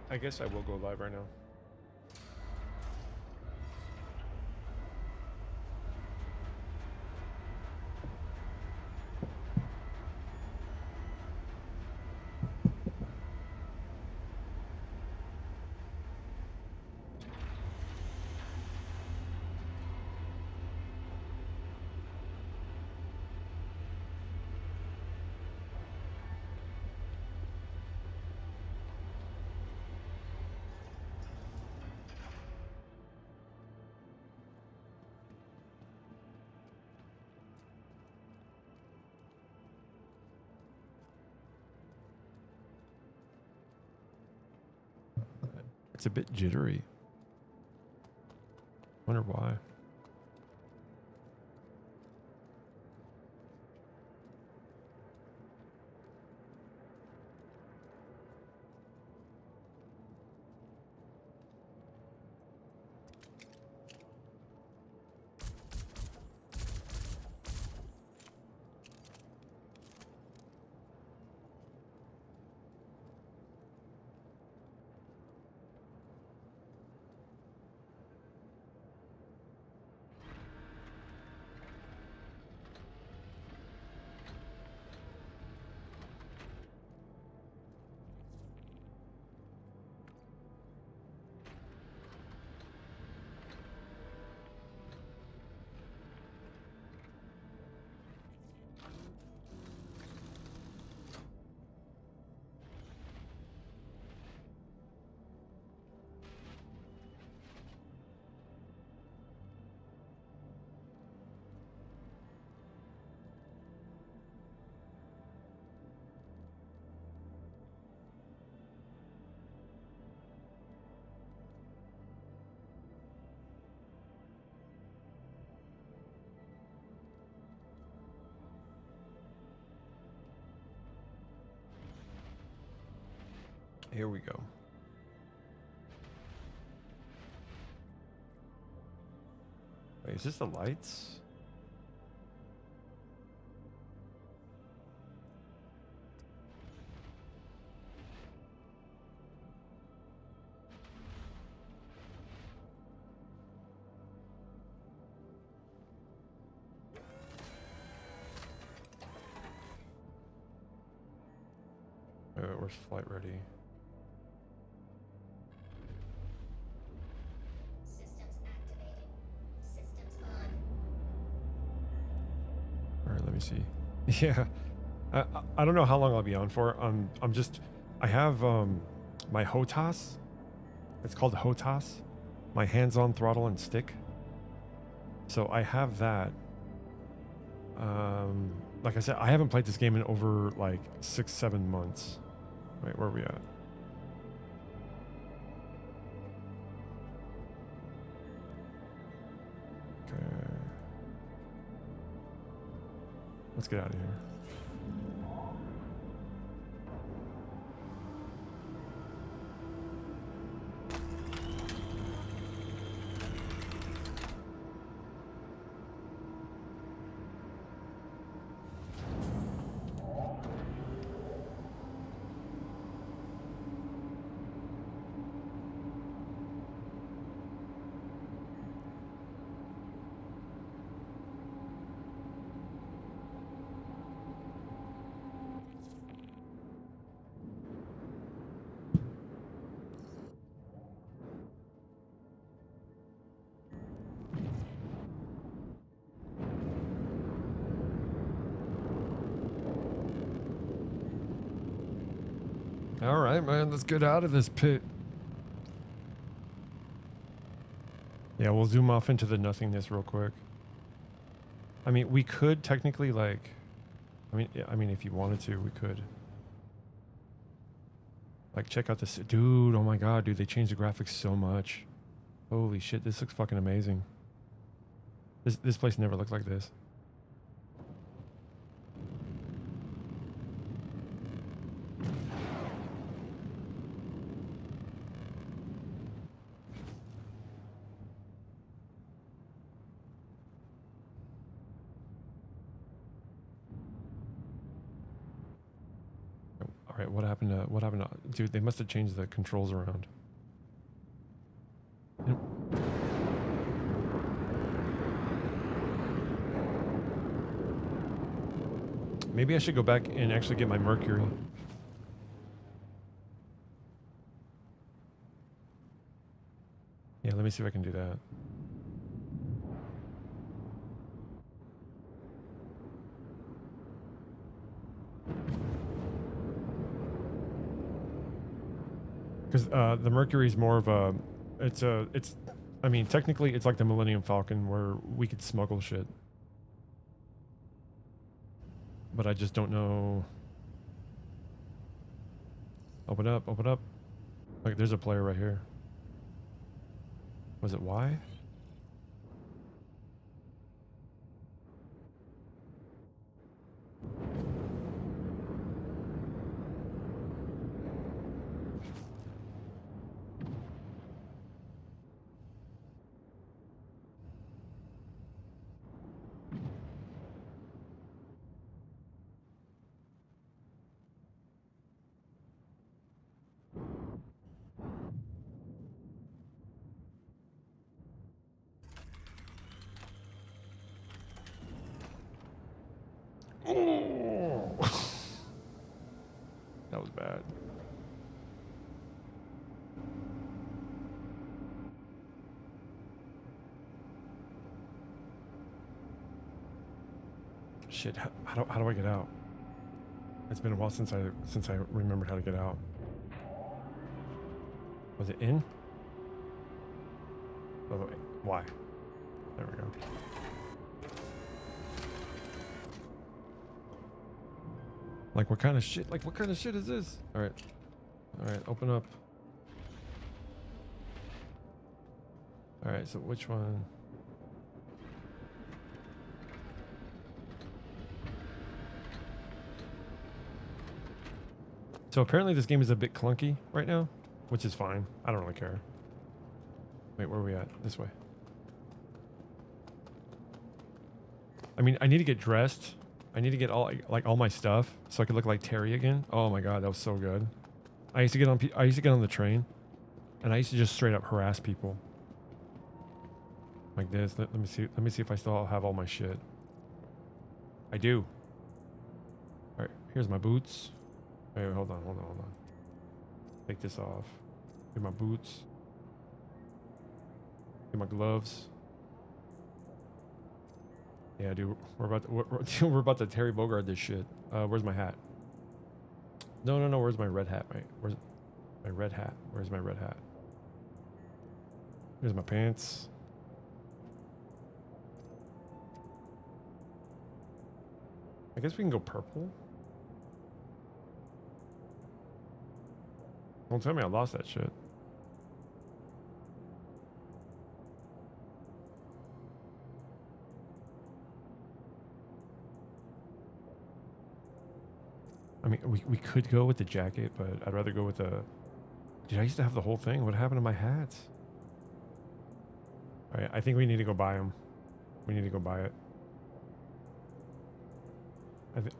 I guess I will go live right now. It's a bit jittery. Wonder why. Here we go. Wait, is this the lights? Where's flight ready? Let me see. Yeah, I don't know how long I'll be on for. I'm just, I have my HOTAS. It's called HOTAS, my hands-on throttle and stick. So I have that. Like I said, I haven't played this game in over like 6-7 months. Wait, where are we at? Okay. Let's get out of here. All right, man, let's get out of this pit. Yeah, we'll zoom off into the nothingness real quick. I mean, we could technically like, I mean, if you wanted to, we could. Like, check out this, dude. Oh my god, dude, they changed the graphics so much. Holy shit, this looks fucking amazing. This place never looked like this. All right, what happened to, dude, they must have changed the controls around. Yep. Maybe I should go back and actually get my Mercury. Yeah, let me see if I can do that. Because the Mercury's more of a, I mean, technically it's like the Millennium Falcon where we could smuggle shit. But I just don't know. Open up, open up. Like, there's a player right here. Was it Y? Oh. That was bad. Shit, how do I get out? It's been a while since I remembered how to get out. Was it in? Oh, wait, why? There we go. Like, what kind of shit? Like, what kind of shit is this? All right, open up. All right, so which one? So apparently this game is a bit clunky right now, which is fine. I don't really care. Wait, where are we at? This way. I mean, I need to get dressed. I need to get all all my stuff so I could look like Terry again. Oh my god, that was so good. I used to get on the train, and I used to just straight up harass people. Like this. Let me see if I still have all my shit. I do. All right, here's my boots. Wait, hold on. Take this off. Get my boots. Get my gloves. Yeah, dude, we're about to Terry Bogard this shit. Where's my hat? No. Where's my red hat? Where's my red hat? Where's my red hat? Here's my pants. I guess we can go purple. Don't tell me I lost that shit. I mean, we could go with the jacket, but I'd rather go with the... Dude, I used to have the whole thing. What happened to my hats? All right, I think we need to go buy them. We need to go buy it.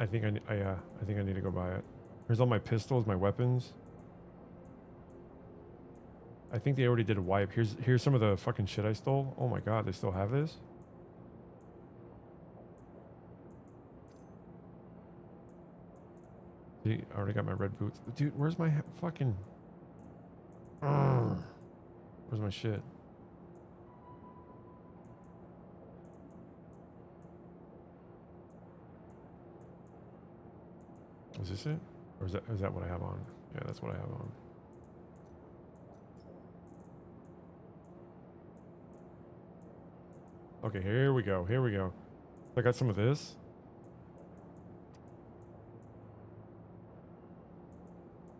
I think I need to go buy it. Here's all my pistols, my weapons. I think they already did a wipe. Here's some of the fucking shit I stole. Oh my god, they still have this? See, I already got my red boots. Dude, where's my fucking... Where's my shit? Is this it? Or is that what I have on? Yeah, that's what I have on. Okay, here we go. I got some of this.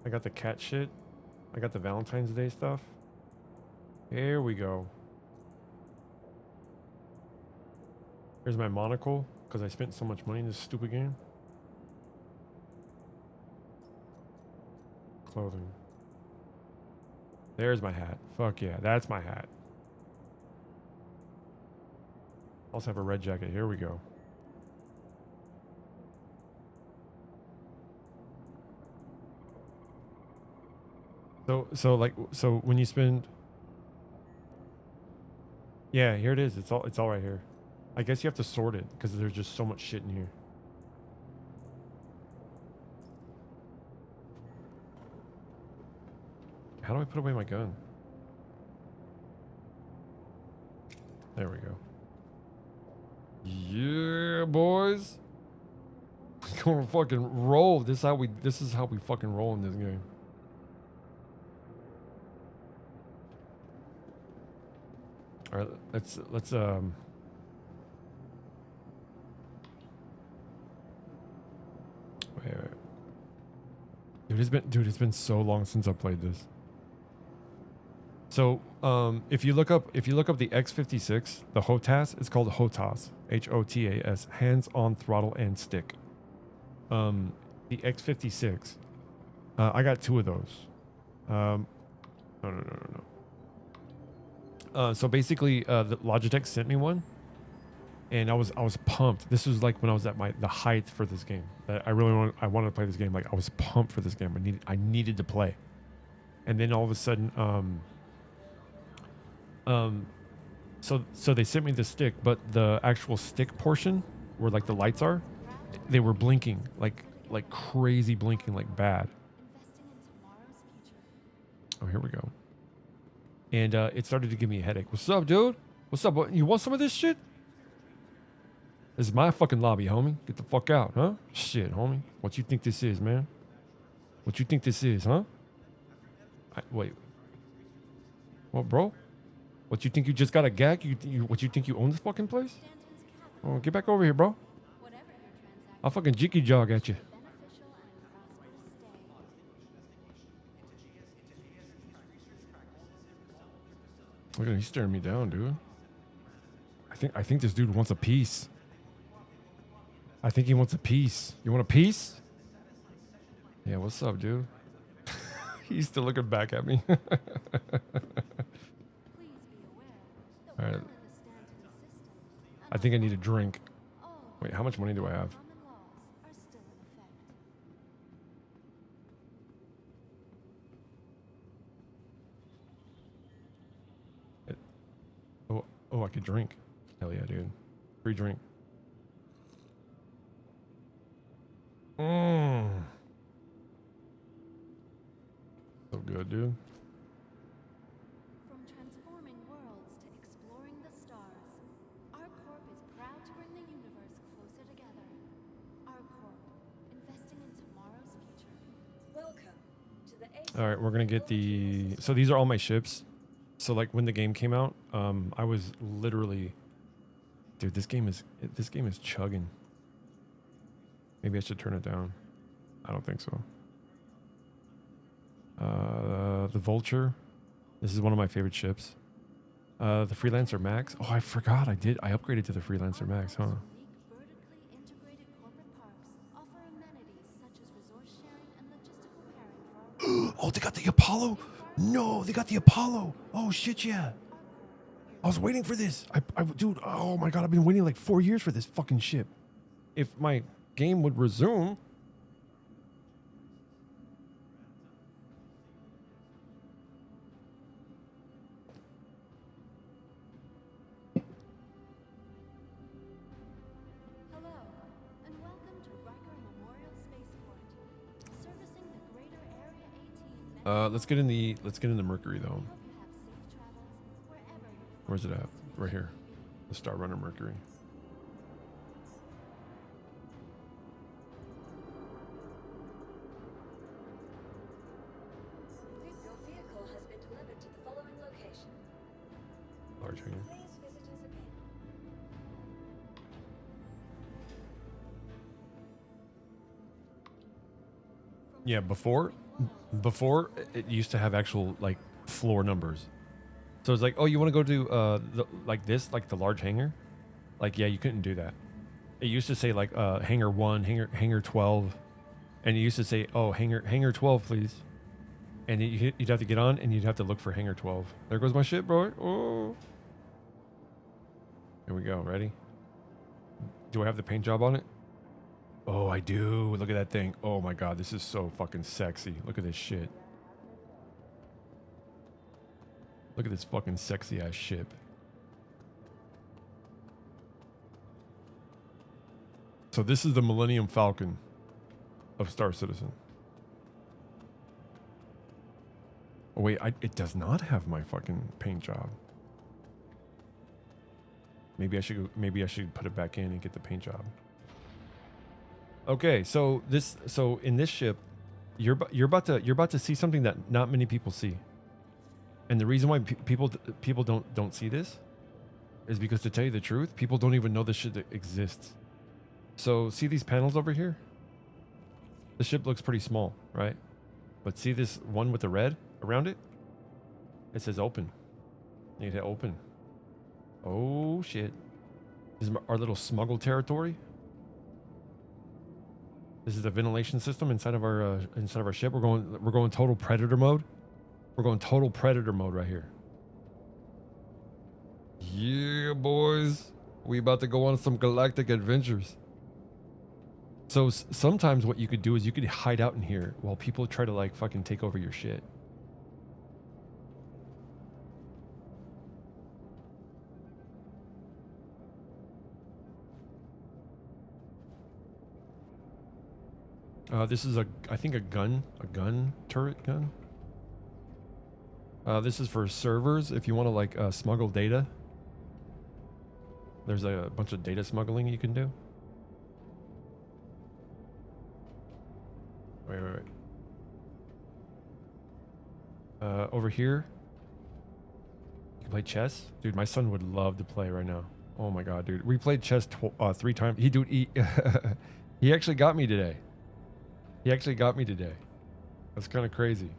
I got the cat shit. I got the Valentine's Day stuff. Here we go. Here's my monocle, because I spent so much money in this stupid game. Clothing. There's my hat. Fuck yeah, that's my hat. Also have a red jacket. Here we go. So when you spend, yeah, here it is. It's all right here. I guess you have to sort it because there's just so much shit in here. How do I put away my gun? There we go. Yeah, boys. We're gonna fucking roll. This is how we fucking roll in this game. All right, let's wait. Dude, it's been so long since I played this. So, if you look up the X56, the HOTAS, it's called HOTAS, HOTAS, hands on throttle and stick. The X56, I got 2 of those. No. So basically, the Logitech sent me one, and I was pumped. This was like when I was at the height for this game. I wanted to play this game. Like, I was pumped for this game. I needed to play, and then all of a sudden, so they sent me the stick, but the actual stick portion, where like the lights are, they were blinking like crazy, blinking like bad. Oh, here we go. And it started to give me a headache. What's up, dude? What's up? What, you want some of this shit? This is my fucking lobby, homie. Get the fuck out, huh? Shit, homie. What you think this is, man? What you think this is, huh? Wait. What, bro? What, you think you just got a gag? What, you think you own this fucking place? Oh, get back over here, bro. I'll fucking jiggy jog at you. Look at him, he's staring me down, dude. I think this dude wants a piece. I think he wants a piece. You want a piece? Yeah, what's up, dude? He's still looking back at me. All right. I think I need a drink. Wait, how much money do I have? Oh, I could drink. Hell yeah, dude. Free drink. So good, dude. From transforming worlds to exploring the stars, ArcCorp is proud to bring the universe closer together. ArcCorp, investing in tomorrow's future. Welcome to the All right, we're gonna get the. So these are all my ships. So like when the game came out, I was literally, dude, this game is chugging. Maybe I should turn it down. I don't think so. The Vulture. This is one of my favorite ships. The Freelancer Max. Oh, I forgot. I upgraded to the Freelancer Max, huh? Vertically integrated corporate parks offer amenities such as resource sharing and logistical pairing for Oh, they got the Apollo. No, they got the Apollo. Oh shit, yeah. I was waiting for this. Dude, oh my god, I've been waiting like 4 years for this fucking ship. If my game would resume. Hello, and welcome to Riker Memorial Spaceport, servicing the greater Area 18. Let's get in the Mercury though. Hope you have safe travels wherever you Where's it at? Right here. The Star Runner Mercury. Your vehicle has been delivered to the following location. Large hangar. Please visit us again. Yeah, before it used to have actual like floor numbers. So it's like, oh, you want to go to like the large hangar? Like, yeah, you couldn't do that. It used to say like hangar 1, hangar 12, and it used to say, oh, hangar 12, please. And you'd have to get on and you'd have to look for hangar 12. There goes my shit, bro. Oh. Here we go. Ready? Do I have the paint job on it? Oh, I do. Look at that thing. Oh my god, this is so fucking sexy. Look at this shit. Look at this fucking sexy ass ship. So this is the Millennium Falcon of Star Citizen. Oh wait, it does not have my fucking paint job. Maybe I should put it back in and get the paint job. Okay, so in this ship, you're about to see something that not many people see. And the reason why people don't see this is because, to tell you the truth, people don't even know this shit exists. So see these panels over here? The ship looks pretty small, right? But see this one with the red around it? It says open. You hit open. Oh shit. This is our little smuggle territory. This is the ventilation system inside of our ship. We're going total predator mode. We're going total predator mode right here. Yeah, boys. We about to go on some galactic adventures. So sometimes what you could do is you could hide out in here while people try to like fucking take over your shit. This is I think a gun turret gun. This is for servers if you want to like smuggle data. There's a bunch of data smuggling you can do. Wait. Over here, you can play chess. Dude, my son would love to play right now. Oh my god, dude. We played chess 3 times. He actually got me today. That's kind of crazy.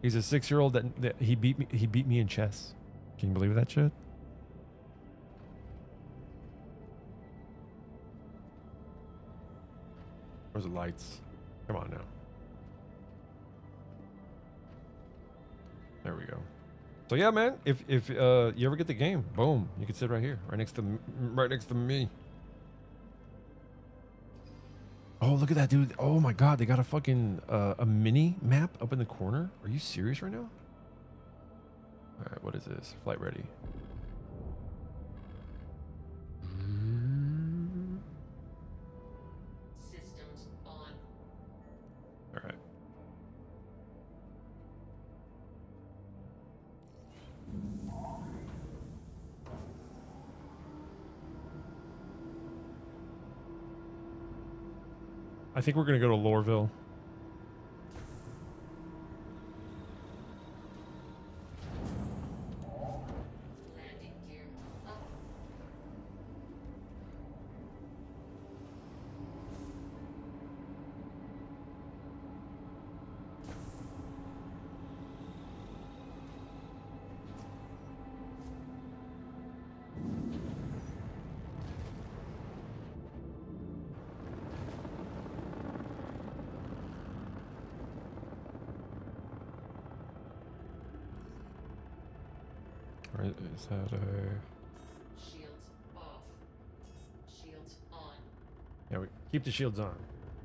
He's a 6-year-old that he beat me in chess. Can you believe that shit? Where's the lights? Come on now. There we go. So yeah, man, if you ever get the game, boom, you can sit right here, right next to me. Oh, look at that, dude. Oh my god, they got a fucking a mini map up in the corner. Are you serious right now? All right, what is this? Flight ready. Systems on. All right. I think we're gonna go to Lorville. Landing gear up. All right, is that a... Shields off. Shields on. Yeah, we keep the shields on.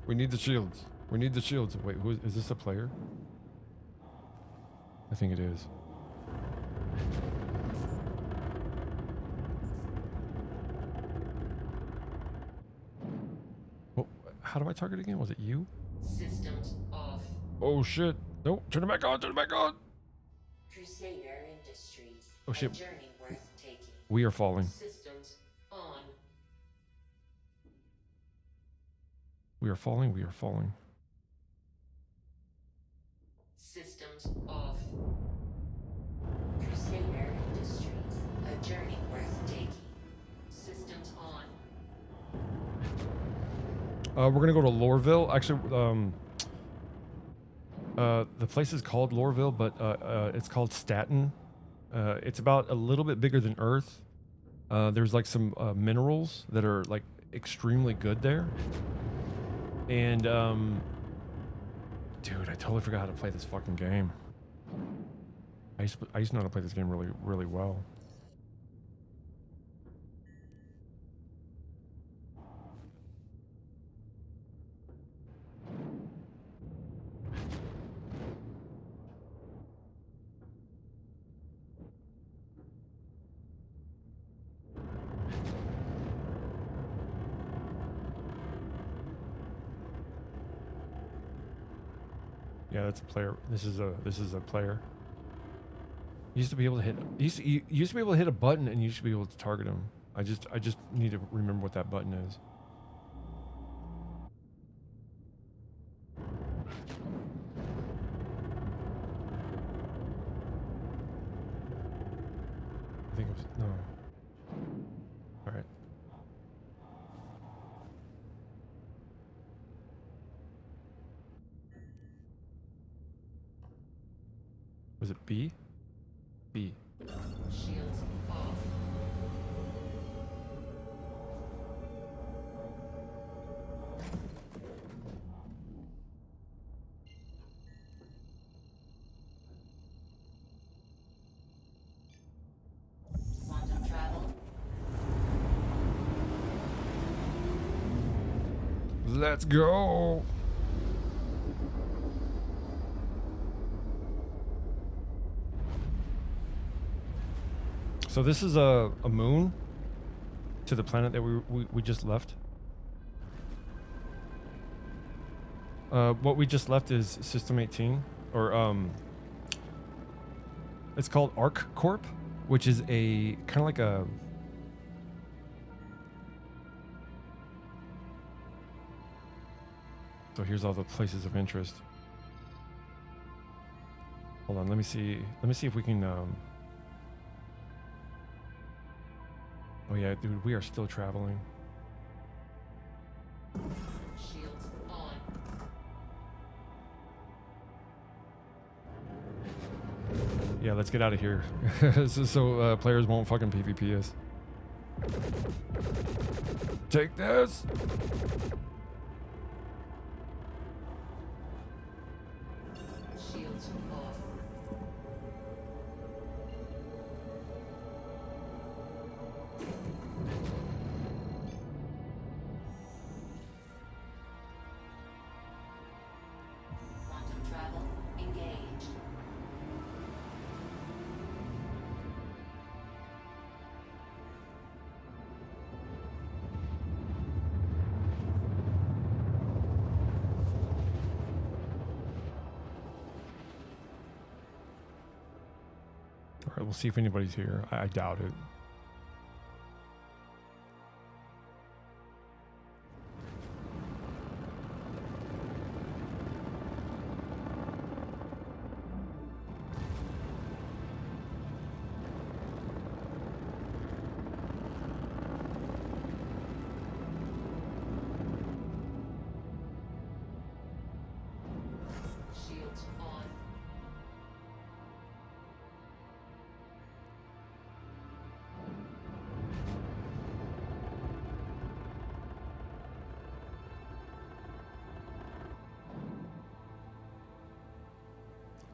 We need the shields. We need the shields. Wait, who is this a player? I think it is. Oh, how do I target again? Was it you? Systems off. Oh shit. No, turn it back on, turn it back on. Crusader Industries. Oh shit. A journey worth taking. We are falling. Systems on. We are falling, we are falling. Systems off. Crusader Industries. A journey worth taking. Systems on. We're gonna go to Lorville. Actually, the place is called Lorville, but it's called Staten. It's about a little bit bigger than Earth. There's like some minerals that are like extremely good there. And dude, I totally forgot how to play this fucking game. I used to know how to play this game really, really well. Yeah, that's a player. This is a player. You used to be able to hit. You used to be able to hit a button, and you used to be able to target him. I just need to remember what that button is. I think it was no. All right. Was it B? B. Shields off. Quantum travel. Let's go. So this is a moon to the planet that we just left. What we just left is System 18, or it's called Arc Corp, which is a kind of like a so here's all the places of interest. Hold on, let me see if we can oh yeah, dude, we are still traveling. Shields on. Yeah, let's get out of here. so players won't fucking PvP us. Take this. Shields off. Quantum travel engaged. All right, we'll see if anybody's here. I doubt it. Shields on.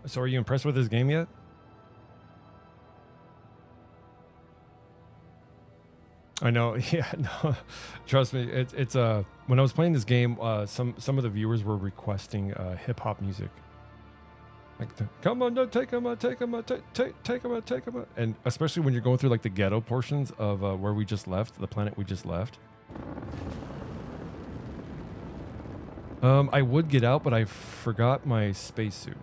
So are you impressed with this game yet? I know, yeah, no, trust me. It's when I was playing this game, some of the viewers were requesting hip hop music, like come on, no, take him, take him, take him, take him, and especially when you're going through like the ghetto portions of where we just left, the planet we just left. I would get out, but I forgot my spacesuit.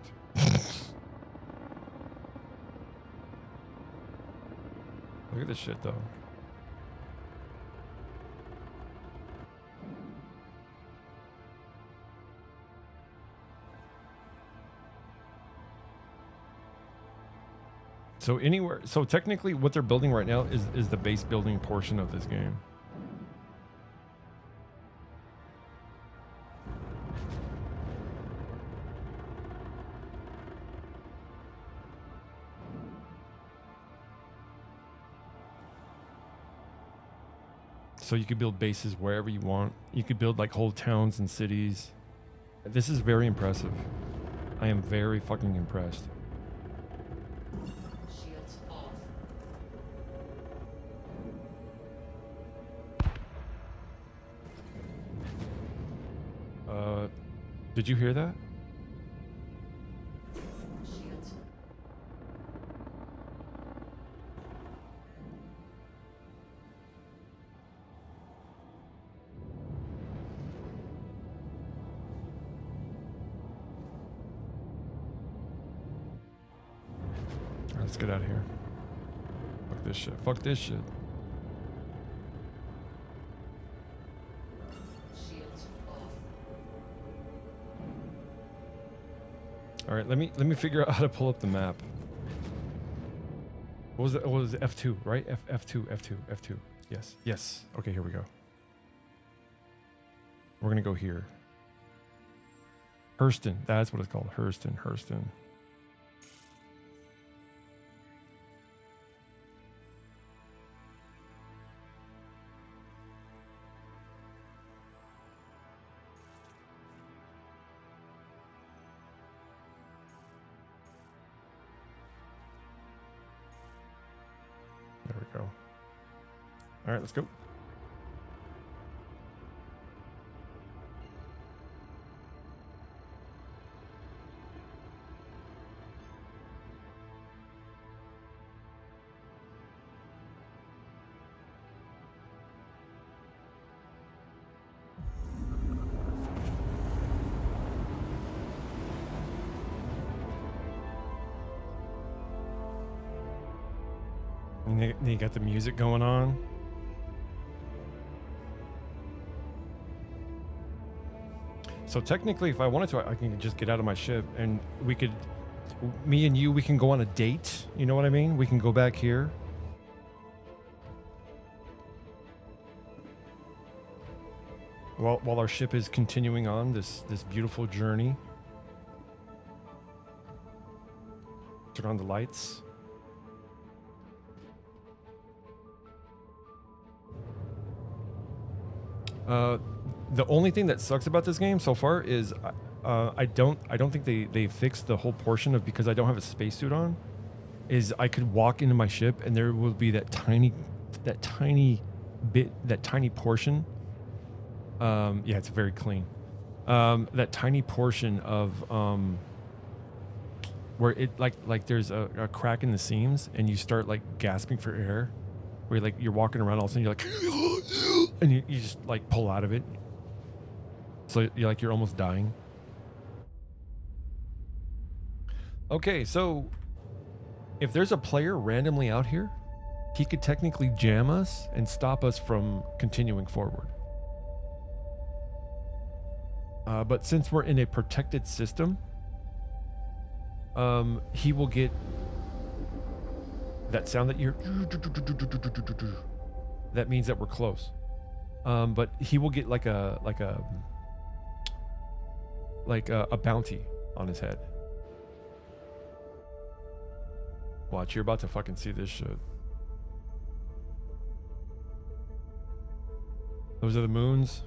Look at this shit, though. So anywhere, so technically what they're building right now is the base building portion of this game. So you could build bases wherever you want. You could build like whole towns and cities. This is very impressive. I am very fucking impressed. Shields off. Did you hear that? Shields. let's get out of here. Fuck this shit. Fuck this shit. Shields off. All right, let me figure out how to pull up the map. What was it? What was it? F2, right? F2. Yes. Yes. Okay, here we go. We're gonna go here. Hurston. That's what it's called. Hurston. There we go. All right, let's go. And you got the music going on. So technically, if I wanted to, I can just get out of my ship and we could, me and you, we can go on a date. You know what I mean? We can go back here. While our ship is continuing on this beautiful journey. Turn on the lights. The only thing that sucks about this game so far is I don't think they fixed the whole portion of, because I don't have a spacesuit on, is I could walk into my ship and there will be that tiny portion. Yeah, it's very clean. That tiny portion of where it like there's a crack in the seams and you start like gasping for air, where you're walking around, all of a sudden you're like and you just like pull out of it, so you're almost dying. Okay, so if there's a player randomly out here, he could technically jam us and stop us from continuing forward. But since we're in a protected system, he will get that sound that you're. That means that we're close. But he will get like a bounty on his head. Watch, you're about to fucking see this shit. Those are the moons.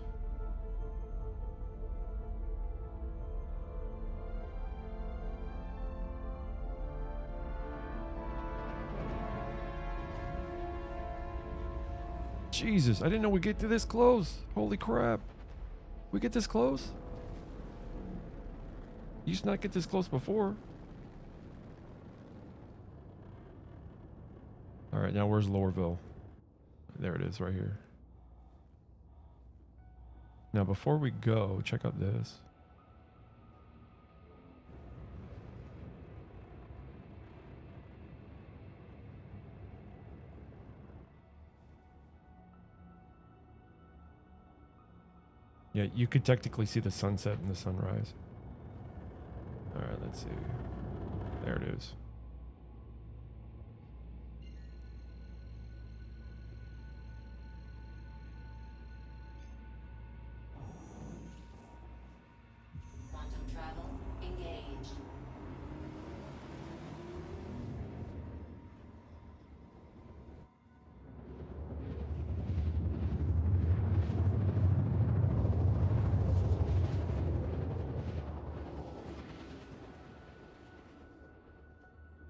Jesus, I didn't know we'd get to this close. Holy crap. We get this close? You used to not get this close before. Alright, now where's Lorville? There it is, right here. Now before we go, check out this. Yeah, you could technically see the sunset and the sunrise. All right, let's see. There it is. Quantum travel engaged.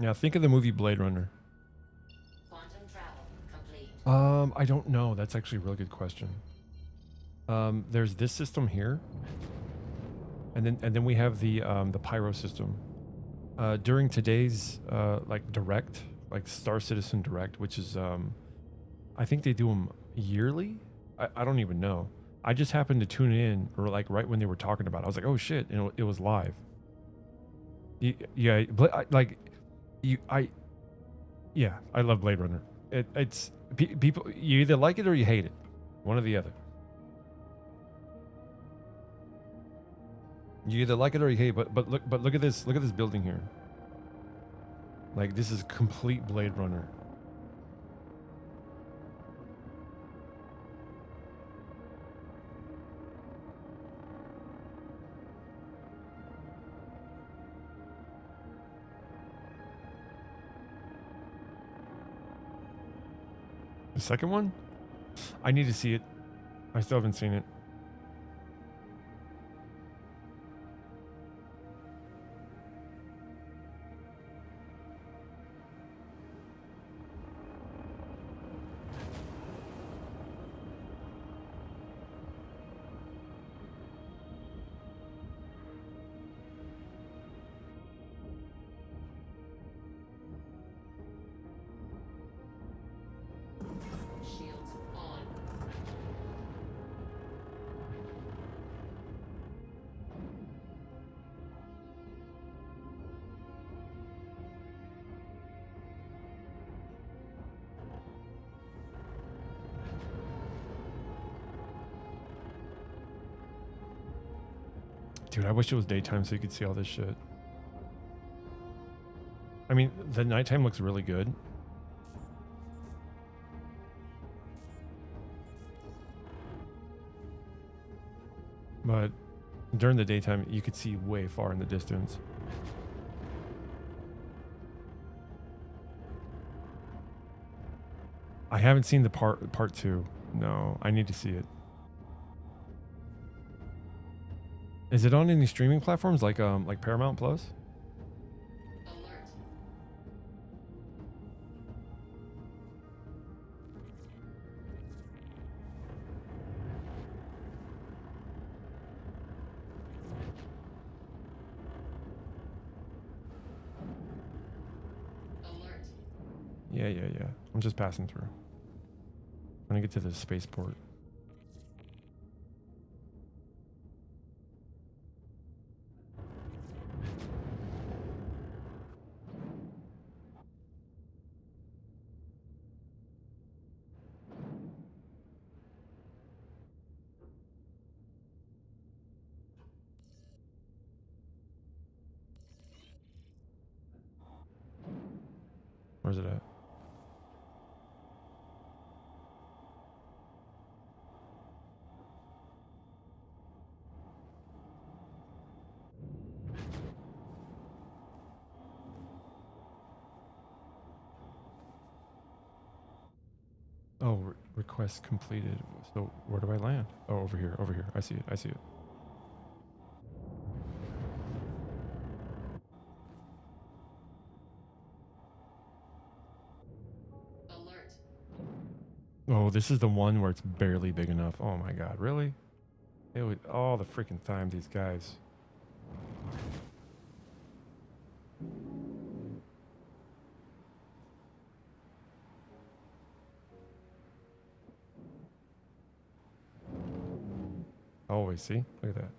Now think of the movie Blade Runner. Quantum travel complete. I don't know. That's actually a really good question. There's this system here, and then we have the pyro system. During today's like direct, like Star Citizen Direct, which is I think they do them yearly. I don't even know. I just happened to tune in, or like right when they were talking about it. I was like, oh shit, it was live. Yeah, but Yeah, I love Blade Runner. It's people. You either like it or you hate it. One or the other. You either like it or you hate it. But look at this. Look at this building here. Like this is complete Blade Runner. The second one? I need to see it. I still haven't seen it. Shields on. Dude, I wish it was daytime so you could see all this shit. I mean, the nighttime looks really good. But during the daytime, you could see way far in the distance. I haven't seen the part two. No, I need to see it. Is it on any streaming platforms like Paramount Plus? Alert. Alert. Yeah. I'm just passing through. When I get to the spaceport. Where's it at? Oh, request completed. So where do I land? Oh, over here. I see it. Alert. Oh, this is the one where it's barely big enough. Oh my god, really? It was all the freaking time, these guys. Always, see? Look at that.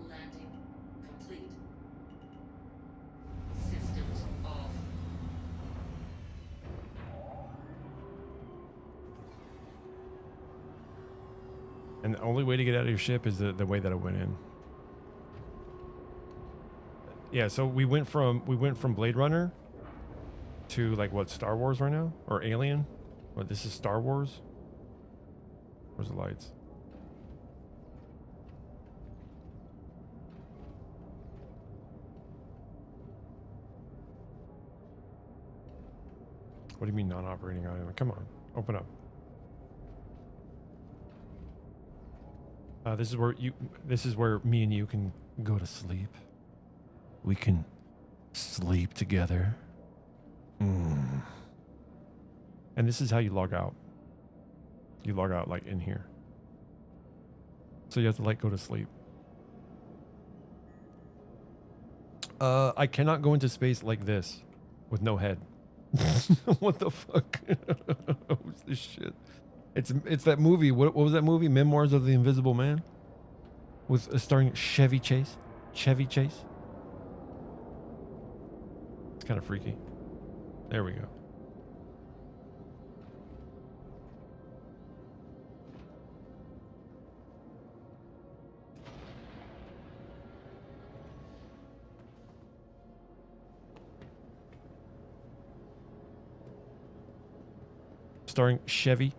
Landing complete. Systems off. And the only way to get out of your ship is the way that I went in. Yeah, so we went from Blade Runner to like what, Star Wars right now? Or Alien? What, this is Star Wars? Where's the lights? What do you mean non-operating island? Come on, open up. This is where me and you can go to sleep. We can sleep together. And And this is how you log out. You log out like in here. So you have to like go to sleep. I cannot go into space like this with no head. What the fuck? What's this shit? It's that movie. What was that movie? Memoirs of the Invisible Man, with starring Chevy Chase. Chevy Chase. It's kind of freaky. There we go. Starring Chevy.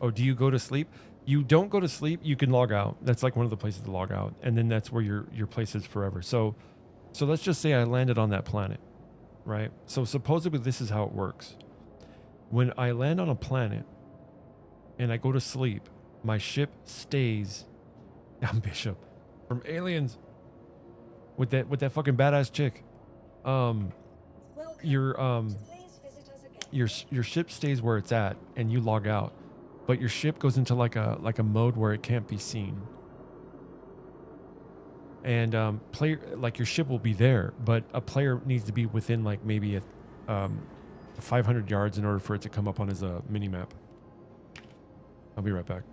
Oh, do you go to sleep? You don't go to sleep. You can log out. That's like one of the places to log out, and then that's where your place is forever. So let's just say I landed on that planet, right? So supposedly this is how it works. When I land on a planet and I go to sleep, my ship stays. I'm Bishop from Aliens with that fucking badass chick. Your ship stays where it's at, and you log out, but your ship goes into like a mode where it can't be seen. And player, like, your ship will be there, but a player needs to be within like maybe 500 yards in order for it to come up on his mini map. I'll be right back.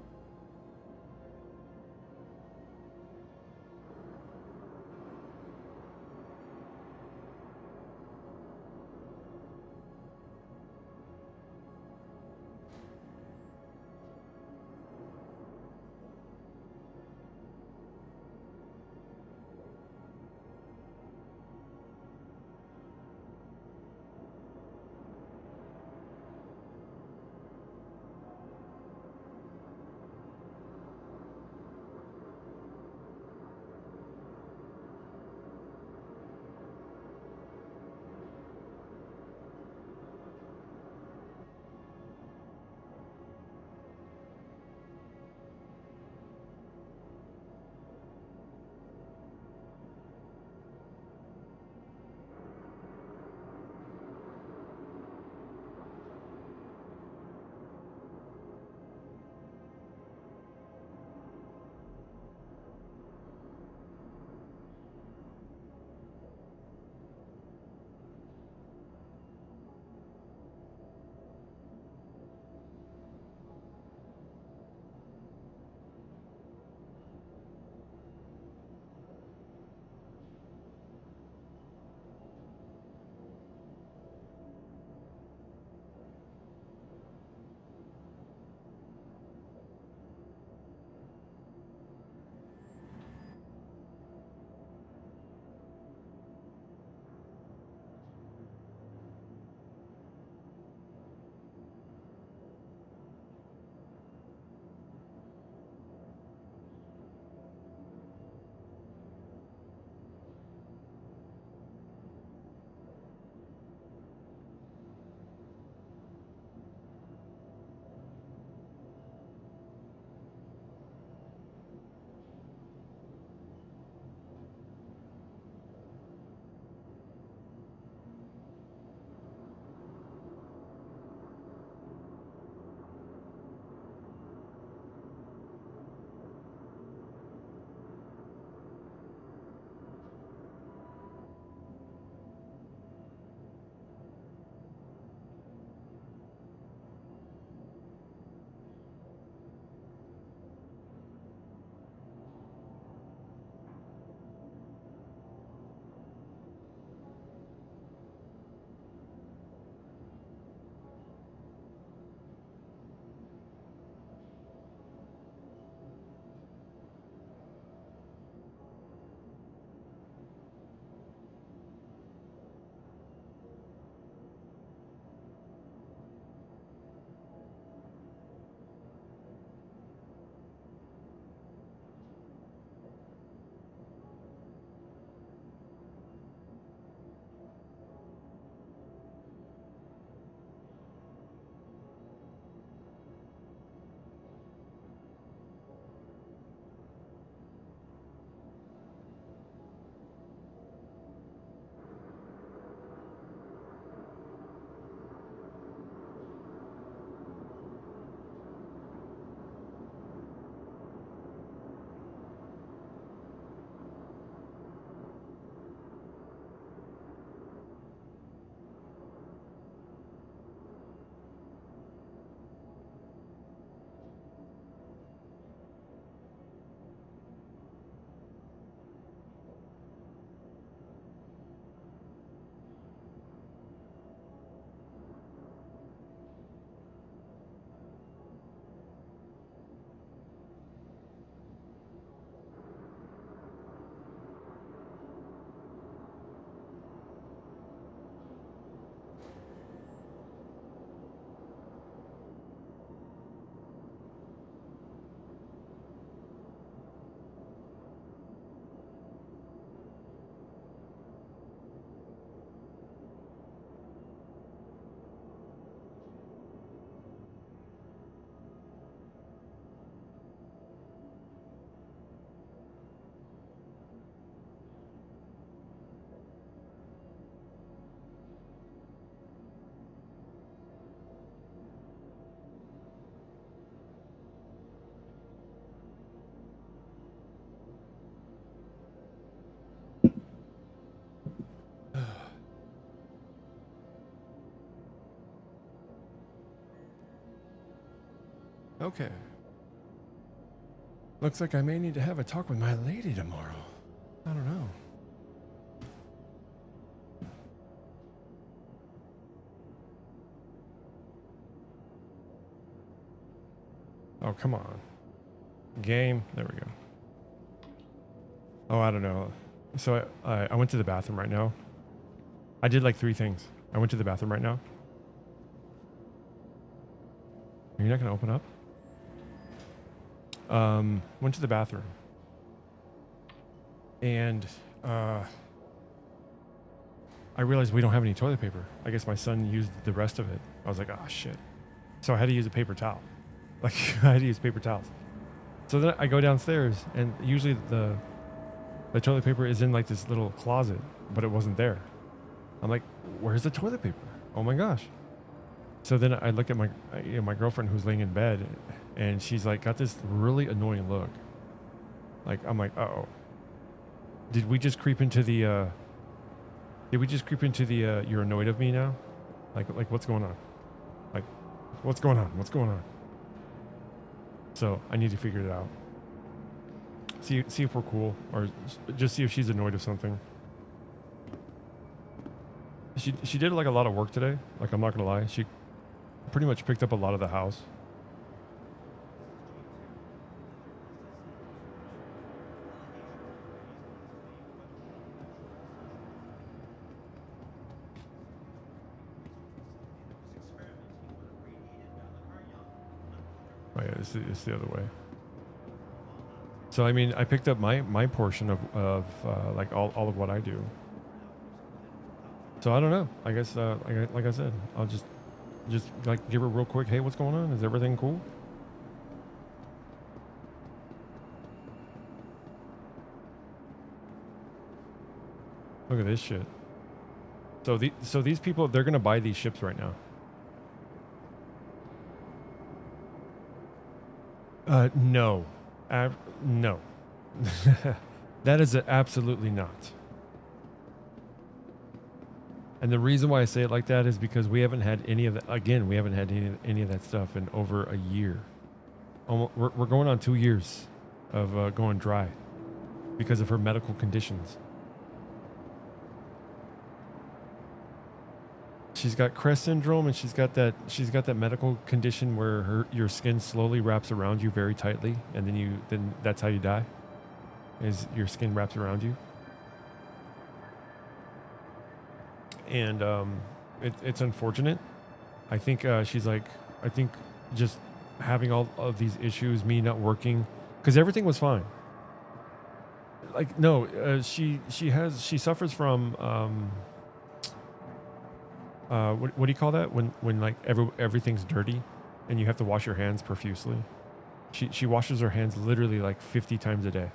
Okay. Looks like I may need to have a talk with my lady tomorrow. I don't know. Oh, come on. Game. There we go. Oh, I don't know. So I went to the bathroom right now. I did like 3 things. I went to the bathroom right now. Are you not going to open up? Went to the bathroom. And I realized we don't have any toilet paper. I guess my son used the rest of it. I was like, oh, shit. So I had to use a paper towel. Like, I had to use paper towels. So then I go downstairs, and usually the toilet paper is in like this little closet, but it wasn't there. I'm like, where's the toilet paper? Oh my gosh. So then I look at my girlfriend who's laying in bed, and she's like got this really annoying look. Like, I'm like, uh-oh. Did we just creep into the you're annoyed of me now? Like what's going on? Like, what's going on? What's going on? So I need to figure it out. See if we're cool, or just see if she's annoyed of something. She did like a lot of work today. Like, I'm not gonna lie, she pretty much picked up a lot of the house. Oh yeah, it's the other way. So I mean, I picked up my portion of like all of what I do. So I don't know. I guess like I said, I'll just like give her real quick. Hey, what's going on? Is everything cool? Look at this shit. So these people, they're gonna buy these ships right now. No. No. That is absolutely not. And the reason why I say it like that is because we haven't had any of that. Again, we haven't had any of that stuff in over a year. Almost, we're going on 2 years of going dry because of her medical conditions. She's got Crest syndrome, and she's got that medical condition where your skin slowly wraps around you very tightly, and then that's how you die. Is your skin wraps around you. And it's unfortunate. I think she's like, I think just having all of these issues, me not working, because everything was fine. Like, no, she suffers from what do you call that when like everything's dirty and you have to wash your hands profusely. She washes her hands literally like 50 times a day.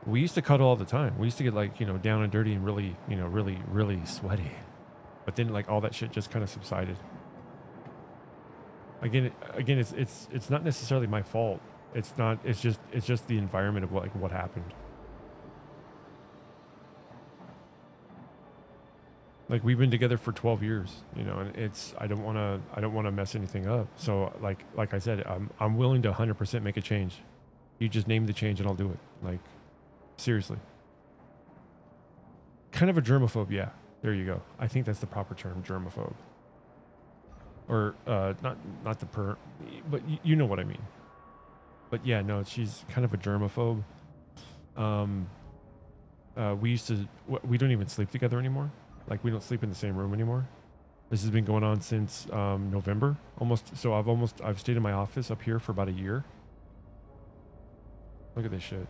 We used to cuddle all the time. We used to get like, down and dirty and really, really sweaty. But then like all that shit just kind of subsided. Again, it's not necessarily my fault. It's just the environment of what happened. Like, we've been together for 12 years, and I don't want to mess anything up. So like I said, I'm willing to 100% make a change. You just name the change and I'll do it. Like, seriously. Kind of a germaphobe, yeah. There you go. I think that's the proper term, germaphobe. Or not the but you know what I mean. But yeah, no, she's kind of a germaphobe. We don't even sleep together anymore. Like, we don't sleep in the same room anymore. This has been going on since November almost. So I've stayed in my office up here for about a year. Look at this shit.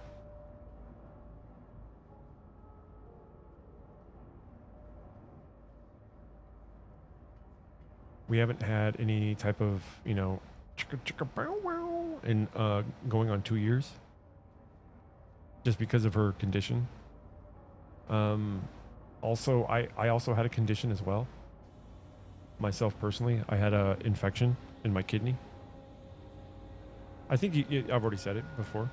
We haven't had any type of, chicka chicka bow wow in going on 2 years. Just because of her condition. Also, I also had a condition as well. Myself personally, I had a infection in my kidney. I think I've already said it before.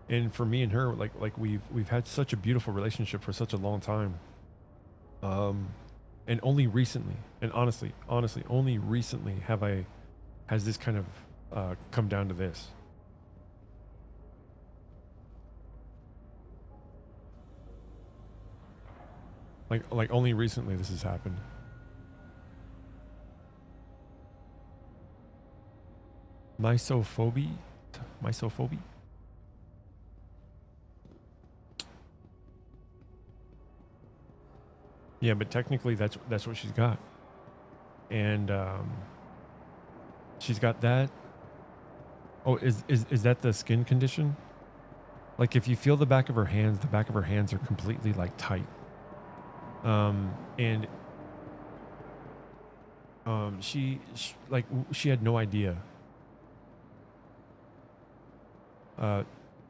And for me and her, like we've had such a beautiful relationship for such a long time. And only recently, and honestly, only recently has this kind of come down to this. Like only recently this has happened. Misophobia? Misophobia? Yeah, but technically that's what she's got. And she's got that. Oh, is that the skin condition? Like if you feel the back of her hands are completely like tight. And she she had no idea.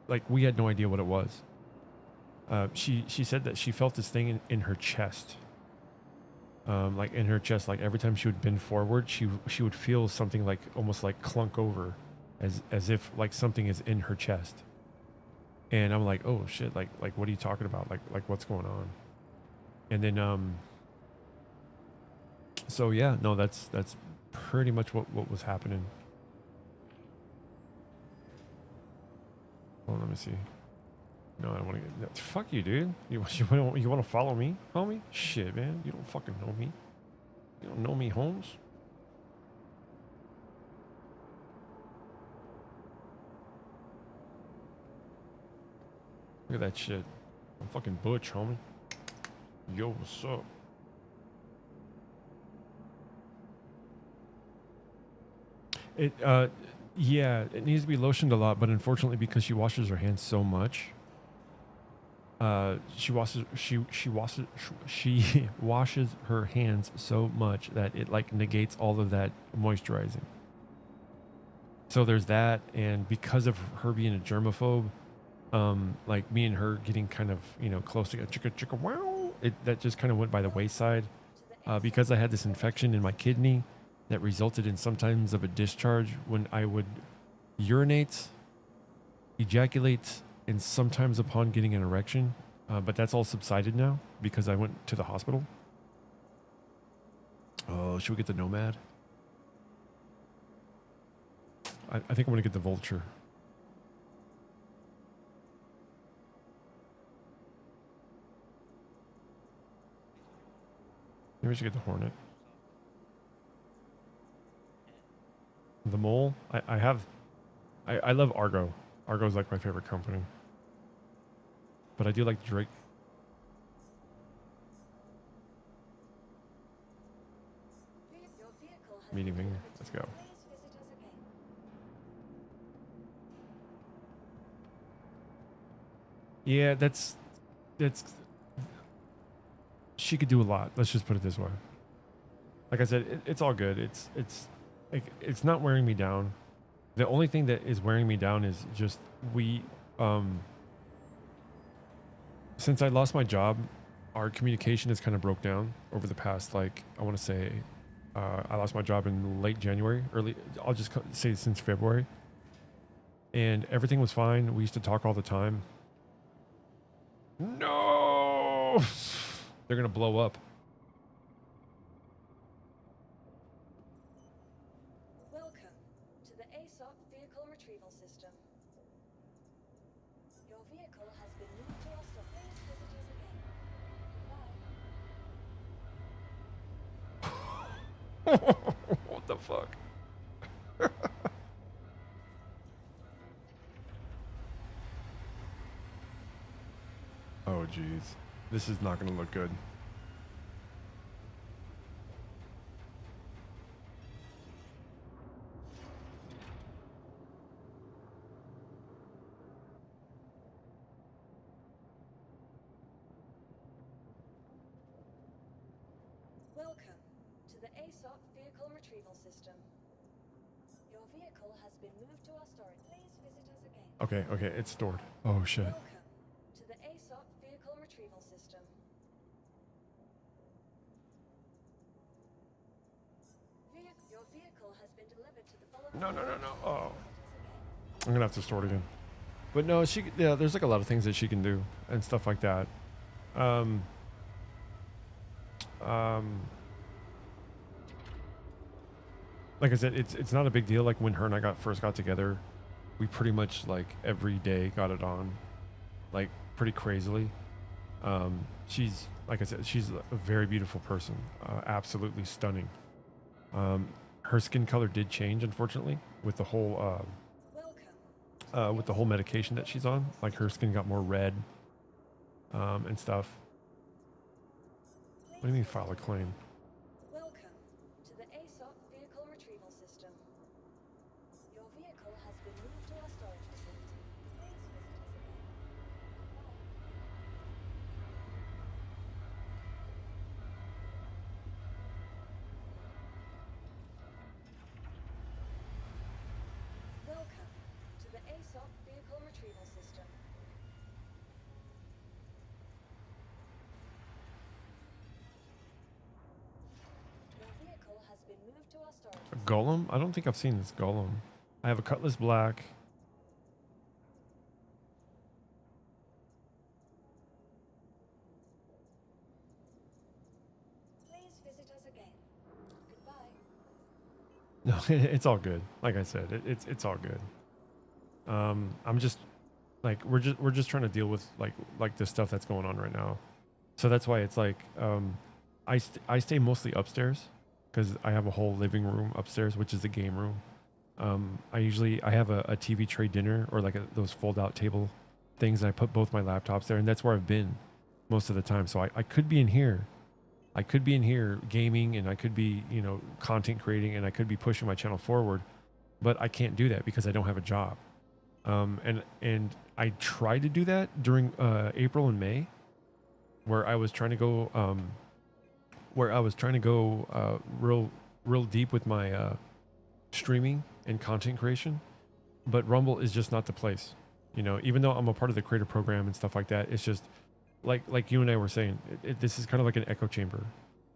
Like we had no idea what it was. She said that she felt this thing in her chest. Like in her chest, like every time she would bend forward, she would feel something like almost like clunk over, as if like something is in her chest. And I'm like, oh shit, like what are you talking about? Like what's going on? And then so yeah, no, that's pretty much what was happening. Well, let me see. No, I don't want to get. No, fuck you, dude. You want to follow me, homie? Shit, man. You don't fucking know me. You don't know me, Holmes. Look at that shit. I'm fucking Butch, homie. Yo, what's up? It yeah, it needs to be lotioned a lot, but unfortunately, because she washes her hands so much. She washes her hands so much that it like negates all of that moisturizing. So there's that, and because of her being a germaphobe, like me and her getting kind of close to chicka chicka wow, that just kind of went by the wayside. Because I had this infection in my kidney that resulted in sometimes of a discharge when I would urinate, ejaculate, and sometimes upon getting an erection, but that's all subsided now because I went to the hospital. Oh, should we get the Nomad? I think I'm gonna get the Vulture. Maybe we should get the Hornet. The Mole? I love Argo. Argo's like my favorite company. But I do like Drake. Meeting finger. Let's go. Yeah, that's she could do a lot. Let's just put it this way. Like I said, it's all good. It's not wearing me down. The only thing that is wearing me down is just since I lost my job, our communication has kind of broke down over the past, like, I want to say, I lost my job in late January, I'll just say since February. And everything was fine. We used to talk all the time. No! They're going to blow up. Welcome to the ASOP vehicle retrieval system. Your vehicle has been moved to our stop. Please visit us again. Goodbye. What the fuck? Oh, jeez. This is not going to look good. Welcome to the ASOP vehicle retrieval system. Your vehicle has been moved to our storage. Please visit us again. Okay, it's stored. Oh, shit. Welcome to the ASOP vehicle retrieval system. Your vehicle has been delivered to the following. No. Oh. I'm gonna have to store it again. But no, there's like a lot of things that she can do and stuff like that. Like I said, it's not a big deal. Like when her and I first got together, we pretty much like every day got it on, like pretty crazily. She's like I said, she's a very beautiful person, absolutely stunning. Her skin color did change, unfortunately, with the whole medication that she's on. Like her skin got more red, and stuff. What do you mean file a claim? Welcome to the ASOP vehicle retrieval system. Your vehicle has been moved to our storage facility. Please visit us again. Welcome to the ASOP vehicle retrieval system. Your vehicle has been moved to our storage A golem? I don't think I've seen this golem. I have a Cutlass Black. Please visit us again. Goodbye. No, it's all good. Like I said, it's all good. I'm just like we're just trying to deal with like the stuff that's going on right now. So that's why it's like I stay mostly upstairs because I have a whole living room upstairs, which is the game room. I have a TV tray dinner or like those fold out table things. And I put both my laptops there, and that's where I've been most of the time. So I could be in here. I could be in here gaming, and I could be, you know, content creating, and I could be pushing my channel forward, but I can't do that because I don't have a job. And I tried to do that during April and May, where I was trying to go real deep with my streaming and content creation, but Rumble is just not the place. You know, even though I'm a part of the creator program and stuff like that, it's just like you and I were saying, this is kind of like an echo chamber.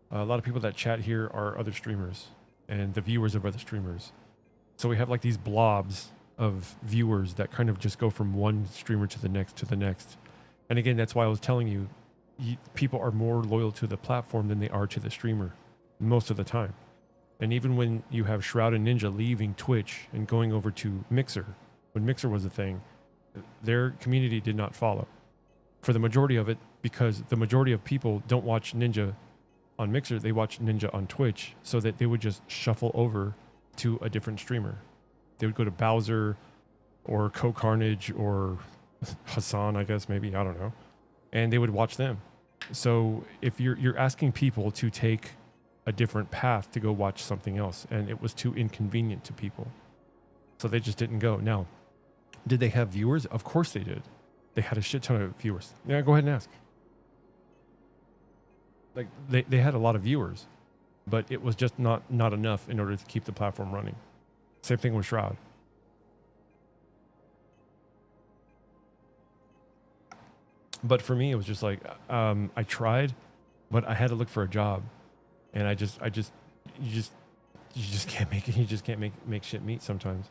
A lot of people that chat here are other streamers and the viewers of other streamers. So we have like these blobs of viewers that kind of just go from one streamer to the next to the next. And again, that's why I was telling you, people are more loyal to the platform than they are to the streamer most of the time. And even when you have Shroud and Ninja leaving Twitch and going over to Mixer, when Mixer was a thing, their community did not follow. For the majority of it, because the majority of people don't watch Ninja on Mixer, they watch Ninja on Twitch, so that they would just shuffle over to a different streamer. They would go to Bowser or Co-Carnage or Hassan, I guess, maybe, I don't know. And they would watch them. So if you're asking people to take a different path to go watch something else, and it was too inconvenient to people. So they just didn't go. Now, did they have viewers? Of course they did. They had a shit ton of viewers. Yeah, go ahead and ask. Like they had a lot of viewers, but it was just not enough in order to keep the platform running. Same thing with Shroud. But for me, it was just like, I tried, but I had to look for a job, and you just can't make it. You just can't make shit meet sometimes.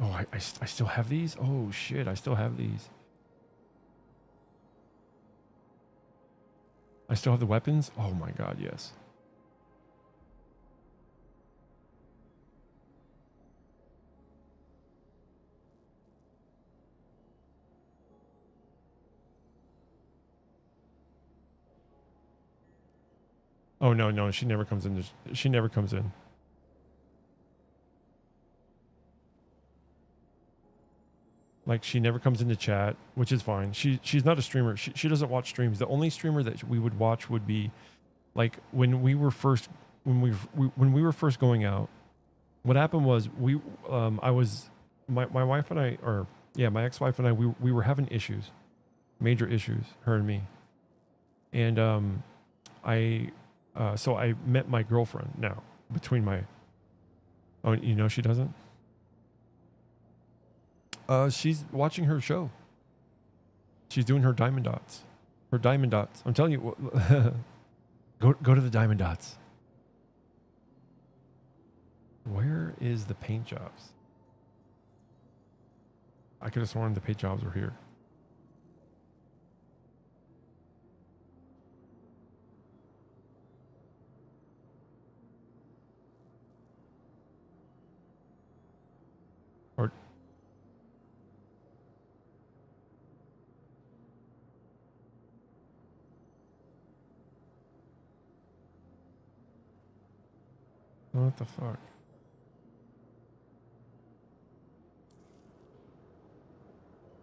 Oh, I still have these? Oh shit, I still have these. I still have the weapons? Oh my god, yes. Oh no, she never comes in. She never comes in. Like, she never comes into chat, which is fine. She's not a streamer. She doesn't watch streams. The only streamer that we would watch would be like when we were first going out. What happened was my wife and I, or yeah, my ex-wife and I, we were having issues, major issues, her and me. And so I met my girlfriend now between my. Oh, you know she doesn't. She's watching her show. She's doing her diamond dots. Her diamond dots. I'm telling you, go to the diamond dots. Where is the paint jobs? I could have sworn the paint jobs were here. Or what the fuck?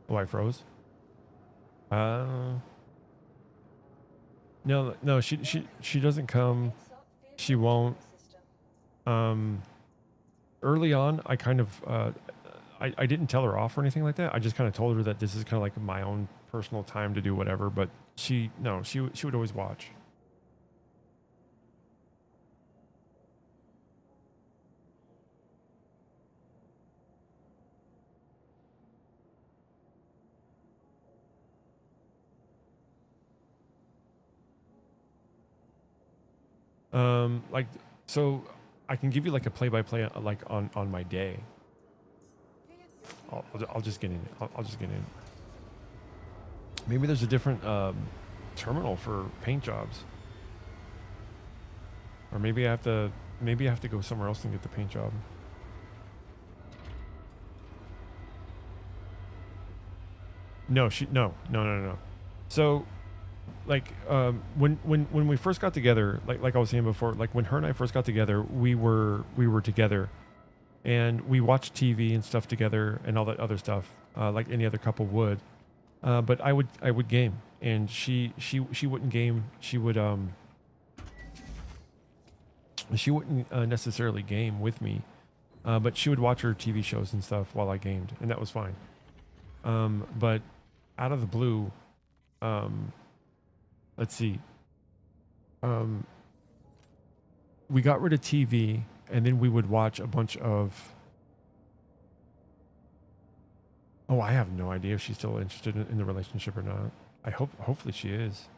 Oh, I froze. No, no, she doesn't come. She won't. Early on, I kind of I didn't tell her off or anything like that. I just kind of told her that this is kind of like my own personal time to do whatever. But she would always watch. Like, so I can give you like a play-by-play like on my day. I'll just get in. I'll just get in. Maybe there's a different terminal for paint jobs, or maybe I have to go somewhere else and get the paint job. No, no. So, like, when we first got together, like I was saying before, like when her and I first got together, we were together, and we watched TV and stuff together and all that other stuff, like any other couple would. But I would game, and she wouldn't game. She wouldn't necessarily game with me, but she would watch her TV shows and stuff while I gamed, and that was fine. But out of the blue, let's see. We got rid of TV, and then we would watch a bunch of. Oh, I have no idea if she's still interested in the relationship or not. Hopefully she is.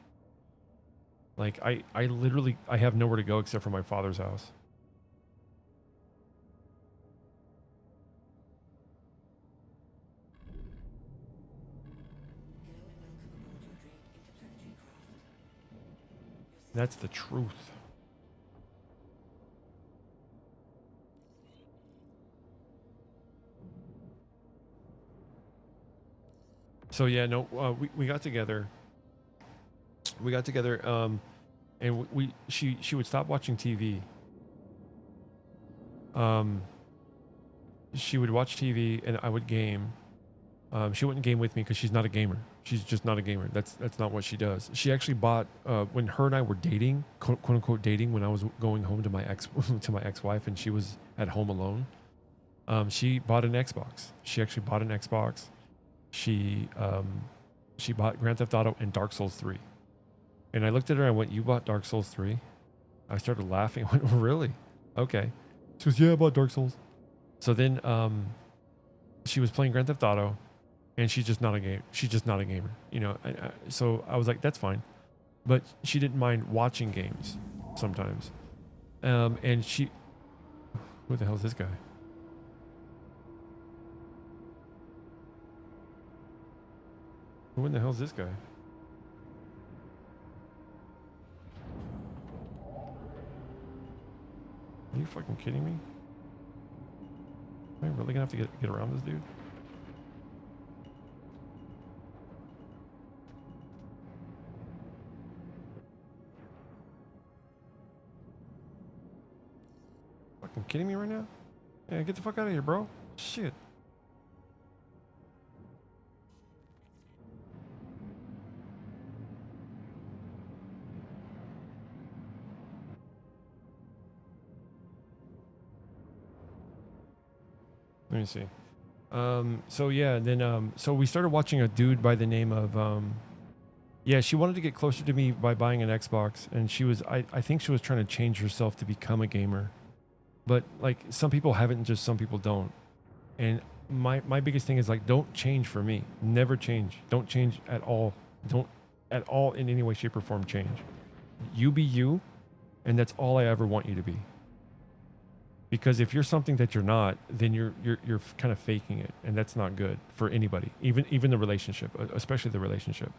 Like, I literally, I have nowhere to go except for my father's house. That's the truth. So yeah, no, we got together. We got together, and she would stop watching TV. She would watch TV, and I would game. She wouldn't game with me because she's not a gamer. She's just not a gamer. That's not what she does. She actually bought when her and I were dating, quote unquote dating, when I was going home to my ex-wife, and she was at home alone. She bought an Xbox. She actually bought an Xbox. She bought Grand Theft Auto and Dark Souls 3. And I looked at her and I went, "You bought Dark Souls 3?" I started laughing. I went, "Oh, really? Okay." She goes, "Yeah, I bought Dark Souls." So then she was playing Grand Theft Auto, and she's just not a game. She's just not a gamer, you know. So I was like, "That's fine," but she didn't mind watching games sometimes. And she, who the hell is this guy? Who in the hell is this guy? Are you fucking kidding me? Am I really gonna have to get around this dude? Fucking kidding me right now? Yeah, get the fuck out of here, bro. Shit. Let me see. So yeah, then so we started watching a dude by the name of yeah, she wanted to get closer to me by buying an Xbox, and she was I think she was trying to change herself to become a gamer. But like some people have it and just some people don't. And my biggest thing is like, don't change for me. Never change. Don't change at all. Don't at all in any way, shape, or form change. You be you, and that's all I ever want you to be. Because if you're something that you're not, then you're kind of faking it, and that's not good for anybody, even the relationship, especially the relationship.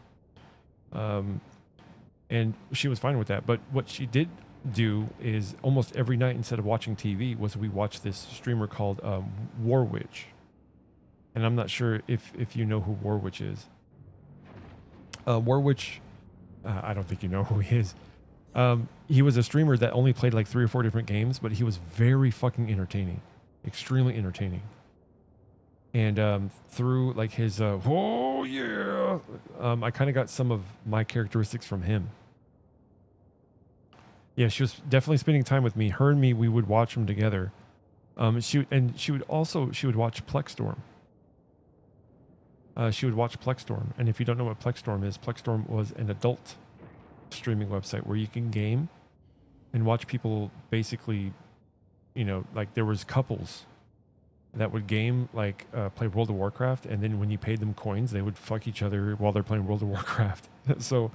And she was fine with that. But what she did do is almost every night, instead of watching TV, was we watched this streamer called Warwitch. And I'm not sure if you know who Warwitch is. Warwitch, I don't think you know who he is. He was a streamer that only played like 3 or 4 different games, but he was very fucking entertaining, extremely entertaining. And through like his oh yeah, I kind of got some of my characteristics from him. Yeah, she was definitely spending time with me. Her and me, we would watch them together. She would watch Plexstorm. She would watch Plexstorm, and if you don't know what Plexstorm is, Plexstorm was an adult streaming website where you can game and watch people basically, you know, like there was couples that would game, like play World of Warcraft, and then when you paid them coins, they would fuck each other while they're playing World of Warcraft. So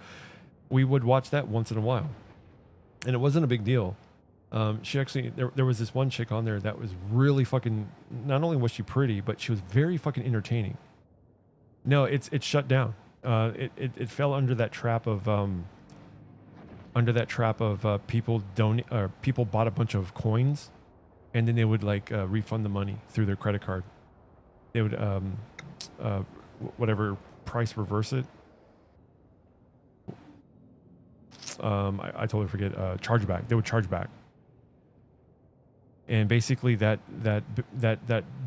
we would watch that once in a while, and it wasn't a big deal. She actually, there was this one chick on there that was really fucking, not only was she pretty, but she was very fucking entertaining. No, it's shut down. It fell under that trap of people people bought a bunch of coins, and then they would like refund the money through their credit card. They would whatever price reverse it. I totally forget. Chargeback. They would charge back. And basically that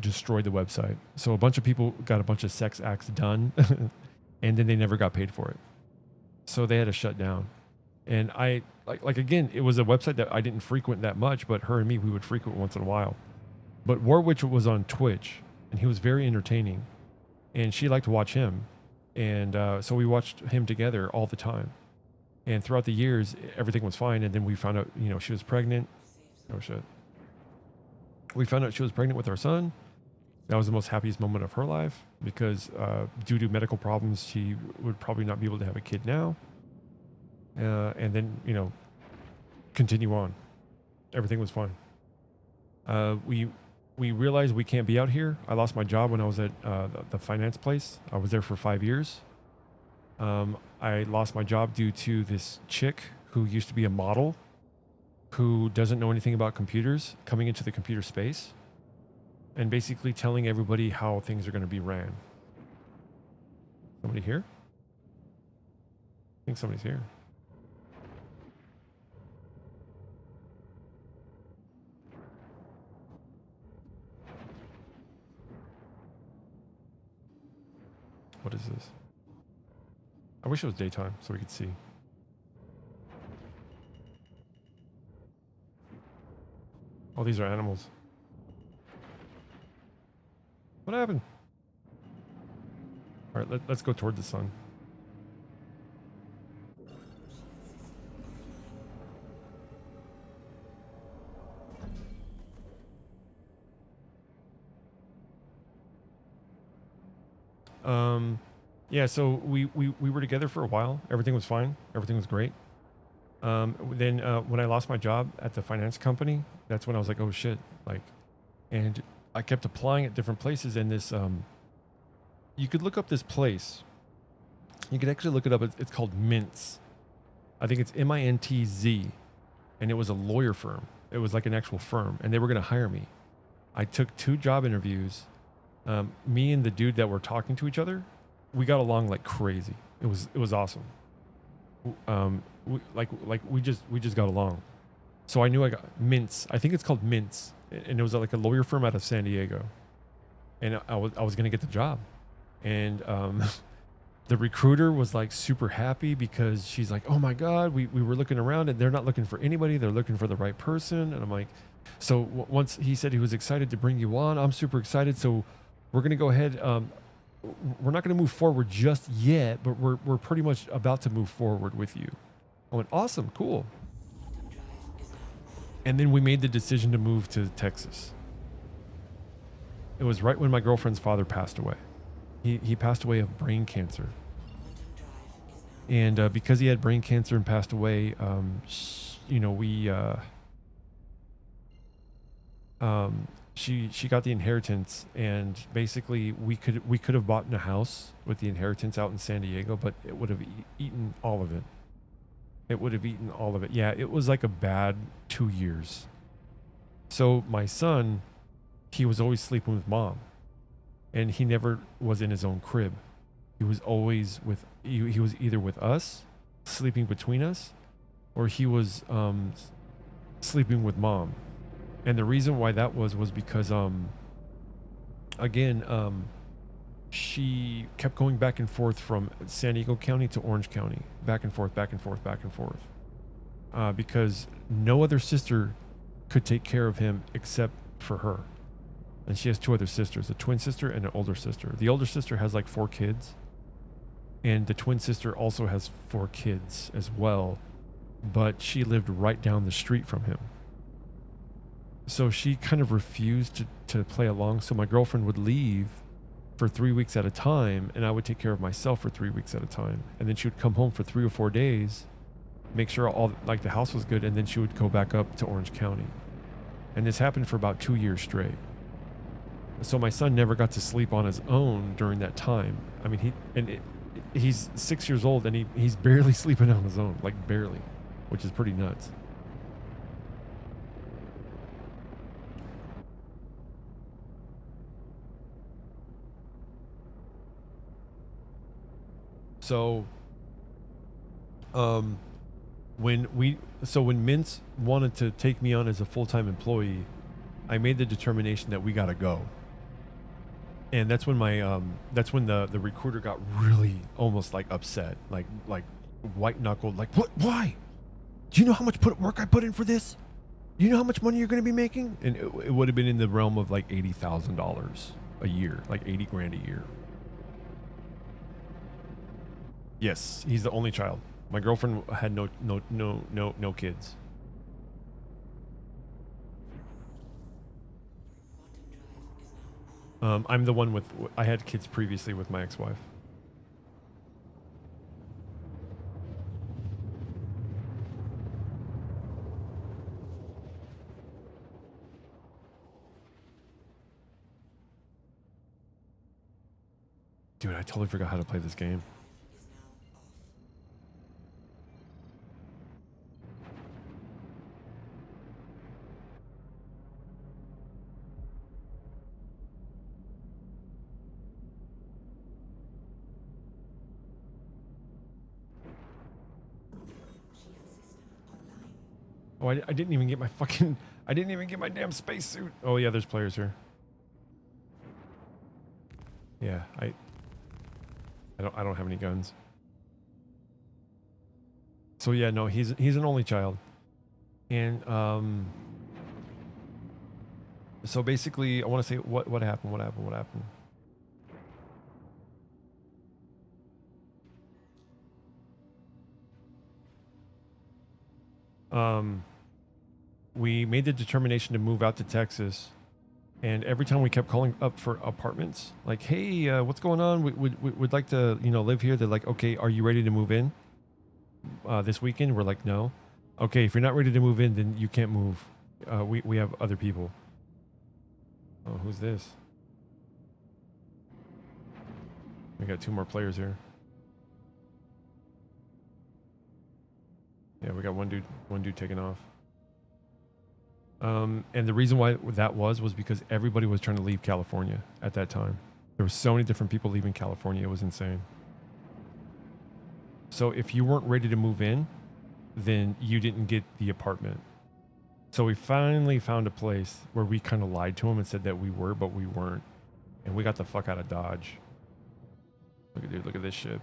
destroyed the website. So a bunch of people got a bunch of sex acts done, and then they never got paid for it. So they had to shut down. And I like again, it was a website that I didn't frequent that much, but her and me, we would frequent once in a while. But Warwitch was on Twitch, and he was very entertaining, and she liked to watch him, and so we watched him together all the time. And throughout the years, everything was fine, and then we found out, you know, she was pregnant. Oh shit. We found out she was pregnant with our son. That was the most happiest moment of her life because due to medical problems, she would probably not be able to have a kid now. And then, you know, continue on. Everything was fine. We realized we can't be out here. I lost my job when I was at the finance place. I was there for 5 years. I lost my job due to this chick who used to be a model, who doesn't know anything about computers, coming into the computer space and basically telling everybody how things are going to be ran. Somebody here? I think somebody's here. What is this? I wish it was daytime so we could see. Oh, these are animals. What happened? All right, let's go toward the sun. Yeah, so we were together for a while. Everything was fine. Everything was great. Then when I lost my job at the finance company, that's when I was like, oh shit, like, and I kept applying at different places. And this, you could look up this place. You could actually look it up. It's called Mintz. I think it's MINTZ, and it was a lawyer firm. It was like an actual firm, and they were going to hire me. I took 2 job interviews. Me and the dude that were talking to each other, we got along like crazy. It was awesome. We just got along. So I knew I got Mintz. I think it's called Mintz, and it was like a lawyer firm out of San Diego. And I was gonna get the job, and the recruiter was like super happy because she's like, oh my god, we were looking around and they're not looking for anybody. They're looking for the right person. And I'm like, so once he said he was excited to bring you on, I'm super excited. So we're gonna go ahead. We're not going to move forward just yet, but we're pretty much about to move forward with you. I went, awesome, cool. And then we made the decision to move to Texas. It was right when my girlfriend's father passed away. He passed away of brain cancer. And because he had brain cancer and passed away, you know, she got the inheritance, and basically we could have bought a house with the inheritance out in San Diego, but it would have eaten all of it. It would have eaten all of it. Yeah, it was like a bad 2 years. So my son, he was always sleeping with mom, and he never was in his own crib. He was always with, he was either with us, sleeping between us, or he was sleeping with mom. And the reason why that was because again, she kept going back and forth from San Diego County to Orange County, back and forth, back and forth, back and forth, because no other sister could take care of him except for her. And she has 2 other sisters, a twin sister and an older sister. The older sister has like 4 kids, and the twin sister also has 4 kids as well, but she lived right down the street from him. So she kind of refused to play along. So my girlfriend would leave for 3 weeks at a time, and I would take care of myself for 3 weeks at a time. And then she would come home for 3 or 4 days, make sure all like the house was good, and then she would go back up to Orange County. And this happened for about 2 years straight. So my son never got to sleep on his own during that time. I mean, he's 6 years old, and he's barely sleeping on his own, like barely, which is pretty nuts. So, when Mintz wanted to take me on as a full-time employee, I made the determination that we gotta go. And that's when that's when the recruiter got really almost like upset, like white knuckled, like, what? Why? Do you know how much work I put in for this? Do you know how much money you're gonna be making? And it would have been in the realm of like $80,000 a year, like 80 grand a year. Yes, he's the only child. My girlfriend had no kids. I'm the one with, I had kids previously with my ex-wife. Dude, I totally forgot how to play this game. Oh, I didn't even get my fucking, I didn't even get my damn spacesuit. Oh yeah, there's players here. Yeah, I don't have any guns. So yeah, no, he's an only child. And so basically I want to say what happened. We made the determination to move out to Texas, and every time we kept calling up for apartments, like, hey, what's going on? We'd like to, live here. They're like, okay, are you ready to move in this weekend? We're like, no. Okay, if you're not ready to move in, then you can't move. We have other people. Oh, who's this? We got 2 more players here. Yeah, we got one dude taking off. And the reason why that was because everybody was trying to leave California at that time. There were so many different people leaving California. It was insane. So if you weren't ready to move in, then you didn't get the apartment. So we finally found a place where we kind of lied to them and said that we were, but we weren't. And we got the fuck out of Dodge. Look at this shit.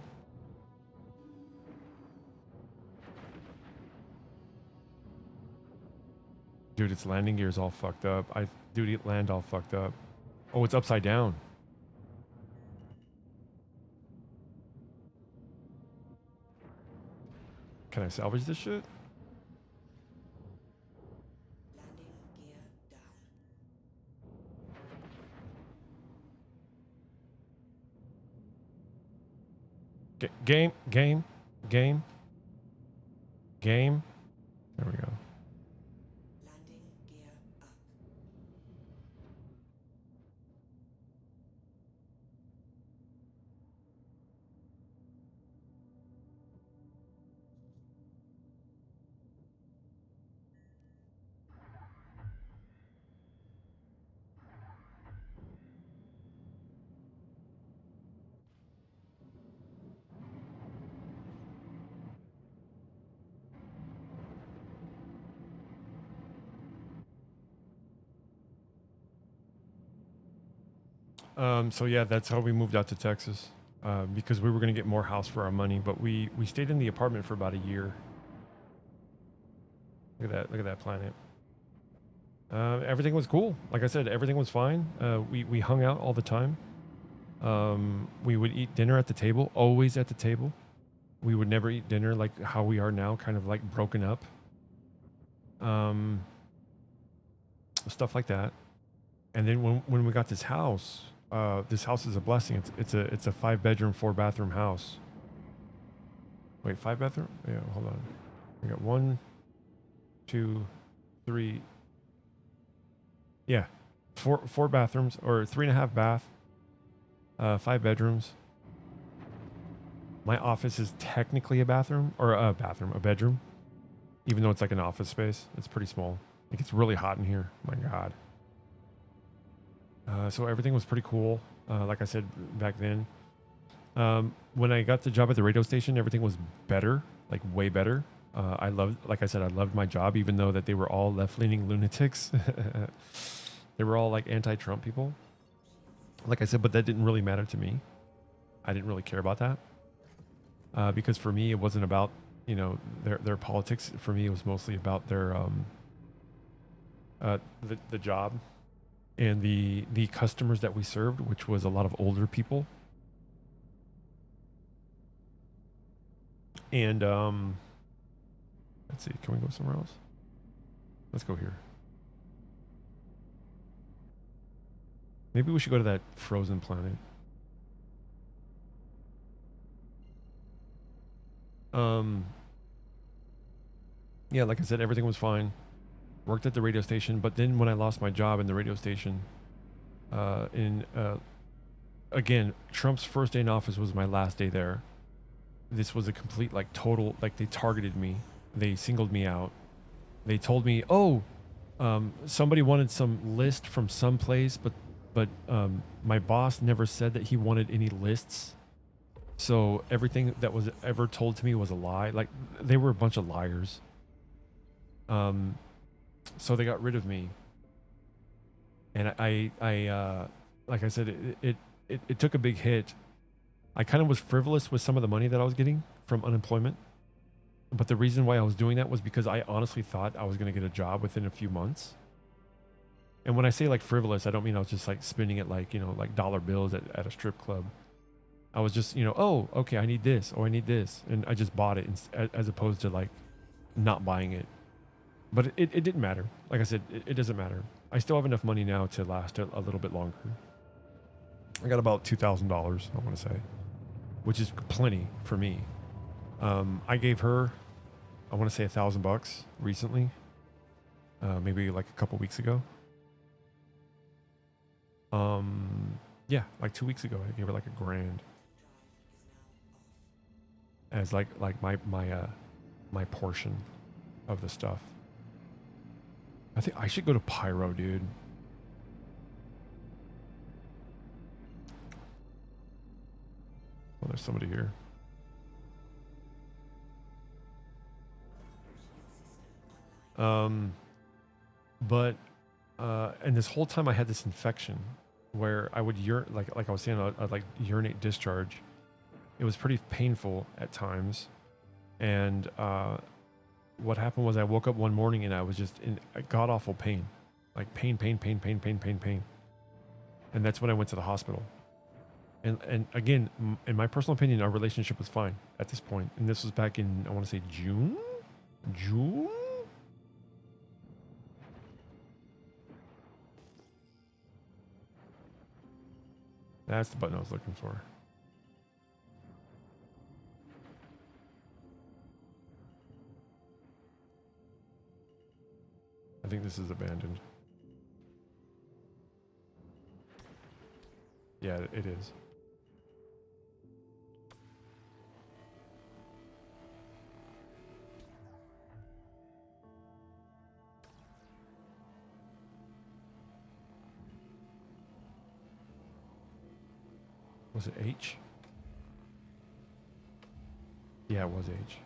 Dude, its landing gear is all fucked up. Dude, it land all fucked up. Oh, it's upside down. Can I salvage this shit? Game. There we go. Landing gear up. So yeah, that's how we moved out to Texas, because we were gonna get more house for our money, but we stayed in the apartment for about a year. Look at that planet. Everything was cool. Like I said, everything was fine. We hung out all the time. We would eat dinner at the table, always at the table. We would never eat dinner like how we are now, kind of like broken up. Stuff like that. And then when we got this house is a blessing. It's a 5-bedroom, 4-bathroom house. Wait, 5-bathroom? Yeah, hold on. We got 1, 2, 3. Yeah, four bathrooms, or 3.5 bath, 5 bedrooms. My office is technically a bathroom, or a bedroom, even though it's like an office space. It's pretty small. It gets really hot in here. My God. So everything was pretty cool. Like I said back then, when I got the job at the radio station, everything was better, like way better. Like I said, I loved my job, even though that they were all left-leaning lunatics. They were all like anti-Trump people. Like I said, but that didn't really matter to me. I didn't really care about that. Because for me, it wasn't about, their politics. For me, it was mostly about their, the job and the customers that we served, which was a lot of older people. And, let's see, can we go somewhere else? Let's go here. Maybe we should go to that frozen planet. Yeah, like I said, everything was fine. Worked at the radio station, but then when I lost my job in the radio station, again, Trump's first day in office was my last day there. This was a complete, like, total, like, they targeted me. They singled me out. They told me, oh, somebody wanted some list from someplace, but my boss never said that he wanted any lists. So everything that was ever told to me was a lie. Like, they were a bunch of liars. So they got rid of me. And I like I said, it took a big hit. I kind of was frivolous with some of the money that I was getting from unemployment. But the reason why I was doing that was because I honestly thought I was going to get a job within a few months. And when I say like frivolous, I don't mean I was just like spending it like, like dollar bills at a strip club. I was just, oh, okay, I need this, or I need this. And I just bought it as opposed to like not buying it. But it didn't matter. Like I said, it doesn't matter. I still have enough money now to last a little bit longer. I got about $2,000, I want to say, which is plenty for me. I gave her, I want to say $1,000 recently, maybe like a couple weeks ago. Yeah, like 2 weeks ago, I gave her like $1,000 as like my portion of the stuff. I think I should go to Pyro, dude. Oh, there's somebody here. And this whole time I had this infection where I would like I was saying, I'd like urinate discharge. It was pretty painful at times. And, what happened was I woke up one morning and I was just in a god-awful pain. Like pain. And that's when I went to the hospital. And again, in my personal opinion, our relationship was fine at this point. And this was back in, I want to say June? That's the button I was looking for. I think this is abandoned. Yeah, it is. Was it H? Yeah, it was H.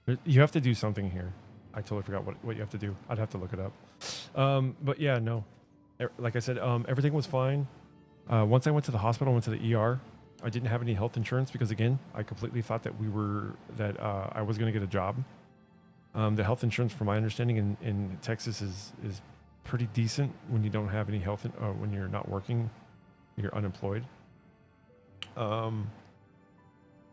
You have to do something here. I totally forgot what you have to do. I'd have to look it up. But yeah, no. Like I said, everything was fine. Once I went to the hospital, went to the ER. I didn't have any health insurance because, again, I completely thought that I was going to get a job. The health insurance, from my understanding, in Texas is pretty decent when you don't have any health, when you're not working, you're unemployed.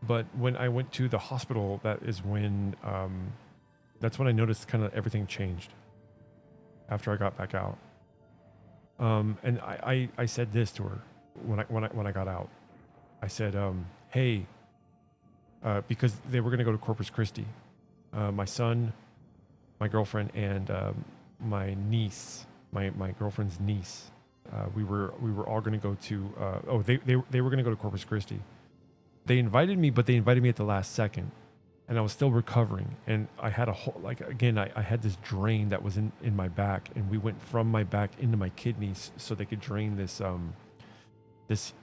But when I went to the hospital, that's when I noticed kind of everything changed after I got back out. And I said this to her when I got out. I said, hey, because they were going to go to Corpus Christi. My son, my girlfriend, and my niece, my girlfriend's niece. We were all going to go to. They were going to go to Corpus Christi. They invited me, but they invited me at the last second, and I was still recovering. And I had I had this drain that was in my back, and we went from my back into my kidneys so they could drain this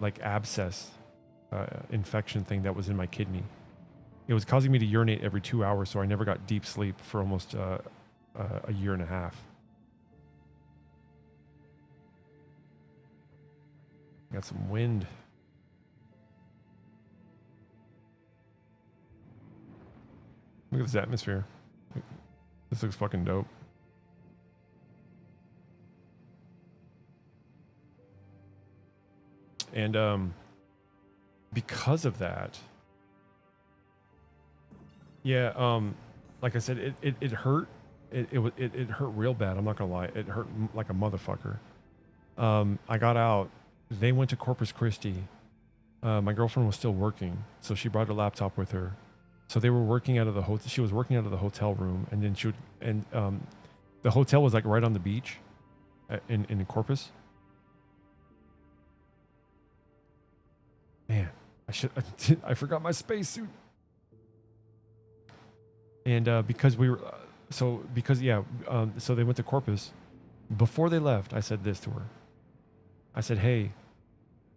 like abscess infection thing that was in my kidney. It was causing me to urinate every 2 hours, so I never got deep sleep for almost a year and a half. Got some wind. Look at this atmosphere. This looks fucking dope. And because of that, yeah, like I said, it hurt. It hurt real bad. I'm not gonna lie. It hurt like a motherfucker. I got out. They went to Corpus Christi. My girlfriend was still working, so she brought her laptop with her. So they were working out of the hotel. She was working out of the hotel room, and then the hotel was like right on the beach, in Corpus. Man, I forgot my spacesuit. And because we were, so they went to Corpus. Before they left, I said this to her. I said, hey,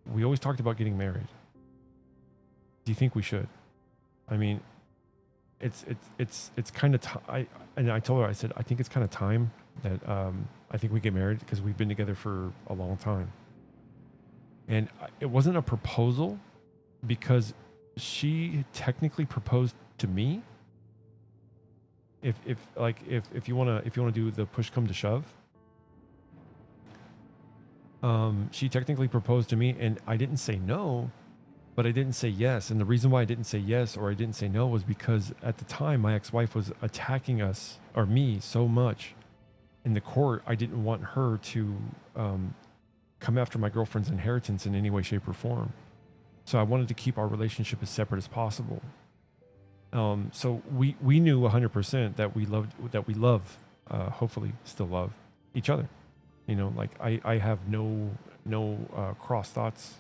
we always talked about getting married. Do you think we should? I mean, it's kind of and I told her, I said, I think it's kind of time that I think we get married because we've been together for a long time. And it wasn't a proposal because she technically proposed to me. If you wanna do the push come to shove, she technically proposed to me, and I didn't say no, but I didn't say yes. And the reason why I didn't say yes or I didn't say no was because at the time my ex-wife was attacking us, or me, so much in the court. I didn't want her to come after my girlfriend's inheritance in any way, shape, or form. So I wanted to keep our relationship as separate as possible. So we knew 100% that we love, hopefully still love each other. You know, like I have no cross thoughts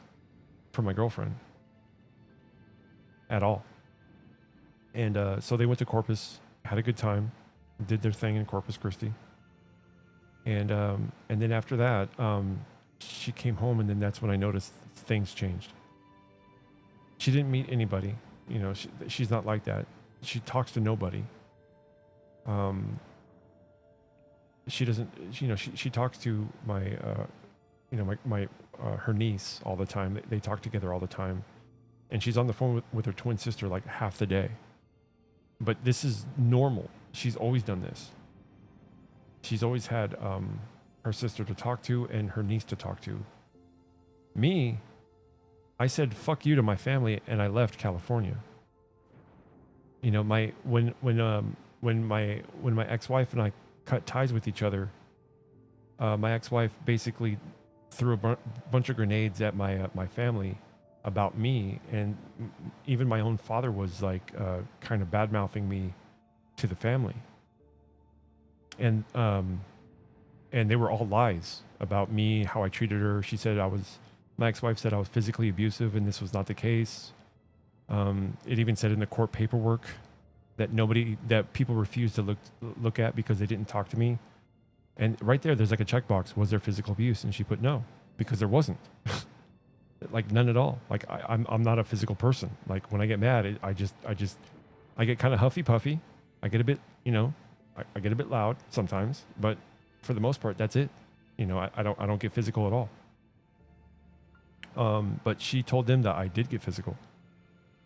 for my girlfriend at all. And so they went to Corpus, had a good time, did their thing in Corpus Christi. And then after that, she came home, and then that's when I noticed things changed. She didn't meet anybody. You know, she's not like that. She talks to nobody. She doesn't, you know, she talks to my, her niece all the time. They talk together all the time. And she's on the phone with her twin sister like half the day. But this is normal. She's always done this. She's always had her sister to talk to and her niece to talk to. Me, I said fuck you to my family, and I left California. You know, when my ex-wife and I cut ties with each other, my ex-wife basically threw a bunch of grenades at my family about me, and even my own father was like kind of bad-mouthing me to the family. And they were all lies about me, how I treated her. She said my ex-wife said I was physically abusive, and this was not the case. It even said in the court paperwork that people refused to look at because they didn't talk to me. And right there's like a checkbox. Was there physical abuse? And she put no, because there wasn't. Like none at all. Like I'm not a physical person. Like when I get mad, I get kind of huffy puffy, I get a bit, I get a bit loud sometimes, but for the most part, that's it. I don't get physical at all. But she told them that I did get physical.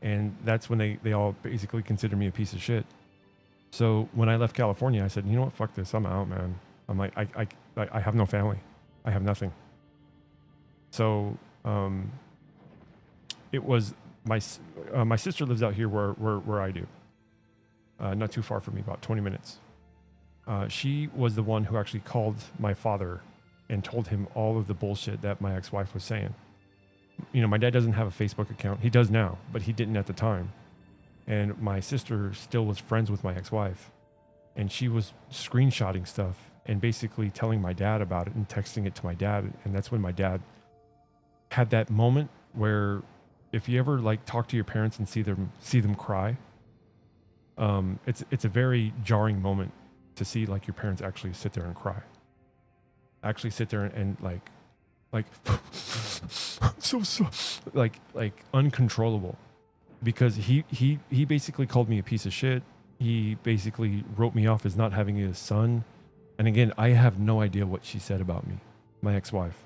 And that's when they all basically consider me a piece of shit. So when I left California, I said, you know what, fuck this, I'm out, man. I'm like, I have no family. I have nothing. So it was my sister lives out here where I do. Not too far from me, about 20 minutes. She was the one who actually called my father and told him all of the bullshit that my ex-wife was saying. My dad doesn't have a Facebook account. He does now, but he didn't at the time. And my sister still was friends with my ex-wife. And she was screenshotting stuff and basically telling my dad about it and texting it to my dad. And that's when my dad had that moment where if you ever like talk to your parents and see them cry, it's a very jarring moment to see like your parents actually sit there and cry. Actually sit there and like so like uncontrollable, because he basically called me a piece of shit. He basically wrote me off as not having a son. And again, I have no idea what she said about me, my ex-wife.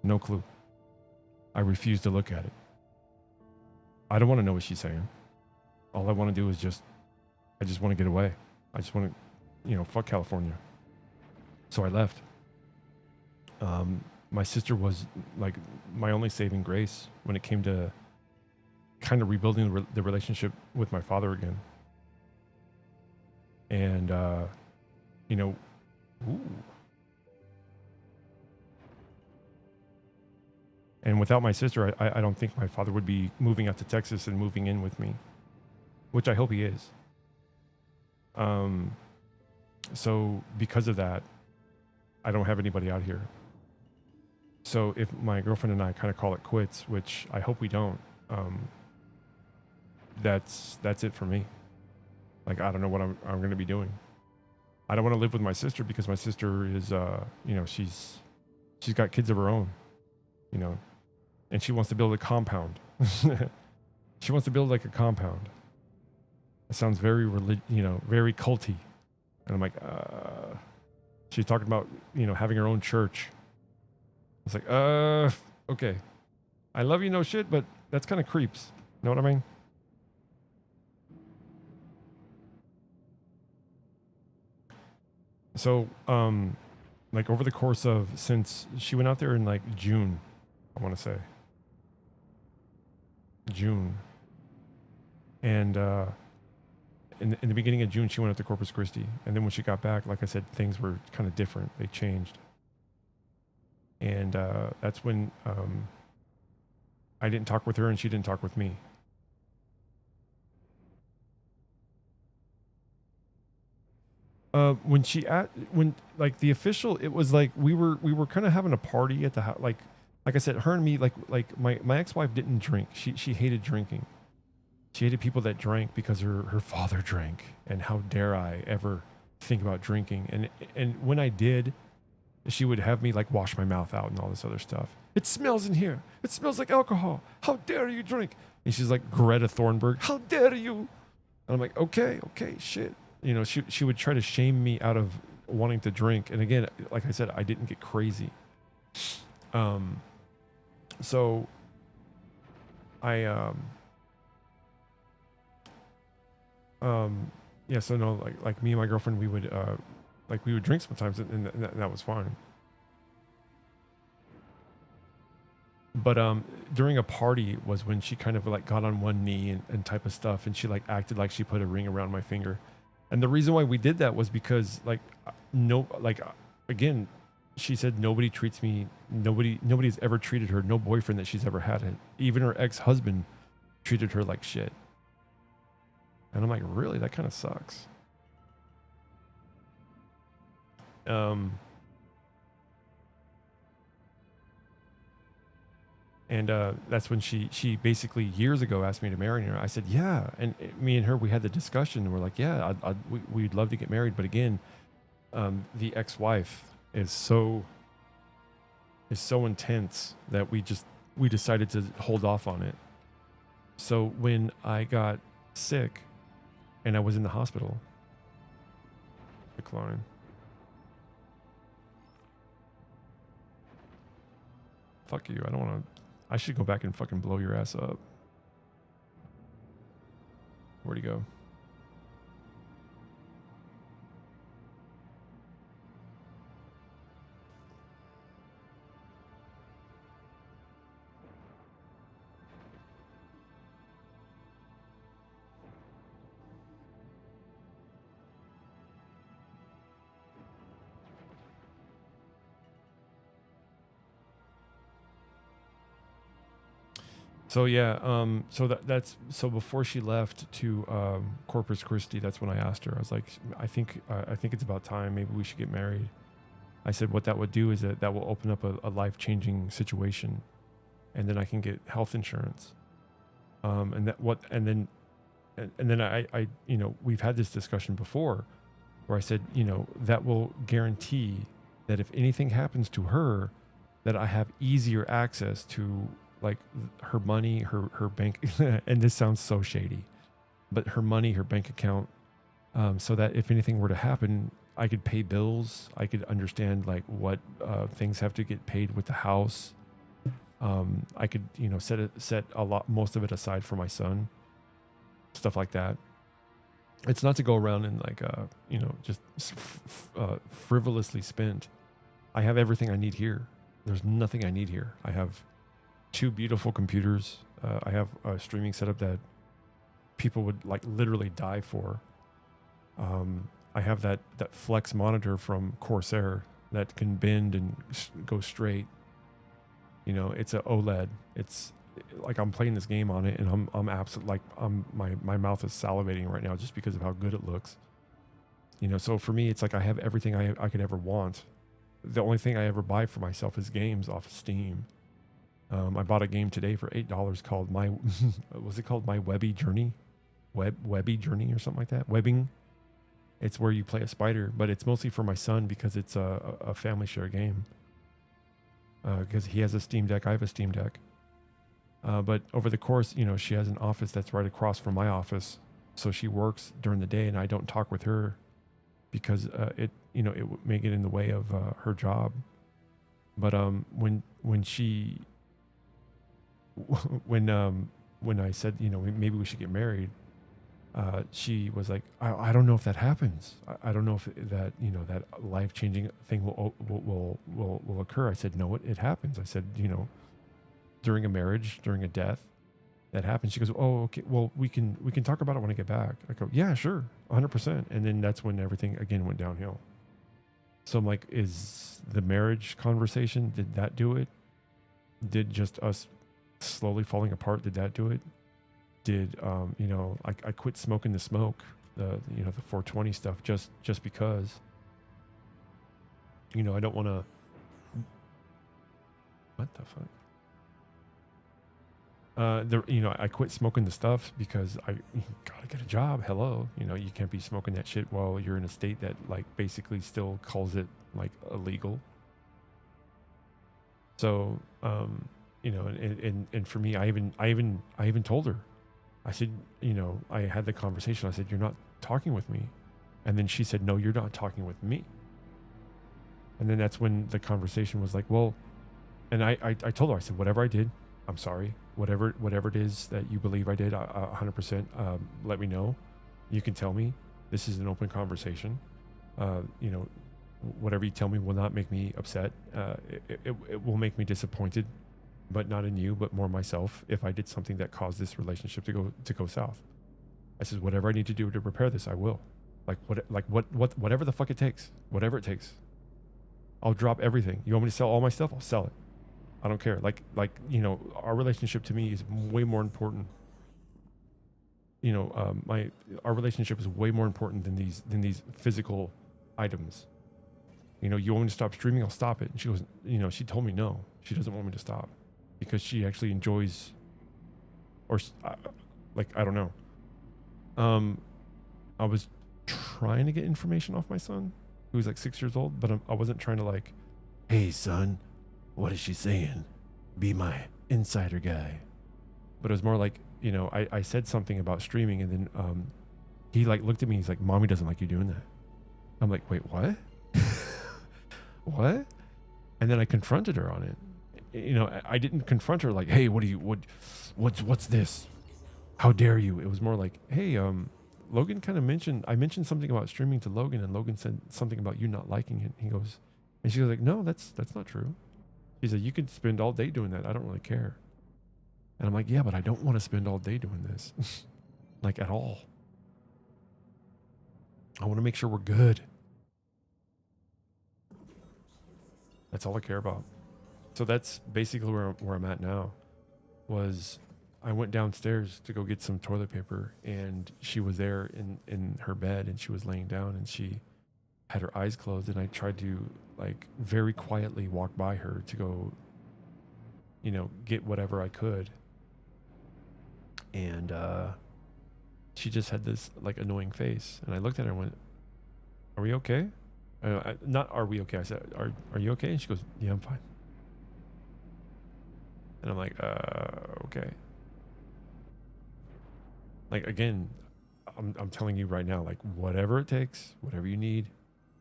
No clue. I refuse to look at it. I don't want to know what she's saying. All I want to do is I just want to get away. I just want to, fuck California. So I left. My sister was like my only saving grace when it came to kind of rebuilding the relationship with my father again. And, ooh. And without my sister, I don't think my father would be moving out to Texas and moving in with me, which I hope he is. So because of that, I don't have anybody out here. So if my girlfriend and I kind of call it quits, which I hope we don't, that's it for me. Like, I don't know what I'm going to be doing. I don't want to live with my sister because my sister is, she's got kids of her own, and she wants to build a compound. She wants to build like a compound. It sounds very very culty. And I'm like, she's talking about, having her own church. It's like, okay. I love you, no shit, but that's kind of creeps. You know what I mean? So, like over the course of, since she went out there in like June, I want to say. June. And, in the beginning of June, she went up to Corpus Christi. And then when she got back, like I said, things were kind of different. They changed. And that's when I didn't talk with her and she didn't talk with me. When like the official, it was like we were kind of having a party at the house. Like I said, her and me, like my ex-wife didn't drink. She hated drinking. She hated people that drank because her father drank. And how dare I ever think about drinking? And when I did, she would have me like wash my mouth out and all this other stuff. It smells in here. It smells like alcohol. How dare you drink? And she's like Greta Thunberg. How dare you? And I'm like, okay, shit. She would try to shame me out of wanting to drink. And again, like I said, I didn't get crazy. So yeah, so no, like me and my girlfriend, we would drink sometimes and that was fine. But during a party was when she kind of like got on one knee and type of stuff, and she like acted like she put a ring around my finger. And the reason why we did that was because again, she said nobody treats me, nobody's ever treated her, no boyfriend that she's ever had, even her ex-husband treated her like shit. And I'm like, really? That kind of sucks. And that's when she basically years ago asked me to marry her. I said, yeah. And me and her, we had the discussion and we're like, yeah, we'd love to get married. But again, the ex-wife is so intense that we decided to hold off on it. So when I got sick and I was in the hospital, Decline. Fuck you. I don't want to. I should go back and fucking blow your ass up. Where'd he go? So yeah, so that's so before she left to Corpus Christi, that's when I asked her. I was like, I think it's about time. Maybe we should get married. I said what that would do is that will open up a life-changing situation, and then I can get health insurance. And then I you know, we've had this discussion before, where I said, you know, that will guarantee that if anything happens to her, that I have easier access to like her money, her bank, and this sounds so shady, but her money, her bank account, so that if anything were to happen, I could pay bills. I could understand like what things have to get paid with the house. I could, you know, set most of it aside for my son, stuff like that. It's not to go around and like, you know, just frivolously spent. I have everything I need here. There's nothing I need here. I have 2 beautiful computers. I have a streaming setup that people would like literally die for. I have that flex monitor from Corsair that can bend and go straight. You know, it's a OLED. It's like I'm playing this game on it, and I'm absolutely like my mouth is salivating right now just because of how good it looks. You know, so for me, it's like I have everything I could ever want. The only thing I ever buy for myself is games off of Steam. I bought a game today for $8 called was it called My Webby Journey? Webby Journey or something like that. Webbing. It's where you play a spider, but it's mostly for my son because it's a family share game. Because he has a Steam Deck, I have a Steam Deck. But over the course, you know, she has an office that's right across from my office. So she works during the day and I don't talk with her because it may get in the way of her job. But when I said, you know, maybe we should get married, she was like, I don't know if that happens. I don't know if that, you know, that life-changing thing will occur. I said, no, it happens. I said, you know, during a marriage, during a death, that happens. She goes, oh, okay, well, we can talk about it when I get back. I go, yeah, sure, 100%. And then that's when everything again went downhill. So I'm like, is the marriage conversation, did that do it? Did just us slowly falling apart, did that do it? Did you know, I quit smoking the smoke, the 420 stuff just because, you know, I don't want to. What the fuck? You know, I quit smoking the stuff because I gotta get a job. Hello, you know, you can't be smoking that shit while you're in a state that like basically still calls it like illegal. So, you know, and for me, I even told her, I said, you know, I had the conversation. I said, you're not talking with me. And then she said, no, you're not talking with me. And then that's when the conversation was like, well, and I told her, I said, whatever I did, I'm sorry. Whatever it is that you believe I did, 100%, let me know. You can tell me. This is an open conversation. You know, whatever you tell me will not make me upset. It will make me disappointed, but not in you, but more myself, if I did something that caused this relationship to go south. I said, whatever I need to do to repair this, I will. Whatever the fuck it takes, whatever it takes. I'll drop everything. You want me to sell all my stuff? I'll sell it. I don't care. Like, you know, our relationship to me is way more important. You know, our relationship is way more important than these physical items. You know, you want me to stop streaming? I'll stop it. And she goes, you know, she told me no, she doesn't want me to stop because she actually enjoys, or like, I don't know. I was trying to get information off my son, who's like 6 years old, but I wasn't trying to like, hey son, what is she saying? Be my insider guy. But it was more like, you know, I said something about streaming, and then he like looked at me. He's like, "Mommy doesn't like you doing that." I'm like, wait, what? What? And then I confronted her on it. You know, I didn't confront her like, hey, what's this? How dare you? It was more like, hey, Logan kind of I mentioned something about streaming to Logan, and Logan said something about you not liking it. He goes, and she was like, no, that's not true. He said, you could spend all day doing that. I don't really care. And I'm like, yeah, but I don't want to spend all day doing this. Like at all. I want to make sure we're good. That's all I care about. So that's basically where I'm at now. Was I went downstairs to go get some toilet paper, and she was there in her bed, and she was laying down, and she had her eyes closed, and I tried to like very quietly walk by her to go, you know, get whatever I could. And she just had this like annoying face, and I looked at her and went, "Are we okay?" Not "Are we okay?" I said, "Are you okay?" And she goes, "Yeah, I'm fine." And I'm like, okay. Like again, I'm telling you right now, like whatever it takes, whatever you need,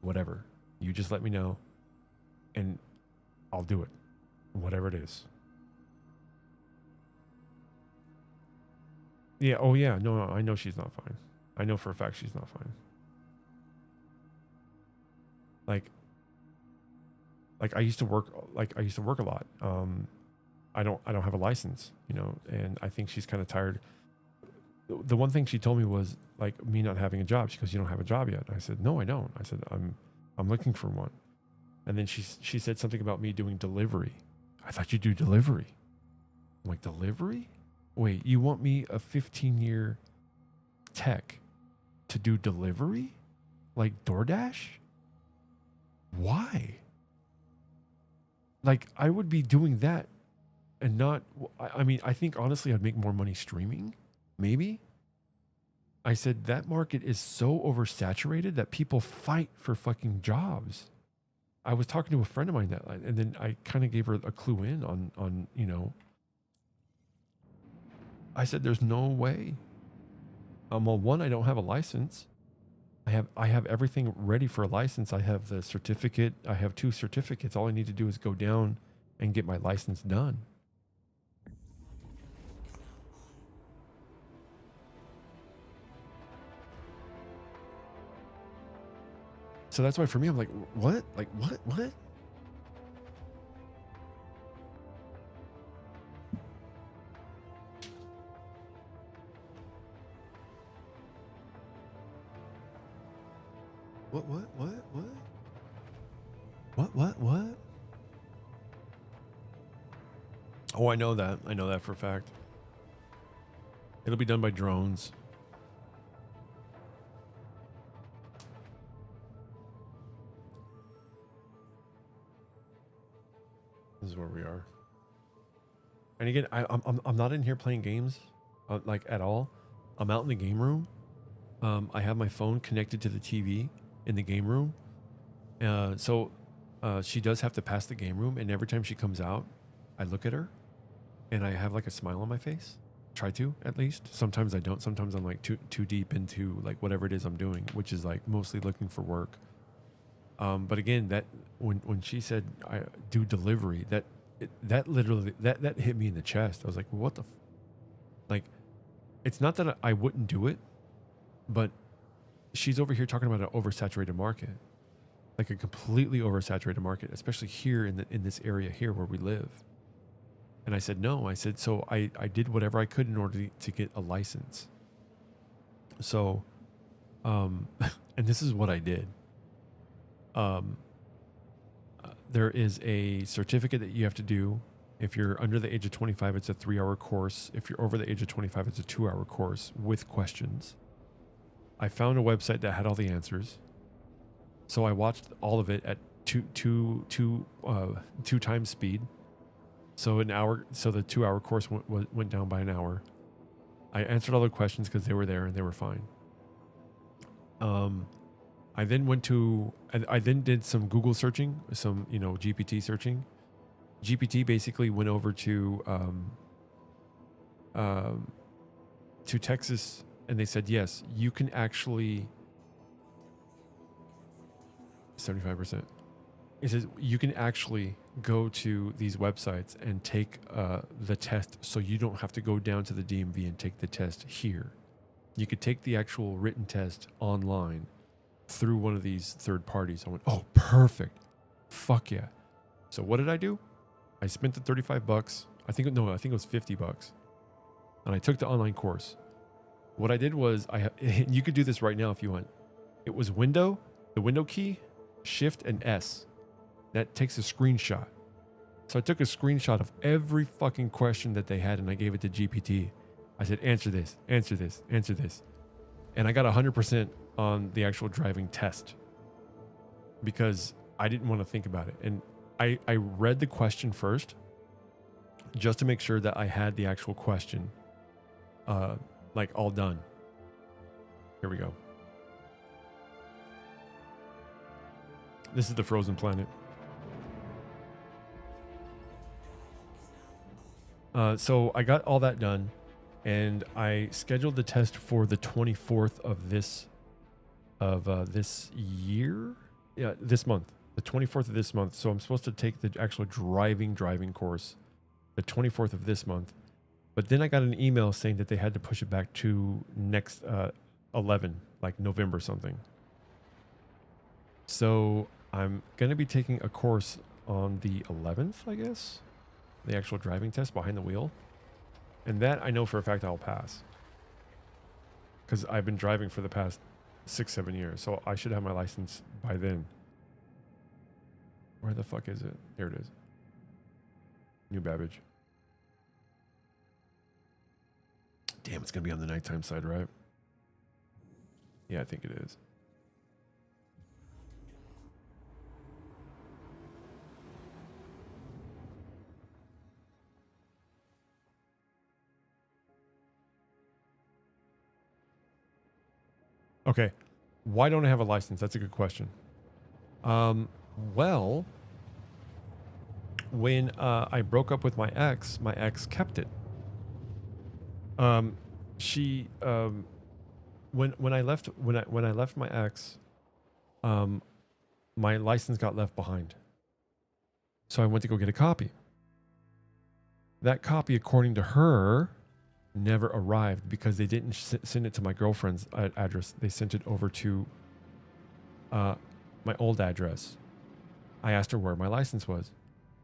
whatever, you just let me know, and I'll do it, whatever it is. Yeah. Oh yeah. No, I know she's not fine. I know for a fact she's not fine. Like I used to work. Like I used to work a lot. I don't have a license, you know, and I think she's kind of tired. The one thing she told me was like me not having a job. She goes, "You don't have a job yet." I said, "No, I don't." I said, I'm looking for one." And then she said something about me doing delivery. I thought you do delivery. I'm like, delivery? Wait, you want me, a 15-year tech, to do delivery? Like DoorDash? Why? Like, I would be doing that and not, I mean, I think honestly I'd make more money streaming, maybe. I said that market is so oversaturated that people fight for fucking jobs. I was talking to a friend of mine that, and then I kind of gave her a clue in on, you know, I said, there's no way. Well, one, I don't have a license. I have everything ready for a license. I have the certificate. I have 2 certificates. All I need to do is go down and get my license done. So that's why for me, I'm like, what? Like, what? What? What? What? What? What? What? What? What? Oh, I know that. I know that for a fact. It'll be done by drones. This is where we are. And again, I'm not in here playing games, like at all. I'm out in the game room. I have my phone connected to the TV in the game room. So she does have to pass the game room, and every time she comes out, I look at her, and I have like a smile on my face. Try to, at least. Sometimes I don't. Sometimes I'm like too deep into like whatever it is I'm doing, which is like mostly looking for work. But again, that when she said I do delivery, that literally that hit me in the chest. I was like, what the like, it's not that I wouldn't do it, but she's over here talking about an oversaturated market, like a completely oversaturated market, especially here in this area here where we live. And I said, no. I said, so I did whatever I could in order to get a license. So, and this is what I did. There is a certificate that you have to do. If you're under the age of 25, it's a 3-hour course. If you're over the age of 25, it's a 2-hour course with questions. I found a website that had all the answers. So I watched all of it at two times speed. So an hour. So the 2-hour course went down by an hour. I answered all the questions because they were there and they were fine. I then did some Google searching, some, you know, GPT searching. GPT basically went over to Texas, and they said, yes, you can actually 75%. It says you can actually go to these websites and take the test, so you don't have to go down to the DMV and take the test here. You could take the actual written test online through one of these third parties. I went, oh, perfect. Fuck yeah. So what did I do? I spent the $35. I think it was $50. And I took the online course. What I did was, you could do this right now if you want. It was the window key, shift and S. That takes a screenshot. So I took a screenshot of every fucking question that they had and I gave it to GPT. I said, answer this, answer this, answer this. And I got 100% on the actual driving test because I didn't want to think about it. And I read the question first just to make sure that I had the actual question like all done. Here we go. This is the frozen planet. So I got all that done and I scheduled the test for the 24th of this year. Yeah, this month, the 24th of this month. So I'm supposed to take the actual driving course the 24th of this month. But then I got an email saying that they had to push it back to next 11, like November something. So I'm going to be taking a course on the 11th, I guess. The actual driving test behind the wheel. And that I know for a fact I'll pass. Because I've been driving for the past 6-7 years. So I should have my license by then. Where the fuck is it? Here it is. New Babbage. Damn, it's going to be on the nighttime side, right? Yeah, I think it is. Okay. Why don't I have a license? That's a good question. Well, when I broke up with my ex kept it. She when I left my ex, my license got left behind. So I went to go get a copy. That copy, according to her, never arrived because they didn't send it to my girlfriend's address. They sent it over to my old address. I asked her where my license was.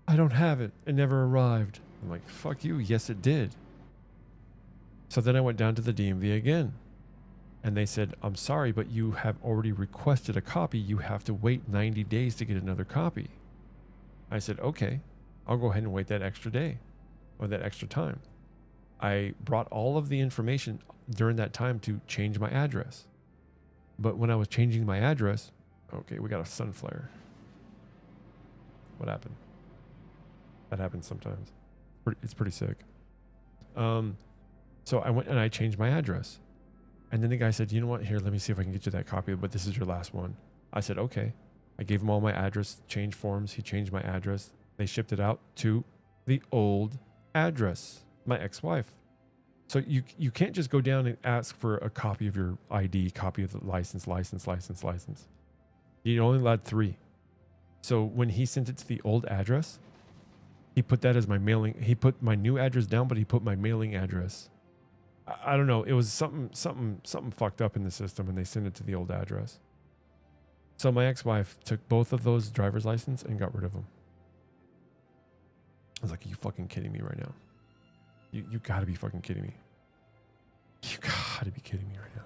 I don't have it. It never arrived. I'm like, fuck you. Yes, it did. So then I went down to the DMV again. And they said, I'm sorry, but you have already requested a copy. You have to wait 90 days to get another copy. I said, okay, I'll go ahead and wait that extra day or that extra time. I brought all of the information during that time to change my address. But when I was changing my address, okay, we got a sun flare. What happened? That happens sometimes. It's pretty sick. So I went and I changed my address. And then the guy said, you know what? Here, let me see if I can get you that copy, but this is your last one. I said, okay. I gave him all my address change forms. He changed my address. They shipped it out to the old address, my ex-wife. So you can't just go down and ask for a copy of your ID, copy of the license. You only allowed 3. So when he sent it to the old address, he put that as my mailing. He put my new address down, but he put my mailing address. I don't know. It was something fucked up in the system, and they sent it to the old address. So my ex-wife took both of those driver's license and got rid of them. I was like, are you fucking kidding me right now? You gotta be fucking kidding me. You gotta be kidding me right now.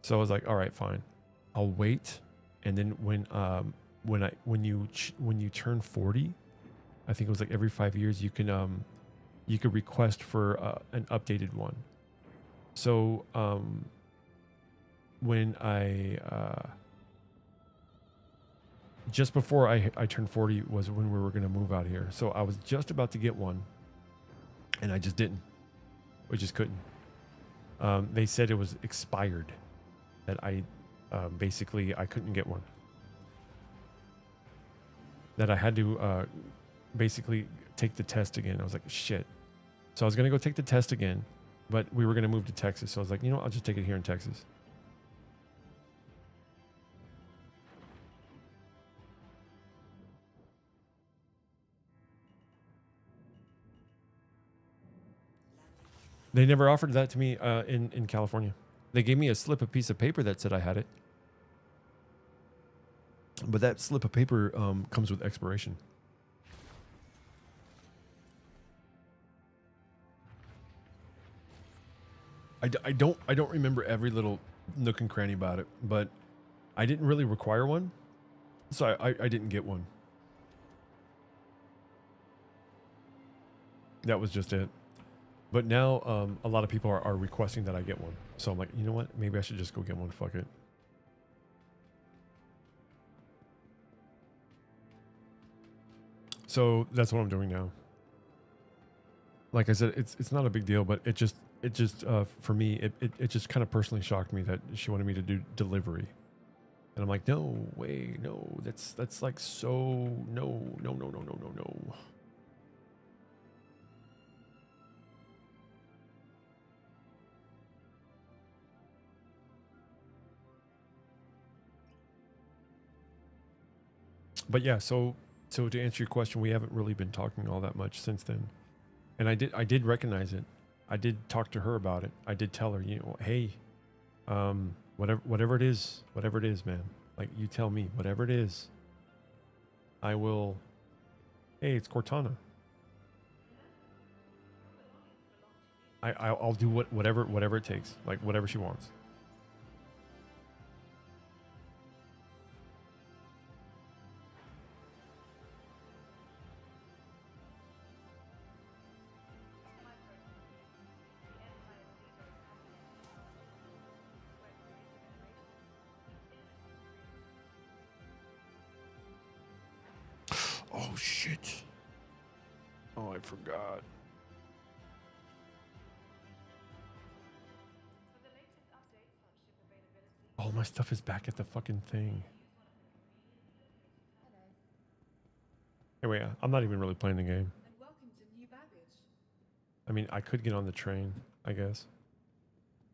So I was like, all right, fine. I'll wait. And then when you turn 40, I think it was like every 5 years, you could request for an updated one. So when I just before I turned 40 was when we were going to move out here. So I was just about to get one, and I just didn't. I just couldn't. They said it was expired. That I basically I couldn't get one. That I had to basically take the test again. I was like, shit. So I was gonna go take the test again, but we were gonna move to Texas. So I was like, you know what? I'll just take it here in Texas. They never offered that to me in California. They gave me a slip of piece of paper that said I had it. But that slip of paper comes with expiration. I don't remember every little nook and cranny about it, but I didn't really require one, so I didn't get one. That was just it. But now a lot of people are requesting that I get one, so I'm like, you know what? Maybe I should just go get one. Fuck it. So that's what I'm doing now. Like I said, it's not a big deal, but it just for me it just kind of personally shocked me that she wanted me to do delivery, and I'm like, no way, no, that's like so no. But yeah, so to answer your question, we haven't really been talking all that much since then. And I did recognize it. I did talk to her about it. I did tell her, you know, hey, whatever it is, man. Like, you tell me, whatever it is, I will. Hey, it's Cortana. I'll do whatever it takes, like whatever she wants. Oh shit. Oh, I forgot. All my stuff is back at the fucking thing. Anyway, I'm not even really playing the game. I mean, I could get on the train, I guess.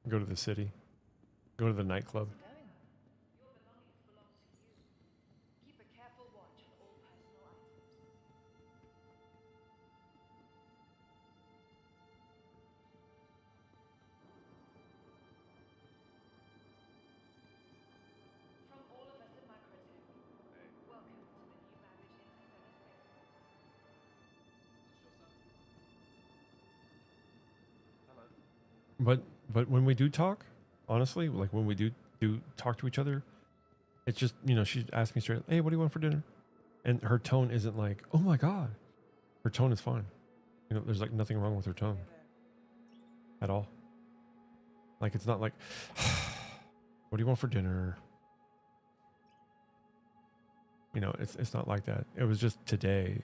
Go to the city. Go to the nightclub. But when we do talk, honestly, like when we do talk to each other, it's just, you know, she asks me straight, hey, what do you want for dinner? And her tone isn't like, oh my God. Her tone is fine. You know, there's like nothing wrong with her tone at all. Like, it's not like, what do you want for dinner? You know, it's not like that. It was just today.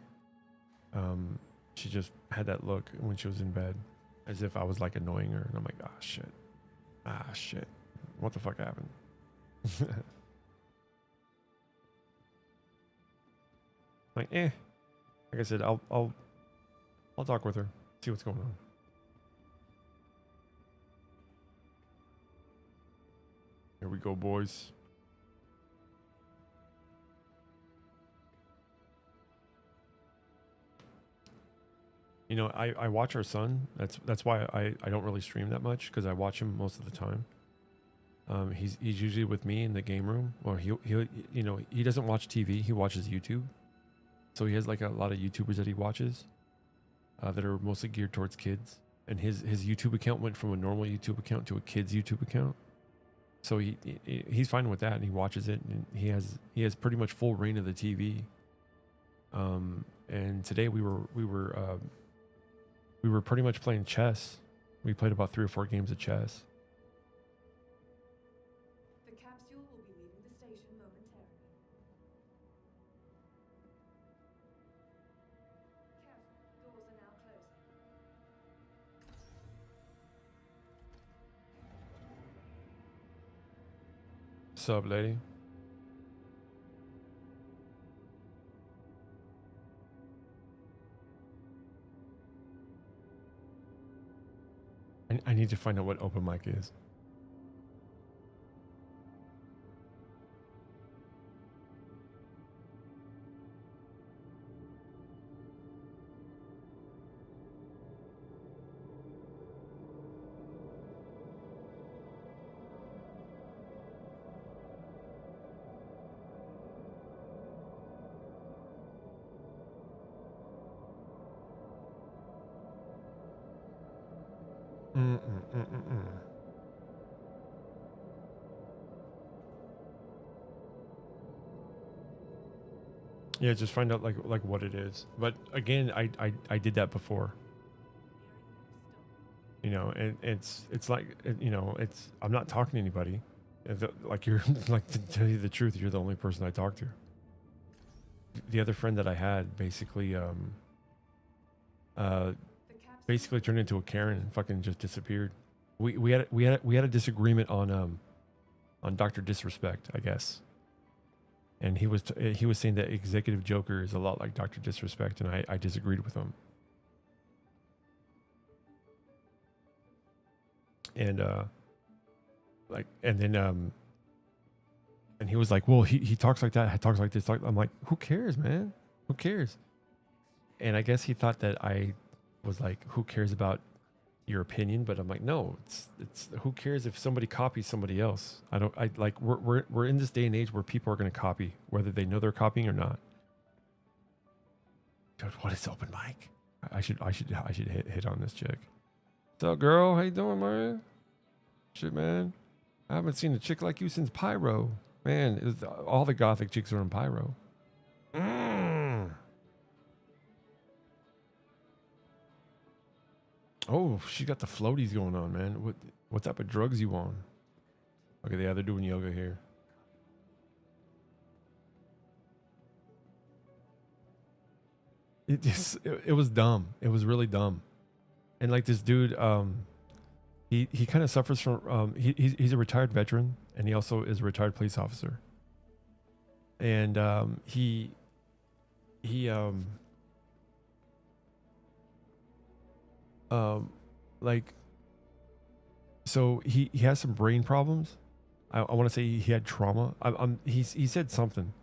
She just had that look when she was in bed, as if I was like annoying her. And I'm like, ah, shit. What the fuck happened? Like, like I said, I'll talk with her, see what's going on. Here we go, boys. You know, I watch our son. That's why I don't really stream that much, because I watch him most of the time. He's usually with me in the game room, or he you know, he doesn't watch TV. He watches YouTube. So he has like a lot of YouTubers that he watches that are mostly geared towards kids. And his YouTube account went from a normal YouTube account to a kid's YouTube account. So he's fine with that, and he watches it, and he has pretty much full reign of the TV. And today we were pretty much playing chess. We played about 3 or 4 games of chess. The capsule will be leaving the station momentarily. Kev, doors are now closing. Sup, lady? I need to find out what open mic is. Yeah, just find out like what it is. But again, I did that before. You know, and it's like you know, it's I'm not talking to anybody. Like you're like to tell you the truth, you're the only person I talk to. The other friend that I had basically basically turned into a Karen and fucking just disappeared. We had a disagreement on Dr. Disrespect, I guess. And he was saying that Executive Joker is a lot like Dr. Disrespect, and I disagreed with him. And and he was like, well, he talks like that, he talks like this. I'm like, who cares, man? Who cares? And I guess he thought that I was like, who cares about your opinion? But I'm like, no, it's who cares if somebody copies somebody else? I like we're in this day and age where people are going to copy, whether they know they're copying or not. Dude, what is open mic? I should hit on this chick. What's up, girl? How you doing, man? Shit, man. I haven't seen a chick like you since Pyro. Man, all the gothic chicks are in Pyro. Oh, she got the floaties going on, man. What type of drugs you on? Okay, yeah, they're doing yoga here. It was dumb. It was really dumb. And like this dude, he kind of suffers from he's a retired veteran, and he also is a retired police officer. And he like, so he has some brain problems. I want to say he had trauma. He said something.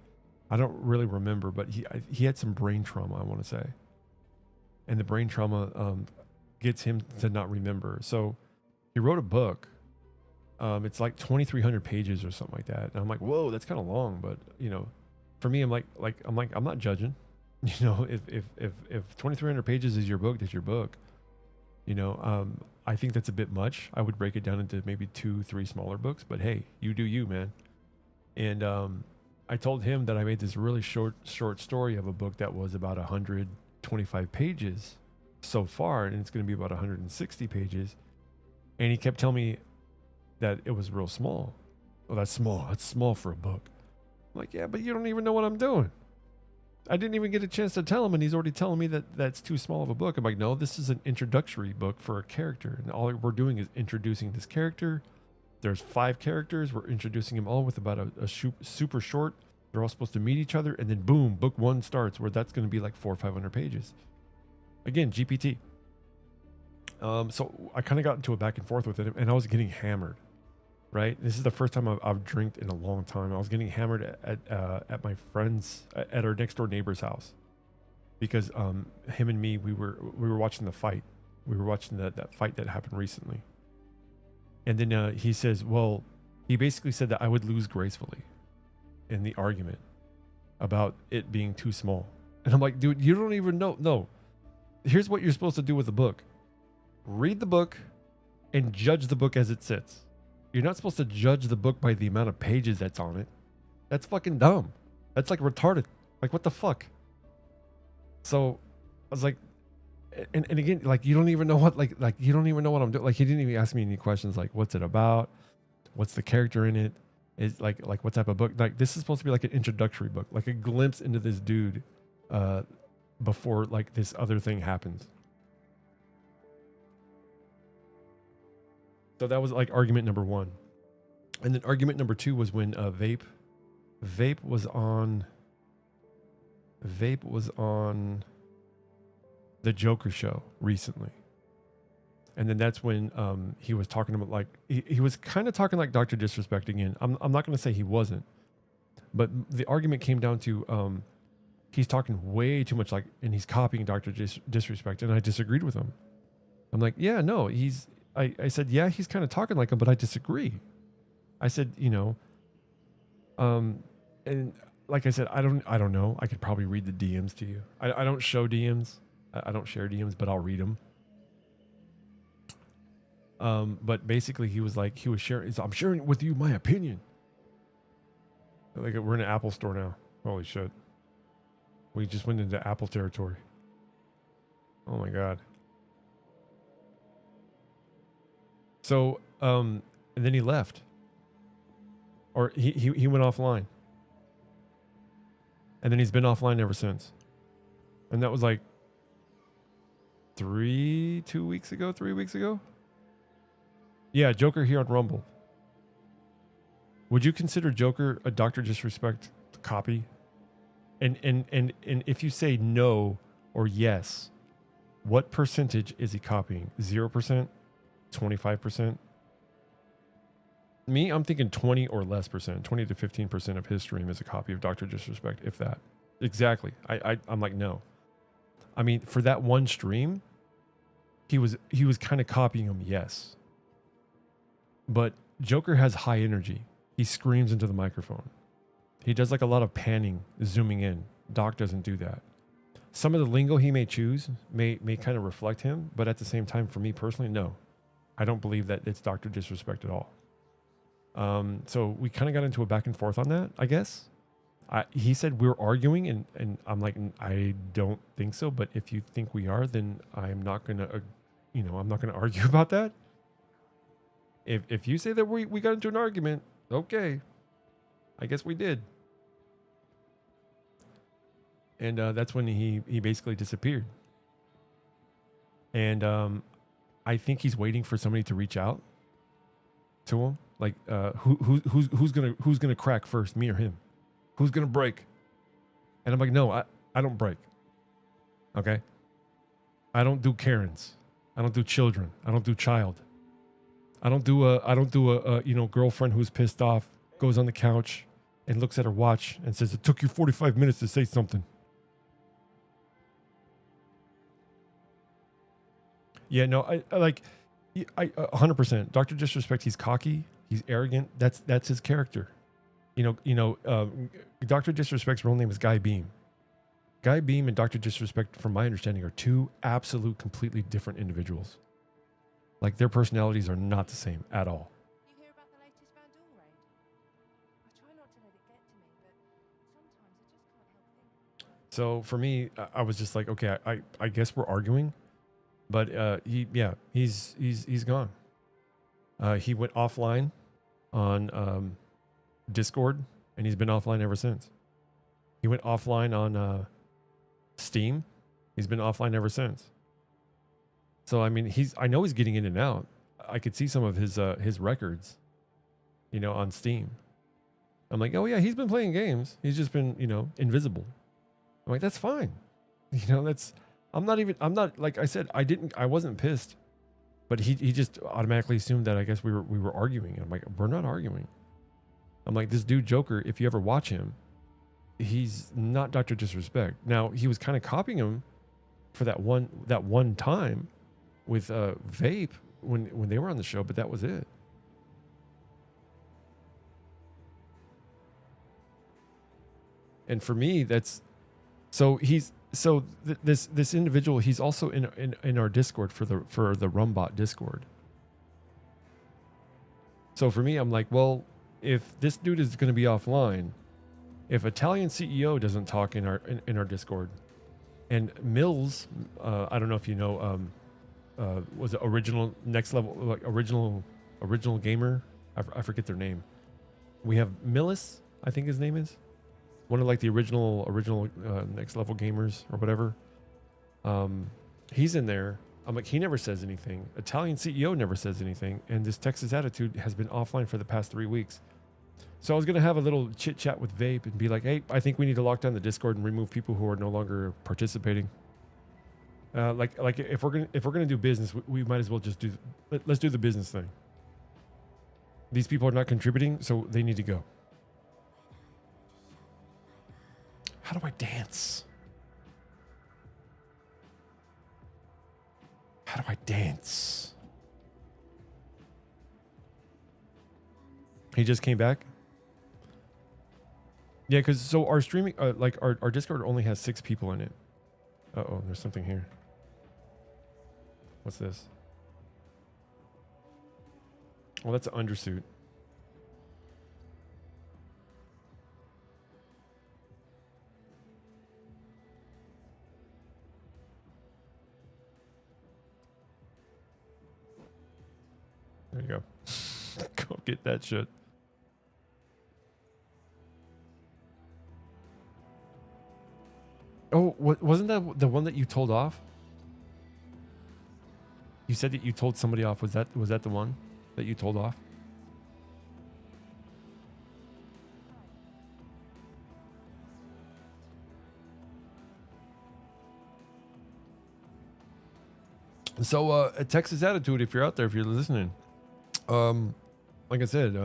I don't really remember, but he had some brain trauma, I want to say. And the brain trauma gets him to not remember. So he wrote a book. It's like 2,300 pages or something like that. And I'm like, whoa, that's kind of long. But you know, for me, I'm not judging. You know, if 2,300 pages is your book, that's your book. You know, I think that's a bit much. I would break it down into maybe 2-3 smaller books. But hey, you do you, man. And I told him that I made this really short story of a book that was about 125 pages so far, and it's going to be about 160 pages. And he kept telling me that it was real small. Oh, that's small. That's small for a book. I'm like, yeah, but you don't even know what I'm doing. I didn't even get a chance to tell him, and he's already telling me that that's too small of a book. I'm like, no, this is an introductory book for a character, and all we're doing is introducing this character. There's 5 characters. We're introducing them all with about a super short. They're all supposed to meet each other, and then boom, book 1 starts, where that's going to be like 400 or 500 pages. Again, GPT. So I kind of got into a back and forth with it, and I was getting hammered. Right, this is the first time I've drank in a long time. I was getting hammered at my friend's, at our next door neighbor's house, because him and me, we were watching the fight. We were watching that fight that happened recently. And then he says, well, he basically said that I would lose gracefully in the argument about it being too small. And I'm like, dude, you don't even know. No, here's what you're supposed to do with the book. Read the book and judge the book as it sits. You're not supposed to judge the book by the amount of pages that's on it. That's fucking dumb. That's like retarded. Like, what the fuck? So I was like, and again, like, you don't even know what, like you don't even know what I'm doing. Like, he didn't even ask me any questions like, what's it about? What's the character in it? Is like what type of book? Like, this is supposed to be like an introductory book, like a glimpse into this dude before like this other thing happens. So that was like argument number 1. And then argument number 2 was when Vape was on the Joker show recently. And then that's when he was talking about like he was kind of talking like Dr. Disrespect again. I'm not going to say he wasn't, but the argument came down to he's talking way too much like, and he's copying Dr. Disrespect, and I disagreed with him. I'm like, yeah, no, I said, yeah, he's kind of talking like him, but I disagree. I said, and like I said, I don't know. I could probably read the DMs to you. I don't show DMs. I don't share DMs, but I'll read them. But basically he was sharing, I'm sharing with you my opinion. Like we're in an Apple store now. Holy shit. We just went into Apple territory. Oh my God. So, and then he left. Or he went offline. And then he's been offline ever since. And that was like 3 weeks ago. Yeah, Joker here on Rumble. Would you consider Joker a Dr. Disrespect copy? And if you say no or yes, what percentage is he copying? 0%? 25%? Me, I'm thinking 20 or less percent. 20 to 15% of his stream is a copy of Dr. Disrespect, if that. Exactly. I'm like, no. I mean, for that one stream, he was kind of copying him, yes. But Joker has high energy. He screams into the microphone. He does like a lot of panning, zooming in. Doc doesn't do that. Some of the lingo he may choose may kind of reflect him, but at the same time, for me personally, no. I don't believe that it's Dr. Disrespect at all. So we kind of got into a back and forth on that, I guess. He said we're arguing, and I'm like, I don't think so. But if you think we are, then I'm not gonna, I'm not gonna argue about that. If you say that we got into an argument, okay, I guess we did. And that's when he basically disappeared. And I think he's waiting for somebody to reach out to him. Like who's gonna crack first, me or him? Who's gonna break? And I'm like, no, I don't break. Okay. I don't do Karens. I don't do children. I don't do child. I don't do a girlfriend who's pissed off, goes on the couch and looks at her watch and says, it took you 45 minutes to say something. Yeah, no, I 100%. Dr. Disrespect, he's cocky, he's arrogant. That's his character. Dr. Disrespect's real name is Guy Beam. Guy Beam and Dr. Disrespect, from my understanding, are two absolute, completely different individuals. Like, their personalities are not the same at all. You hear about the latest Vandal raid? I try not to let it get to me, but sometimes I just can't help thinking. So for me, I was just like, okay, I guess we're arguing, but he's gone. He went offline on Discord, and he's been offline ever since. He went offline on Steam. He's been offline ever since. So I mean, I know he's getting in and out. I could see some of his records, on Steam. I'm like, oh yeah, he's been playing games. He's just been, invisible. I'm like, that's fine. I'm not, like I said, I wasn't pissed, but he just automatically assumed that I guess we were arguing. And I'm like, we're not arguing. I'm like, this dude Joker, if you ever watch him, he's not Dr. Disrespect. Now, he was kind of copying him for that one time with Vape when they were on the show, but that was it. And for me, this individual, he's also in our Discord for the Rumbot Discord. So for me, I'm like, well, if this dude is going to be offline, if Italian CEO doesn't talk in our Discord, and Mills, I don't know if you know, was it original next level, like original gamer? I forget their name. We have Millis, I think his name is. One of like the original next level gamers or whatever. He's in there. I'm like, he never says anything. Italian CEO never says anything. And this Texas Attitude has been offline for the past 3 weeks. So I was going to have a little chit chat with Vape and be like, hey, I think we need to lock down the Discord and remove people who are no longer participating. Like if we're gonna do business, we might as well just let's do the business thing. These people are not contributing, so they need to go. How do I dance? How do I dance? He just came back. Yeah, because so our streaming, like our Discord only has 6 people in it. Uh-oh, there's something here. What's this? Well, that's an undersuit. There you go. Go get that shit. Oh, wasn't that the one that you told off? You said that you told somebody off. Was that the one that you told off? So, Texas Attitude, if you're out there, if you're listening, like I said,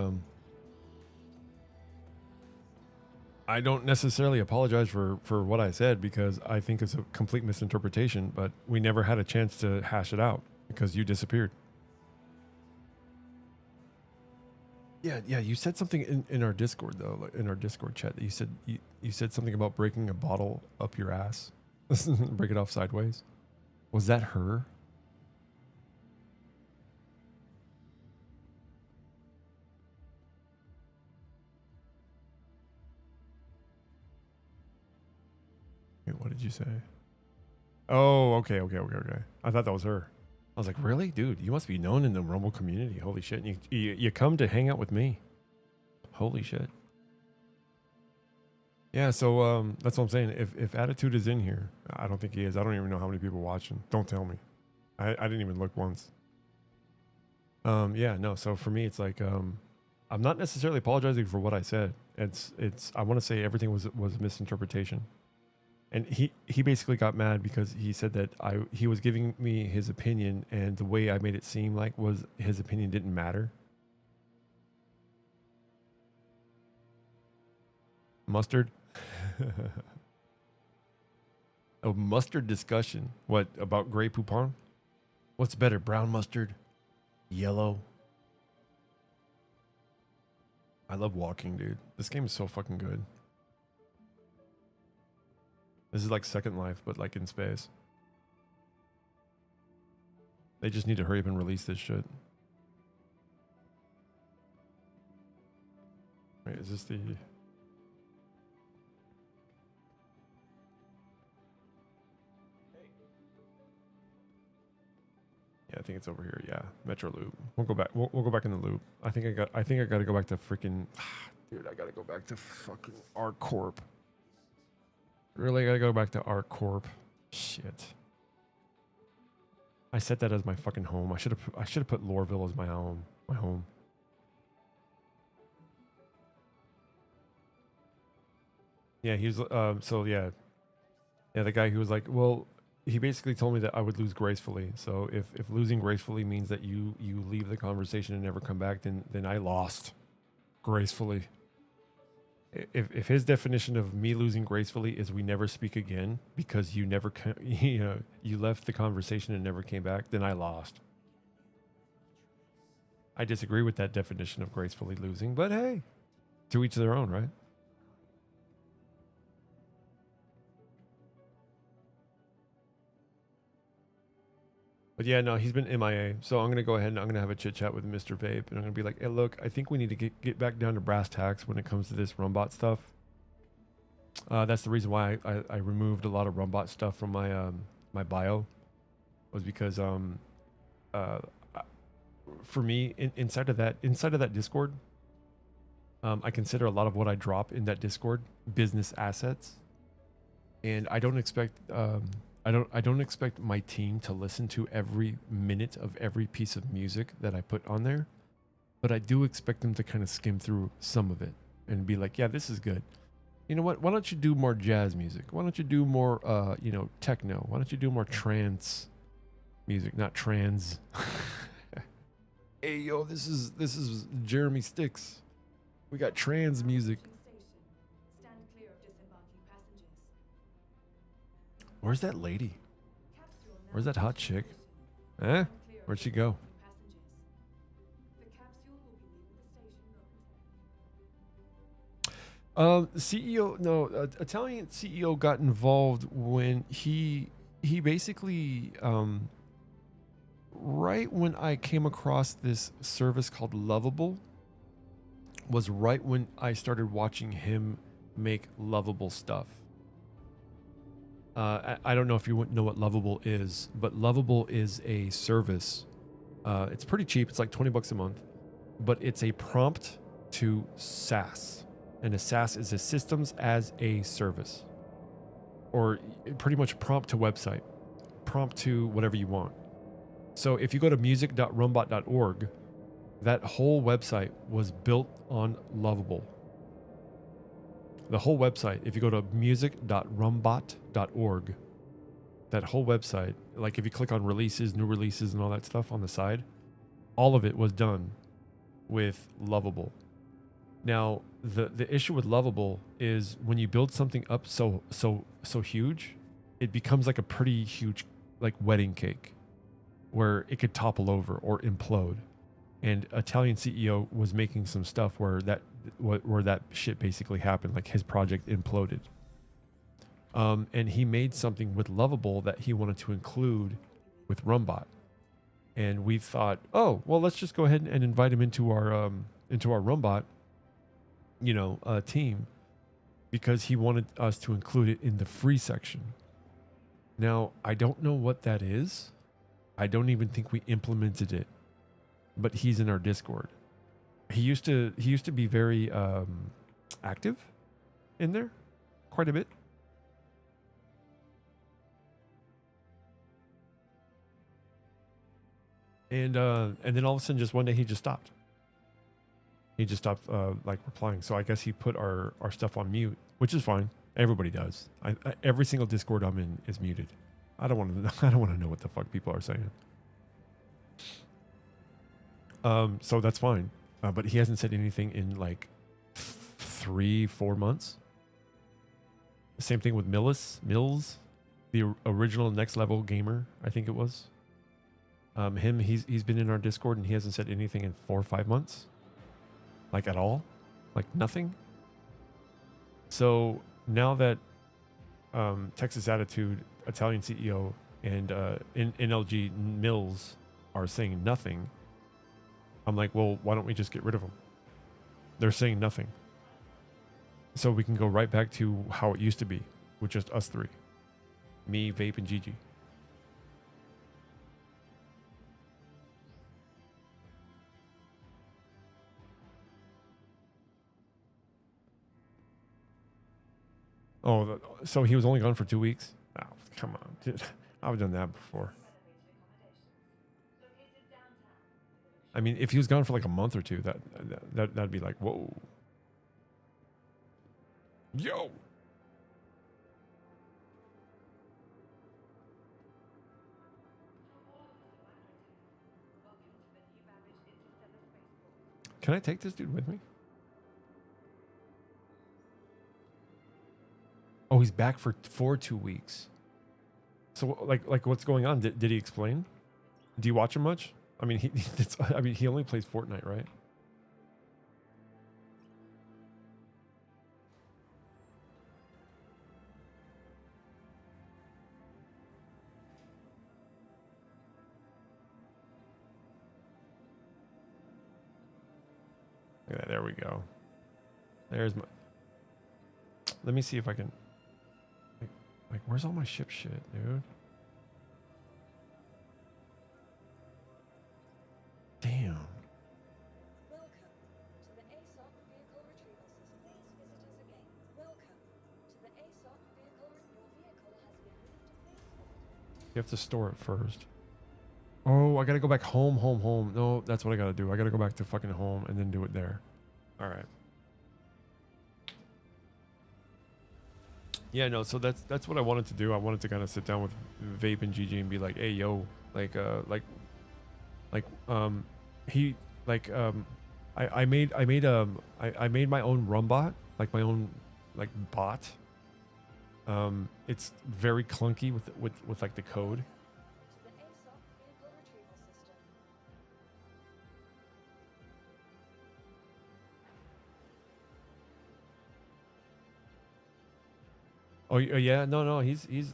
I don't necessarily apologize for what I said because I think it's a complete misinterpretation, but we never had a chance to hash it out because you disappeared. Yeah, you said something in our Discord though, like in our Discord chat that you said something about breaking a bottle up your ass, break it off sideways. Was that her? Wait, what did you say? Oh, okay. I thought that was her. I was like, really, dude? You must be known in the Rumble community. Holy shit! You come to hang out with me. Holy shit. Yeah, so that's what I'm saying. If Attitude is in here, I don't think he is. I don't even know how many people watching. Don't tell me. I didn't even look once. Yeah, no. So for me, it's like I'm not necessarily apologizing for what I said. It's I want to say everything was a misinterpretation. And he basically got mad because he said that he was giving me his opinion, and the way I made it seem like was his opinion didn't matter. Mustard? A mustard discussion. What, about Grey Poupon? What's better, brown mustard? Yellow? I love walking, dude. This game is so fucking good. This is like Second Life, but like in space. They just need to hurry up and release this shit. Wait, is this the... Yeah, I think it's over here. Yeah, Metro Loop. We'll go back. We'll go back in the loop. I think I got to go back to freaking... Dude, I got to go back to fucking ArcCorp. Really gotta go back to ArcCorp. Shit. I set that as my fucking home. I should have put Loreville as my home. Yeah, he was so yeah. Yeah, the guy who was like, well, he basically told me that I would lose gracefully. So if losing gracefully means that you leave the conversation and never come back, then I lost gracefully. If his definition of me losing gracefully is we never speak again because you never you left the conversation and never came back, then I lost. I disagree with that definition of gracefully losing, but hey, to each their own, right? But yeah, no, he's been MIA. So I'm going to go ahead and I'm going to have a chit chat with Mr. Vape. And I'm going to be like, hey, look, I think we need to get back down to brass tacks when it comes to this Rumbot stuff. That's the reason why I removed a lot of Rumbot stuff from my my bio. Was because for me, inside of that Discord, I consider a lot of what I drop in that Discord business assets. And I don't expect... I don't expect my team to listen to every minute of every piece of music that I put on there, but I do expect them to kind of skim through some of it and be like, yeah, this is good. You know what? Why don't you do more jazz music? Why don't you do more, you know, techno? Why don't you do more trance music, not trans? Hey, yo, this is Jeremy Sticks. We got trans music. Stand clear of disembarking passengers. Where's that lady? Capsule now Where's that hot reaching chick? station. Eh? Stand clear of Where'd she go? disembarking passengers. The capsule will be leaving the station momentarily. CEO, no, Italian CEO got involved when he basically, right when I came across this service called Lovable, was right when I started watching him make Lovable stuff. I don't know if you wouldn't know what Lovable is, but Lovable is a service. It's pretty cheap. It's like 20 bucks a month, but it's a prompt to SaaS. And a SaaS is a systems as a service, or pretty much prompt to website, prompt to whatever you want. So if you go to music.rumbot.org, that whole website was built on Lovable. The whole website, if you go to music.rumbot.org, that whole website, like if you click on releases, new releases, and all that stuff on the side, all of it was done with Lovable. Now, the issue with Lovable is when you build something up so huge, it becomes like a pretty huge like wedding cake where it could topple over or implode. And Italian CEO was making some stuff where that shit basically happened, like his project imploded. And he made something with Lovable that he wanted to include with Rumbot. And we thought, oh, well, let's just go ahead and invite him into our Rumbot, team, because he wanted us to include it in the free section. Now, I don't know what that is. I don't even think we implemented it, but he's in our Discord. He used to be very active in there, quite a bit. And then all of a sudden, just one day, he just stopped. He just stopped replying. So I guess he put our stuff on mute, which is fine. Everybody does. Every single Discord I'm in is muted. I don't want to know what the fuck people are saying. So that's fine. But he hasn't said anything in like 3-4 months. Same thing with Mills, the original Next Level gamer, I think it was. He's been in our Discord and he hasn't said anything in 4 or 5 months. Like at all. Like nothing. So now that Texas Attitude, Italian CEO, and NLG Mills are saying nothing, I'm like, well, why don't we just get rid of them? They're saying nothing. So we can go right back to how it used to be with just us three. Me, Vape, and Gigi. Oh, so he was only gone for 2 weeks? Oh, come on. Dude, I've done that before. I mean, if he was gone for like a month or two, that'd be like, whoa. Yo. Can I take this dude with me? Oh, he's back for 2 weeks. So like what's going on? Did he explain? Do you watch him much? I mean, he only plays Fortnite, right? Yeah, there we go. There's my... Let me see if I can... Like, where's all my ship shit, dude? Damn. Welcome to the ASOC vehicle retrieval system. Please visit us again. Welcome to the ASOC vehicle. Your vehicle has been moved to phase 4. You have to store it first. Oh, I gotta go back home. No, that's what I gotta do. I gotta go back to fucking home and then do it there. All right. Yeah, no, so that's what I wanted to do. I wanted to kind of sit down with Vape and GG and be like, hey, yo, like he like I made my own rumbot, like my own like bot. It's very clunky with like the code. To the ASOP vehicle retrieval system. Oh yeah, no, he's he's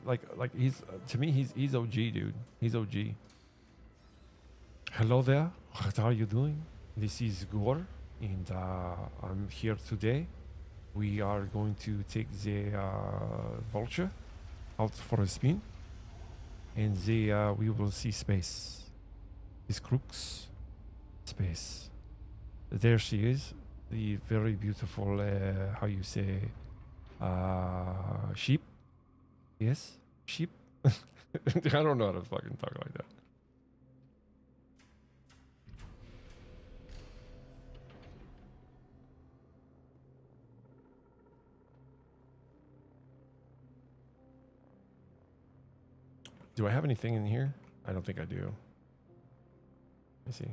to me he's OG, dude. He's OG. Hello there. What are you doing? This is Gore, and I'm here today. We are going to take the vulture out for a spin, and we will see space. These crooks, space. There she is, the very beautiful, how you say, sheep. Yes, sheep. I don't know how to fucking talk like that. Do I have anything in here? I don't think I do. Let me see.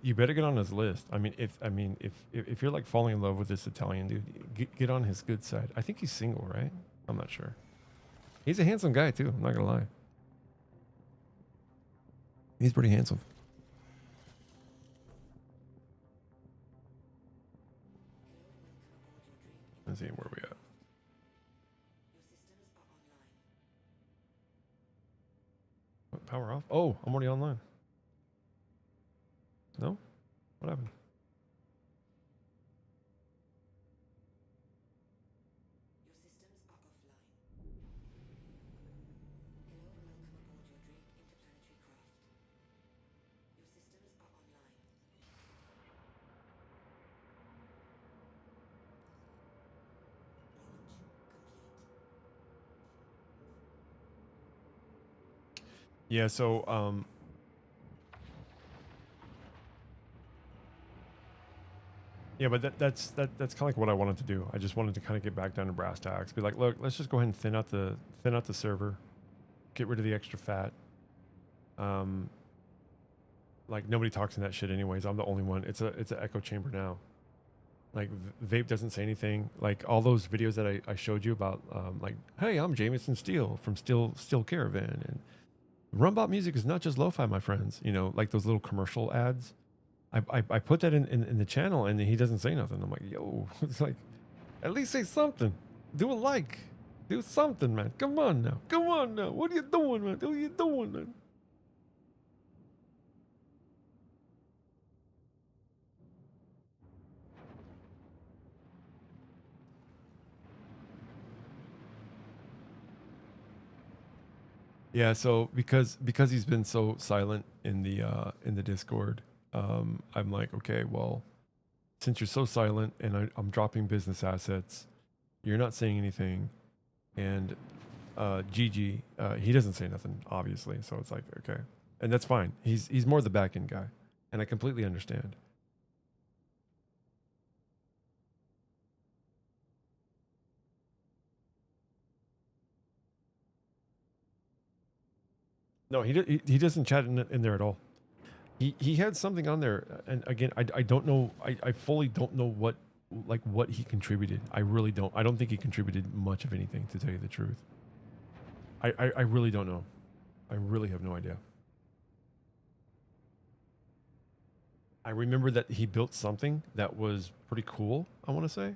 You better get on his list. I mean, if you're like falling in love with this Italian dude, get on his good side. I think he's single, right? I'm not sure. He's a handsome guy too. I'm not gonna lie. He's pretty handsome. Let's see where we at. What, power off? Oh, I'm already online. No? What happened? Yeah, so yeah, but that's kind of like what I wanted to do. I just wanted to kind of get back down to brass tacks. Be like, look, let's just go ahead and thin out the server, get rid of the extra fat. Like nobody talks in that shit anyways. I'm the only one. It's an echo chamber now. Like Vape doesn't say anything. Like all those videos that I showed you about, like, hey, I'm Jameson Steele from Steel Caravan, and Rumbot music is not just lo-fi, my friends. You know, like those little commercial ads. I put that in the channel, and he doesn't say nothing. I'm like, yo, it's like, at least say something. Do a like. Do something, man. Come on now. Come on now. What are you doing, man? What are you doing, man? Yeah, so because he's been so silent in the Discord, I'm like, okay, well, since you're so silent and I'm dropping business assets, you're not saying anything, and GG, he doesn't say nothing, obviously. So it's like, okay, and that's fine. He's more the back end guy, and I completely understand. No, he doesn't chat in there at all. He had something on there, and again, I don't know. I fully don't know what he contributed. I really don't. I don't think he contributed much of anything, to tell you the truth. I really don't know. I really have no idea. I remember that he built something that was pretty cool, I want to say.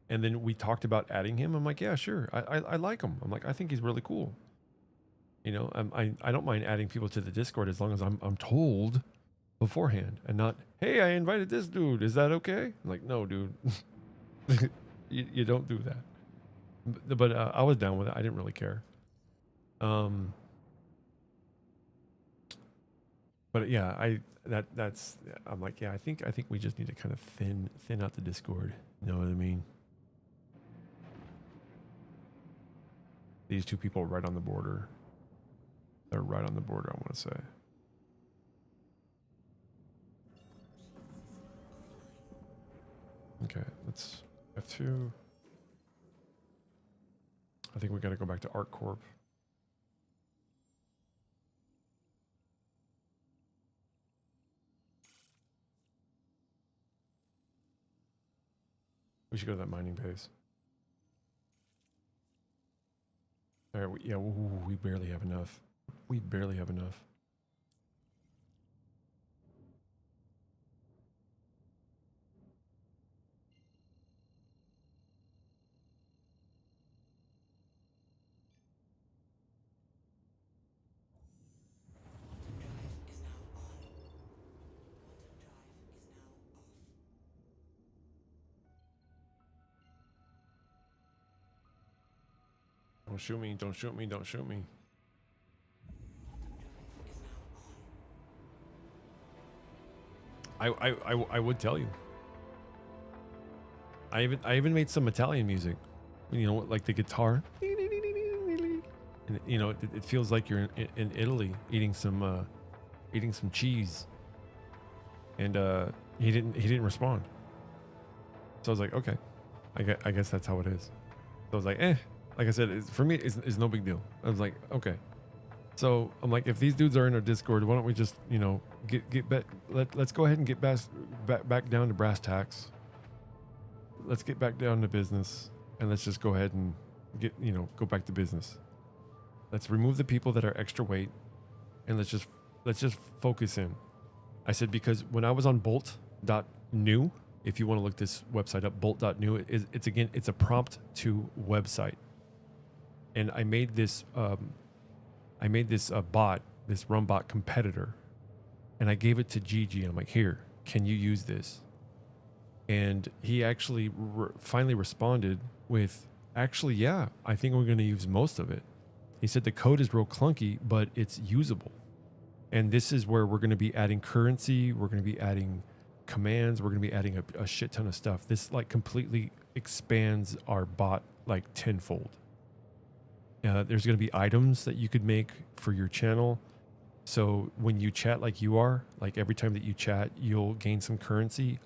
And then we talked about adding him. I'm like, yeah, sure. I like him. I'm like, I think he's really cool. You know, I don't mind adding people to the Discord as long as I'm told beforehand and not, hey, I invited this dude. Is that okay? I'm like, no, dude. you don't do that. But I was down with it. I didn't really care. But yeah, I'm like, yeah, I think we just need to kind of thin out the Discord. You know what I mean? These two people are right on the border. They're right on the border, I want to say. to... I think we got to go back to Art Corp. We should go to that mining base. All right, yeah, we barely have enough. We barely have enough. Don't shoot me, don't shoot me, don't shoot me. I would tell you. I even made some Italian music. You know, like the guitar. And you know, it feels like you're in Italy eating some cheese. And he didn't respond. So I was like, okay. I guess that's how it is. So I was like, like I said, for me, it's no big deal. I was like, okay. So I'm like, if these dudes are in our Discord, why don't we just, you know, let's go ahead and get back down to brass tacks. Let's get back down to business, and let's just go ahead and go back to business. Let's remove the people that are extra weight, and let's just focus in. I said, because when I was on bolt.new, if you want to look this website up, bolt.new, it's a prompt to website. And I made this bot, this Rumbot competitor, and I gave it to Gigi. I'm like, here, can you use this? And he actually finally responded with, actually, yeah, I think we're going to use most of it. He said the code is real clunky, but it's usable. And this is where we're going to be adding currency. We're going to be adding commands. We're going to be adding a shit ton of stuff. This like completely expands our bot like tenfold. There's going to be items that you could make for your channel. So when you chat like you are, like every time that you chat, you'll gain some currency,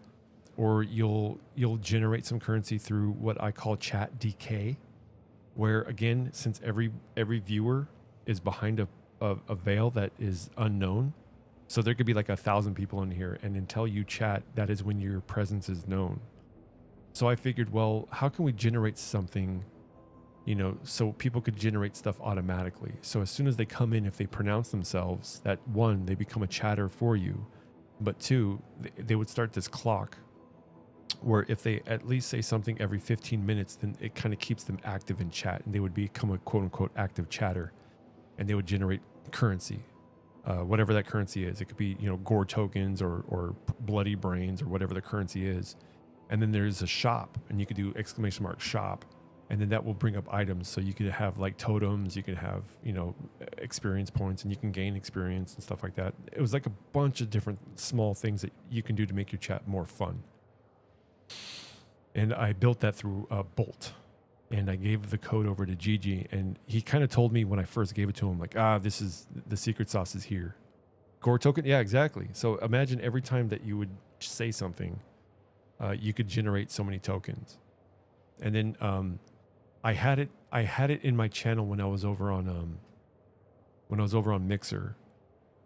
or you'll generate some currency through what I call chat decay, where again, since every viewer is behind a veil that is unknown, so there could be like 1,000 people in here, and until you chat, that is when your presence is known. So I figured, well, how can we generate something, you know, so people could generate stuff automatically. So as soon as they come in, if they pronounce themselves, that one, they become a chatter for you, but two, they would start this clock where if they at least say something every 15 minutes, then it kind of keeps them active in chat, and they would become a quote unquote active chatter, and they would generate currency, whatever that currency is. It could be, you know, Gore tokens or bloody brains or whatever the currency is. And then there's a shop, and you could do ! shop. And then that will bring up items. So you could have like totems, you could have, you know, experience points, and you can gain experience and stuff like that. It was like a bunch of different small things that you can do to make your chat more fun. And I built that through Bolt. And I gave the code over to Gigi, and he kind of told me when I first gave it to him, like, this is, the secret sauce is here. Gore token? Yeah, exactly. So imagine every time that you would say something, you could generate so many tokens. And then I had it in my channel when I was over on Mixer,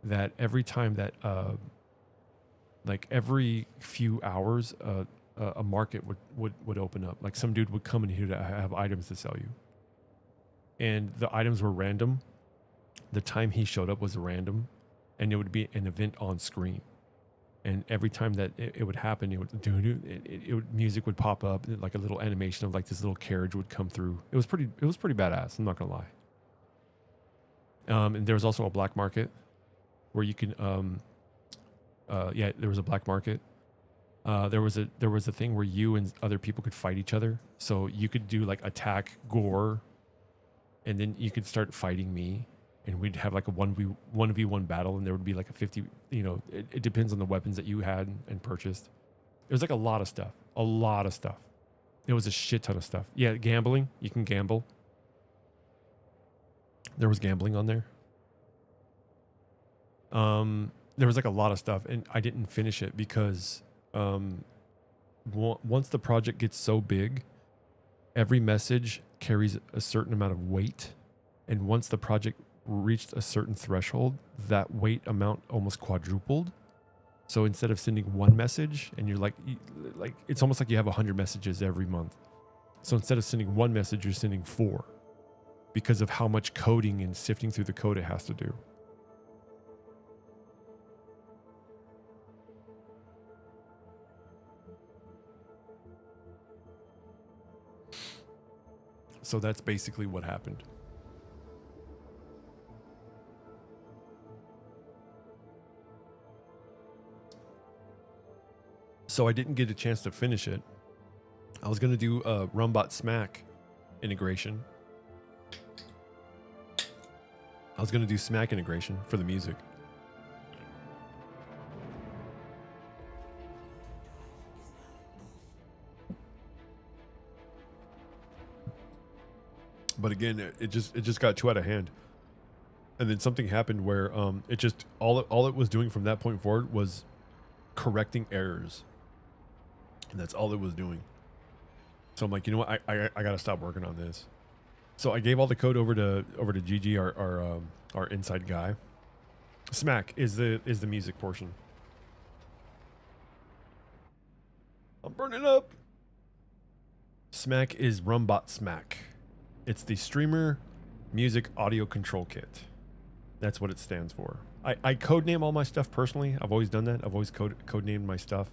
that every time that like every few hours a market would open up. Like some dude would come in here to have items to sell you, and the items were random. The time he showed up was random, and it would be an event on screen. And every time that it would happen, music would pop up, like a little animation of like this little carriage would come through. It was pretty badass. I'm not gonna lie. And there was also a black market where you can, there was a black market. There was a thing where you and other people could fight each other. So you could do like attack Gore, and then you could start fighting me. And we'd have like a 1v1 battle, and there would be like a 50, you know, it depends on the weapons that you had and purchased. It was like a lot of stuff. It was a shit ton of stuff. Yeah, gambling. You can gamble. There was gambling on there. There was like a lot of stuff, and I didn't finish it because once the project gets so big, every message carries a certain amount of weight. And once the project reached a certain threshold, that weight amount almost quadrupled. So instead of sending one message and you're like it's almost like you have 100 messages every month. So instead of sending one message, you're sending 4 because of how much coding and sifting through the code it has to do. So that's basically what happened. So I didn't get a chance to finish it. I was going to do a Rumbot Smack integration. I was going to do Smack integration for the music. But again, it just got too out of hand. And then something happened where it just all it was doing from that point forward was correcting errors. And that's all it was doing. So I'm like, you know what? I got to stop working on this. So I gave all the code over to Gigi, our inside guy. Smack is the music portion. I'm burning up. Smack is Rumbot Smack. It's the Streamer Music Audio Control Kit. That's what it stands for. I codename all my stuff personally. I've always done that. I've always codenamed my stuff.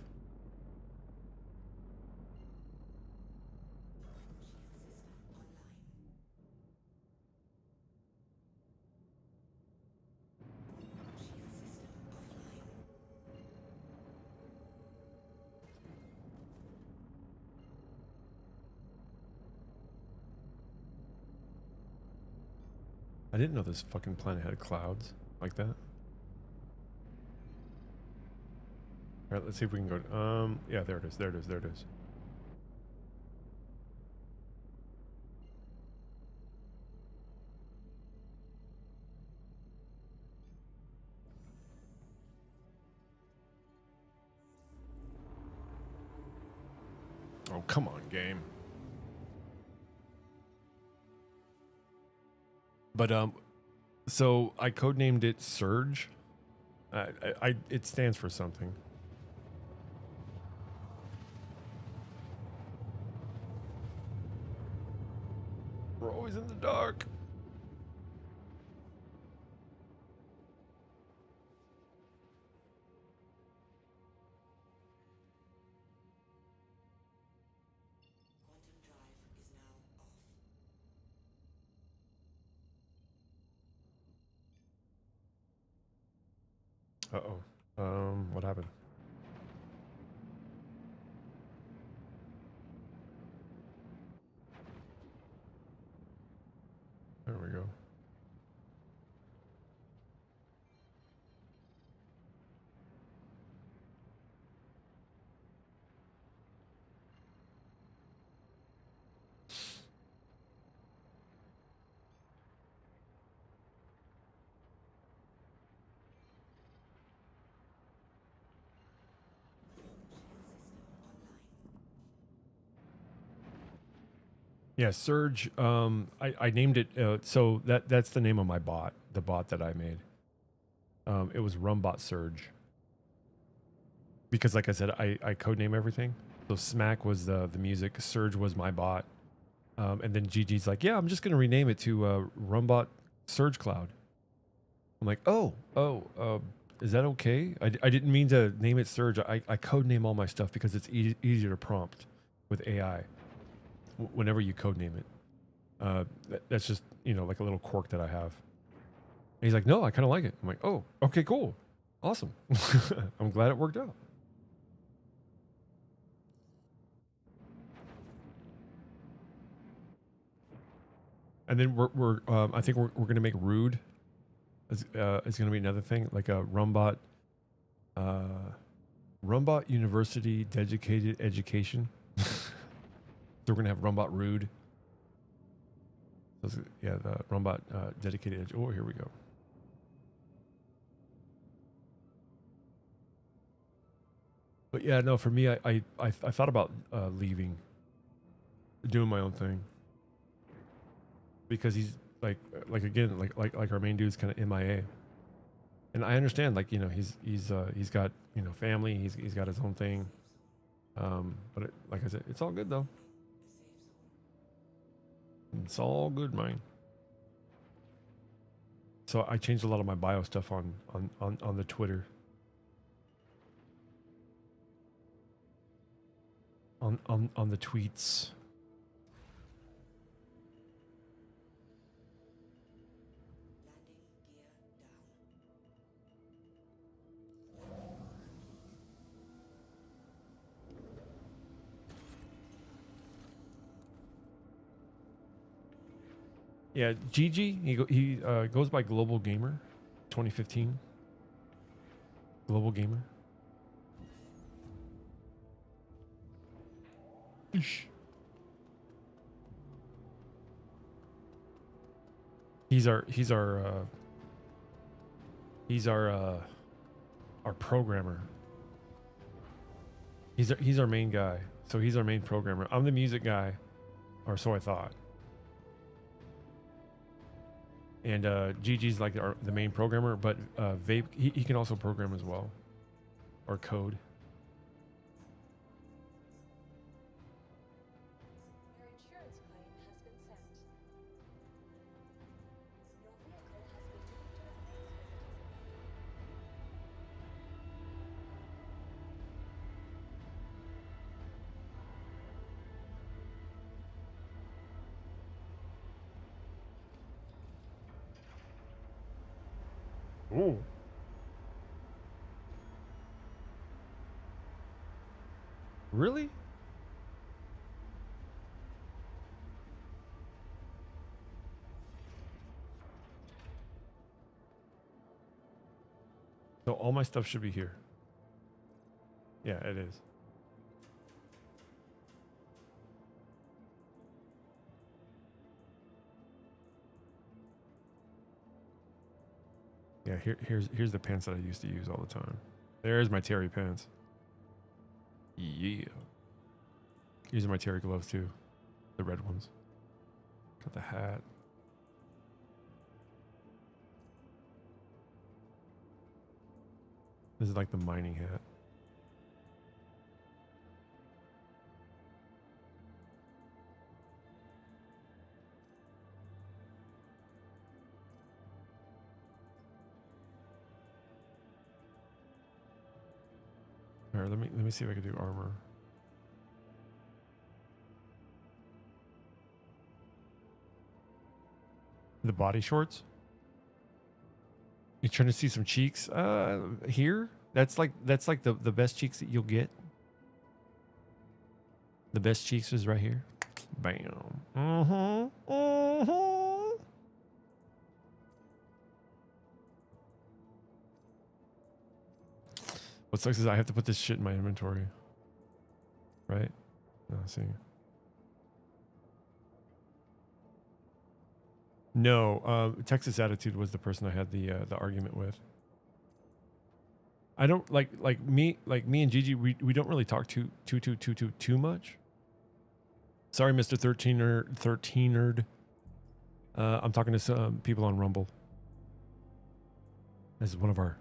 I didn't know this fucking planet had clouds like that. All right, let's see if we can go. Yeah, there it is. There it is. There it is. Oh, come on, game. But so I codenamed it Surge. It stands for something. We're always in the dark. Uh-oh. What happened? There we go. Yeah, Surge. I named it. So that's the name of my bot, the bot that I made. It was Rumbot Surge. Because, like I said, I codename everything. So Smack was the music. Surge was my bot. And then Gigi's like, yeah, I'm just gonna rename it to Rumbot Surge Cloud. I'm like, is that okay? I didn't mean to name it Surge. I codename all my stuff because it's easier to prompt with AI. Whenever you codename it, that's just like a little quirk that I have. And he's like, no, I kind of like it. I'm like, oh, okay, cool, awesome. I'm glad it worked out. And then I think we're gonna make Rude. It's gonna be another thing, like a Rumbot University Dedicated Education. So we're gonna have Rumbot Rude. Yeah, the Rumbot Dedicated. Oh, here we go. But yeah, no, for me, I thought about leaving, doing my own thing, because he's like again, like our main dude's kind of MIA, and I understand, like, you know, he's got, you know, family, he's got his own thing, but like I said, it's all good though. It's all good, man. So I changed a lot of my bio stuff on the Twitter. On the tweets. Yeah, Gigi, he goes by Global Gamer, 2015. Global Gamer. Eesh. He's our programmer. He's our main guy. So he's our main programmer. I'm the music guy, or so I thought. And Gigi's like the main programmer, but Vape, he can also program as well, or code. Your insurance claim has been sent. Your vehicle has been moved to a place Ooh. Really? So all my stuff should be here. Yeah, it is. Yeah, here's the pants that I used to use all the time. There's my Terry pants. Yeah. These are my Terry gloves too. The red ones. Got the hat. This is like the mining hat. All right, let me see if I can do armor. The body shorts? You trying to see some cheeks? Here? That's like the best cheeks that you'll get. The best cheeks is right here. Bam. Mm-hmm. Mm-hmm. What sucks is I have to put this shit in my inventory. Right? Oh, see. No, Texas Attitude was the person I had the argument with. I don't like me and Gigi. We don't really talk too much. Sorry, Mr. 13erd. I'm talking to some people on Rumble. This is one of our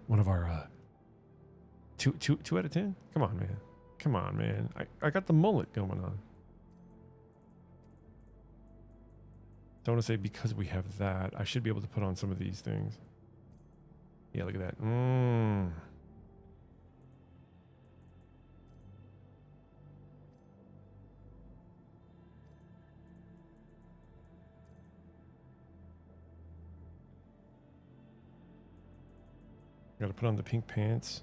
two out of 10. Come on, man. Come on, man. I got the mullet going on. Don't want to say because we have that, I should be able to put on some of these things. Yeah, look at that. Got to put on the pink pants.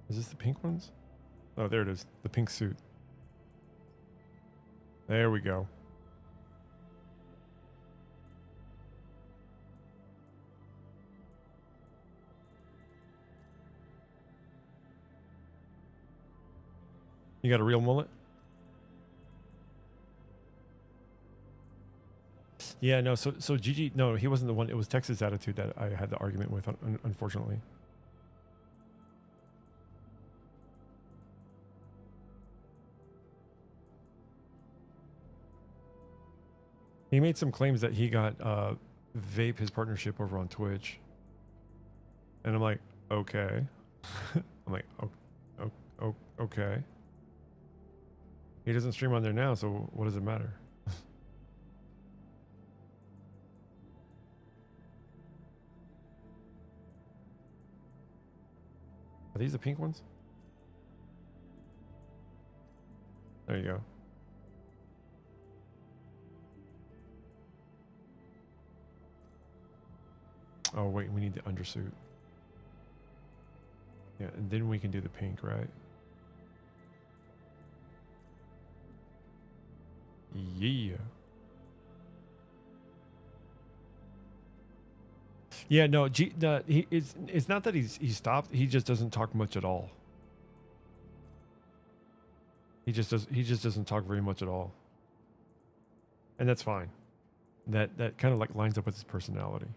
Is this the pink ones? Oh, there it is. The pink suit. There we go. You got a real mullet? Yeah, no. So Gigi, no, he wasn't the one. It was Texas Attitude that I had the argument with, unfortunately. He made some claims that he got Vape, his partnership, over on Twitch. And I'm like, okay. I'm like, okay. He doesn't stream on there now, so what does it matter? Are these the pink ones? There you go. Oh wait, we need the undersuit. Yeah, and then we can do the pink, right? Yeah. Yeah, no, it's not that he stopped. He just doesn't talk much at all. He just doesn't talk very much at all. And that's fine. That kind of like lines up with his personality.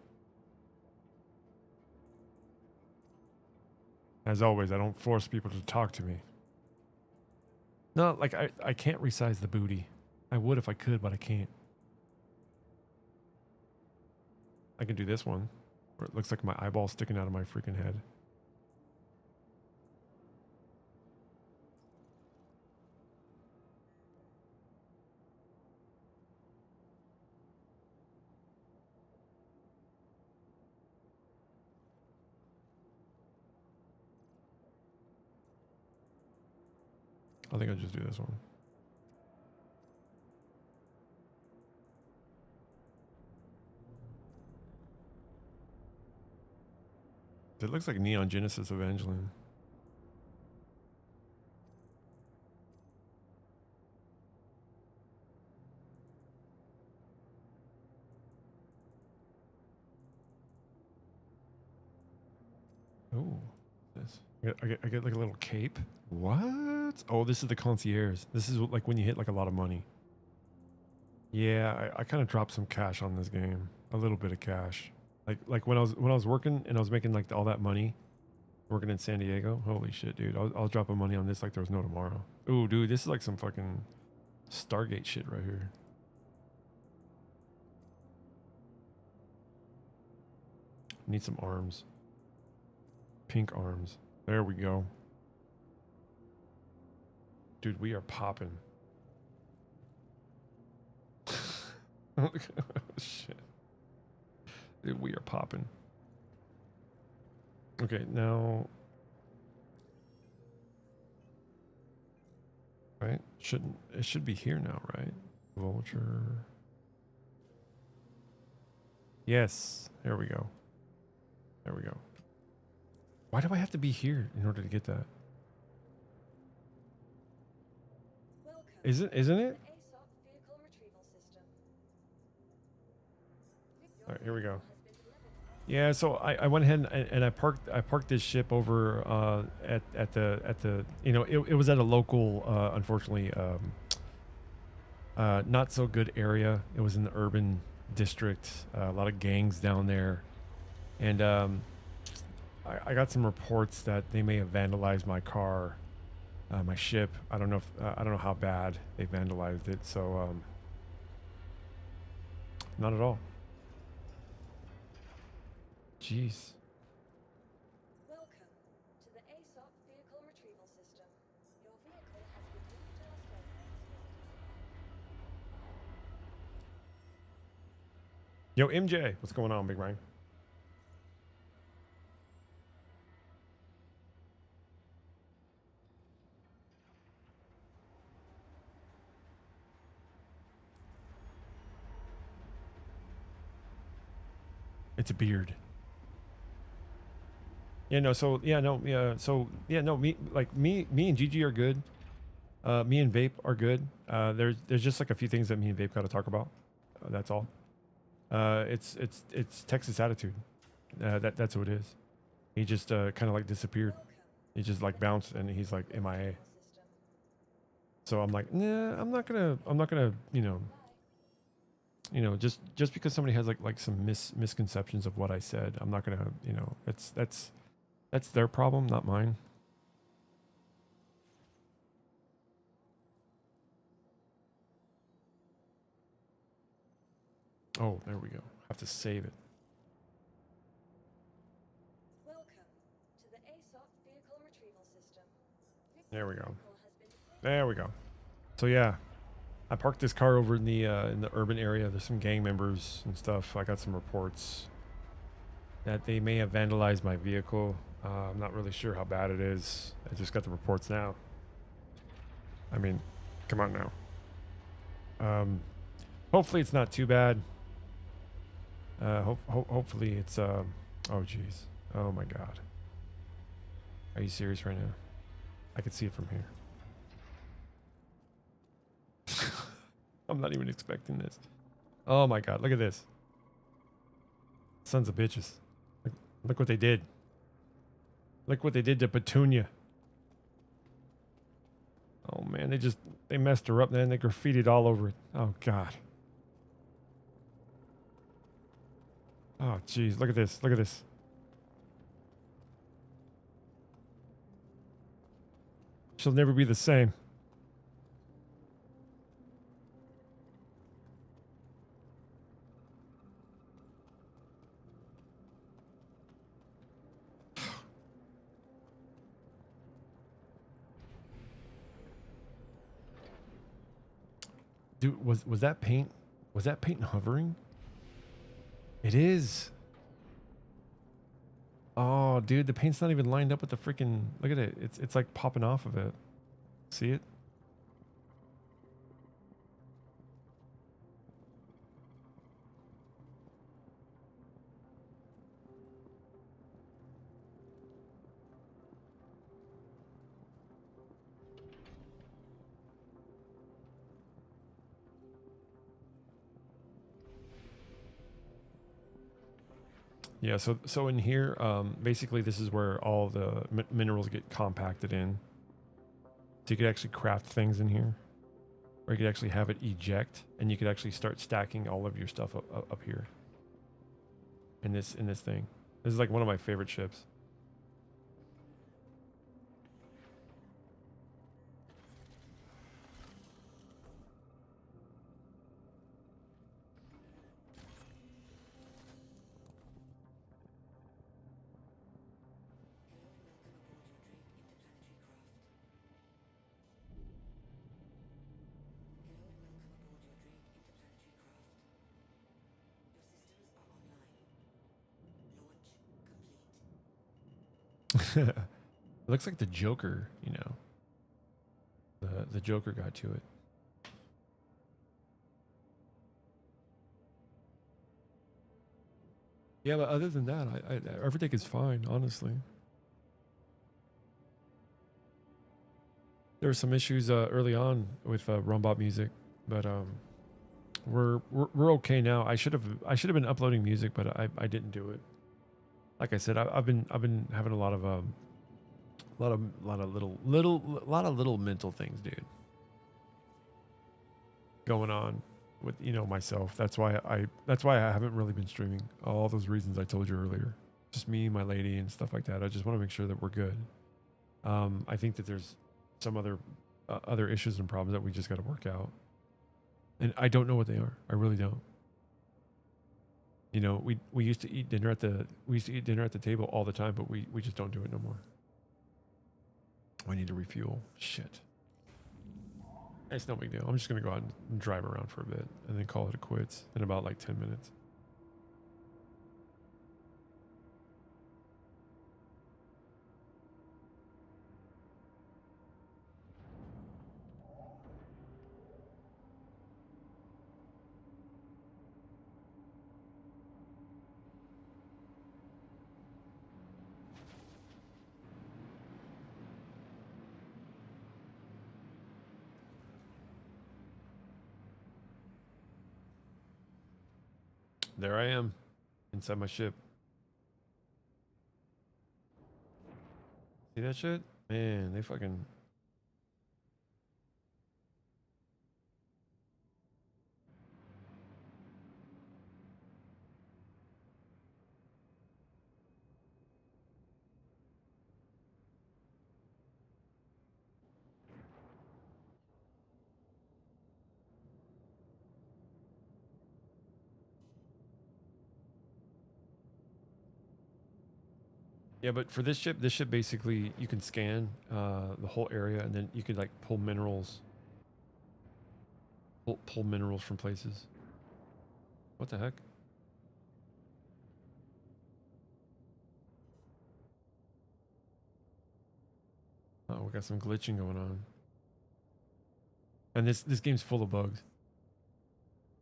As always, I don't force people to talk to me. No, like I can't resize the booty. I would if I could, but I can't. I can do this one, where it looks like my eyeball sticking out of my freaking head. I think I'll just do this one. It looks like Neon Genesis Evangelion. Oh, this. I get like a little cape. What? Oh, this is the concierge. This is like when you hit like a lot of money. Yeah, I kind of dropped some cash on this game. A little bit of cash. Like when I was working and I was making like all that money, working in San Diego. Holy shit, dude! I was dropping money on this like there was no tomorrow. Ooh, dude, this is like some fucking Stargate shit right here. Need some arms. Pink arms. There we go. Dude, we are popping. Oh shit. Dude, we are popping. Okay, now. Right? It should be here now, right? Vulture. Yes. There we go. There we go. Why do I have to be here in order to get that? Isn't it? All right, here we go. Yeah, so I went ahead and I parked this ship over at the you know it was at a local unfortunately not so good area. It was in the urban district, a lot of gangs down there, and I got some reports that they may have vandalized my car, my ship. I don't know if I don't know how bad they vandalized it. So not at all. Jeez. Welcome to the ASOP vehicle retrieval system. Your vehicle has been moved to Las Vegas. Yo, MJ, what's going on, Big Ryan? It's a beard. Yeah, no, so yeah, no, yeah, so yeah, no, me and Gigi are good. Me and Vape are good. There's just like a few things that me and Vape got to talk about. That's all. It's Texas attitude. That's who it is. He just kind of like disappeared. He just like bounced and he's like MIA. So I'm like, nah, I'm not gonna, just because somebody has like some misconceptions of what I said, I'm not gonna, that's their problem, not mine. Oh, there we go. Have to save it. Welcome to the ASOP vehicle retrieval system. There we go. Vehicle has been deployed. There we go. So yeah, I parked this car over in the urban area. There's some gang members and stuff. I got some reports that they may have vandalized my vehicle. I'm not really sure how bad it is. I just got the reports now. I mean, come on now. Hopefully it's not too bad. Hopefully it's oh jeez. Oh my god. Are you serious right now? I can see it from here. I'm not even expecting this. Oh my god, look at this. Sons of bitches. Look what they did. Look what they did to Petunia. Oh man, they messed her up, man. They graffitied all over it. Oh god. Oh jeez, look at this. Look at this. She'll never be the same. Dude, was that paint? Was that paint hovering? It is. Oh, dude, the paint's not even lined up with the freaking. Look at it. It's like popping off of it. See it? Yeah, so in here, basically this is where all the minerals get compacted in. So you could actually craft things in here, or you could actually have it eject, and you could actually start stacking all of your stuff up here. In this thing, this is like one of my favorite ships. It looks like the Joker, you know. The Joker got to it. Yeah, but other than that, I everything is fine, honestly. There were some issues early on with Rombot music, but we're okay now. I should have been uploading music, but I didn't do it. Like I said, I've been having a lot of little mental things, dude, going on with, you know, myself. That's why I haven't really been streaming. All those reasons I told you earlier. Just me, my lady, and stuff like that. I just want to make sure that we're good. I think that there's some other issues and problems that we just got to work out, and I don't know what they are. I really don't. You know, we used to eat dinner at the table all the time, but we just don't do it no more. I need to refuel. Shit. It's no big deal. I'm just gonna go out and drive around for a bit and then call it a quits in about like 10 minutes. There I am, inside my ship. See that shit? Man, they fucking... Yeah, but for this ship basically you can scan the whole area, and then you could like pull minerals, pull minerals from places. What the heck? Oh, we got some glitching going on. And this game's full of bugs.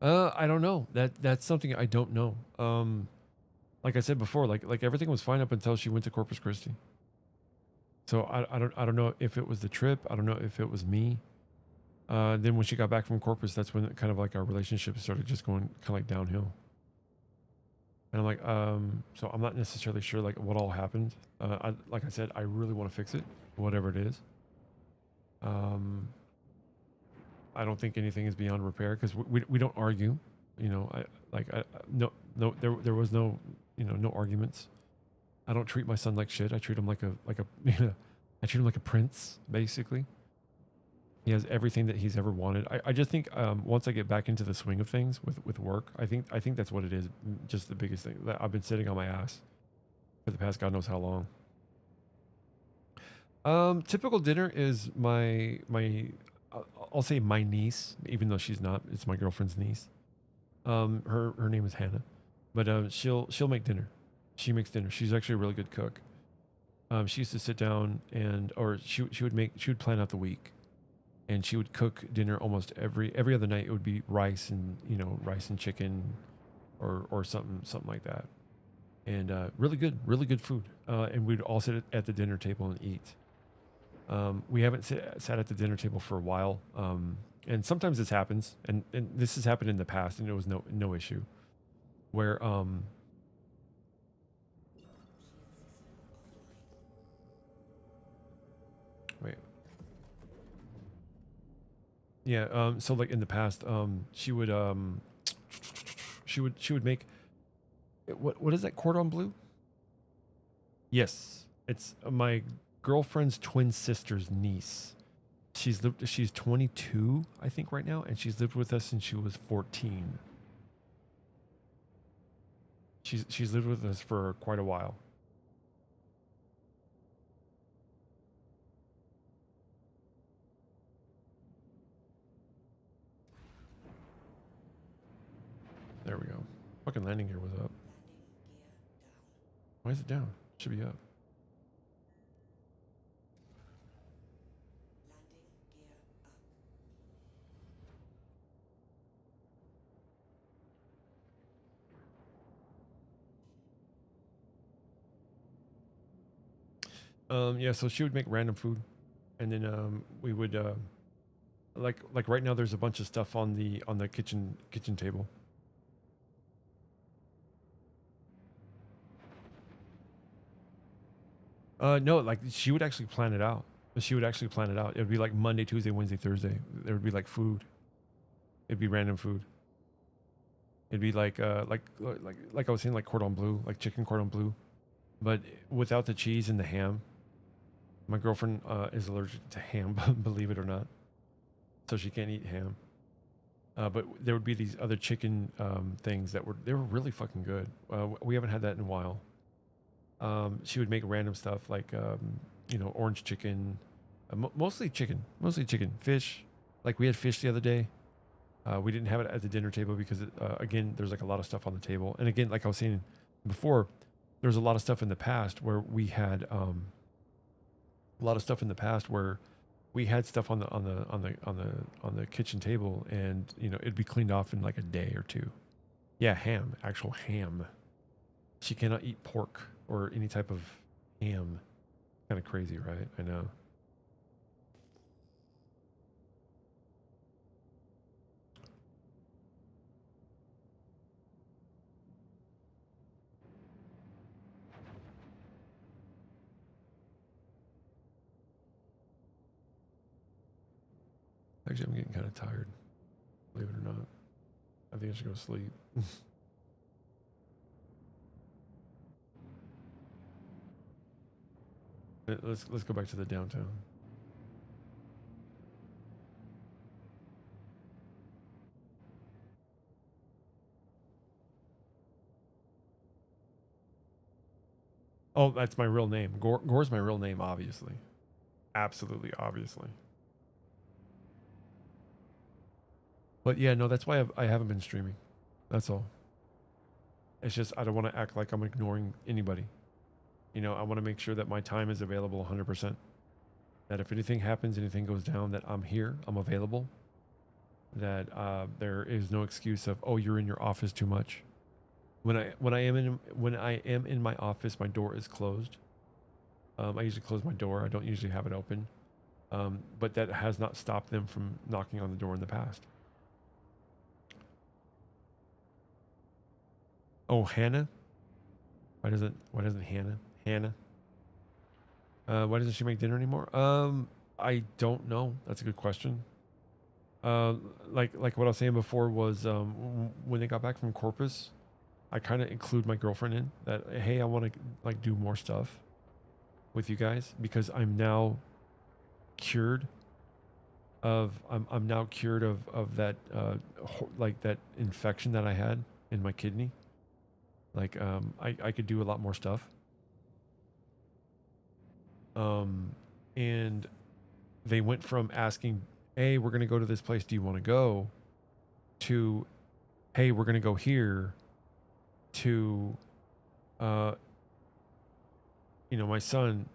I don't know. That's something I don't know. Like I said before, like everything was fine up until she went to Corpus Christi. So I don't know if it was the trip. I don't know if it was me. Then when she got back from Corpus, that's when kind of like our relationship started just going kind of like downhill. And I'm like, so I'm not necessarily sure like what all happened. Like I said, I really want to fix it, whatever it is. I don't think anything is beyond repair because we don't argue. You know, there was no, you know, no arguments. I don't treat my son like shit. I treat him like a you know, I treat him like a prince basically. He has everything that he's ever wanted. I just think once I get back into the swing of things with work, I think that's what it is. Just the biggest thing that I've been sitting on my ass for the past God knows how long. Typical dinner is I'll say my niece, even though she's not. It's my girlfriend's niece. Her name is Hannah, but she'll make dinner. She makes dinner. She's actually a really good cook. She used to sit down or she would plan out the week, and she would cook dinner almost every other night. It would be rice and rice and chicken, or something like that, and really good food. And we'd all sit at the dinner table and eat. We haven't sat at the dinner table for a while, and sometimes this happens, and this has happened in the past, and it was no issue, where wait, yeah, so like in the past, she would make what is that, cordon bleu? Yes, it's my girlfriend's twin sister's niece. She's 22, I think, right now, and she's lived with us since she was 14. She's lived with us for quite a while. There we go. Fucking landing gear was up. Why is it down? Should be up. Yeah, so she would make random food, and then we would like right now there's a bunch of stuff on the kitchen table. No, like she would actually plan it out. She would actually plan it out. It would be like Monday, Tuesday, Wednesday, Thursday. There would be like food. It'd be random food. It'd be like I was saying, like cordon bleu, like chicken cordon bleu, but without the cheese and the ham. My girlfriend is allergic to ham, believe it or not, so she can't eat ham. But there would be these other chicken things that were really fucking good. We haven't had that in a while. She would make random stuff like orange chicken, mostly chicken, fish. Like we had fish the other day. We didn't have it at the dinner table because again, there's like a lot of stuff on the table, and again, like I was saying before, there was a lot of stuff in the past where we had a lot of stuff in the past where we had stuff on the kitchen table, and it'd be cleaned off in like a day or two. Yeah, ham, actual ham. She cannot eat pork or any type of ham. Kind of crazy, right? I know. Actually, I'm getting kind of tired, believe it or not. I think I should go to sleep. Let's go back to the downtown. Oh, that's my real name. Gore's my real name, obviously. Absolutely, obviously. But yeah, no, that's why I haven't been streaming. That's all. It's just I don't want to act like I'm ignoring anybody. You know, I want to make sure that my time is available 100%. That if anything happens, anything goes down, that I'm here, I'm available. That there is no excuse of, oh, you're in your office too much. When I am in my office, my door is closed. I usually close my door. I don't usually have it open. But that has not stopped them from knocking on the door in the past. Oh, Hannah? Why doesn't Hannah? Why doesn't she make dinner anymore? I don't know. That's a good question. Like what I was saying before was when they got back from Corpus, I kind of include my girlfriend in that. Hey, I want to like do more stuff with you guys because I'm now cured of I'm now cured of that like that infection that I had in my kidney. Like I could do a lot more stuff. And they went from asking, hey, we're gonna go to this place, do you want to go, to hey, we're gonna go here, to you know, my son,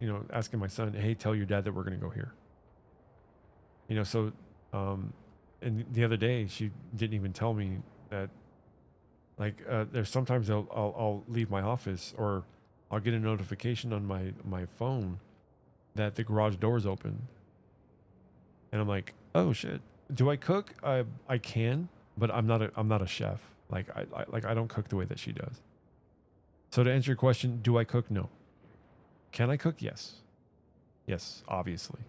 you know, asking my son, hey, tell your dad that we're gonna go here. You know, so and the other day she didn't even tell me that like there's sometimes I'll leave my office or I'll get a notification on my phone that the garage door's open. And I'm like, oh shit. Do I cook? I can, but I'm not a chef. Like I don't cook the way that she does. So to answer your question, do I cook? No. Can I cook? Yes. Yes, obviously.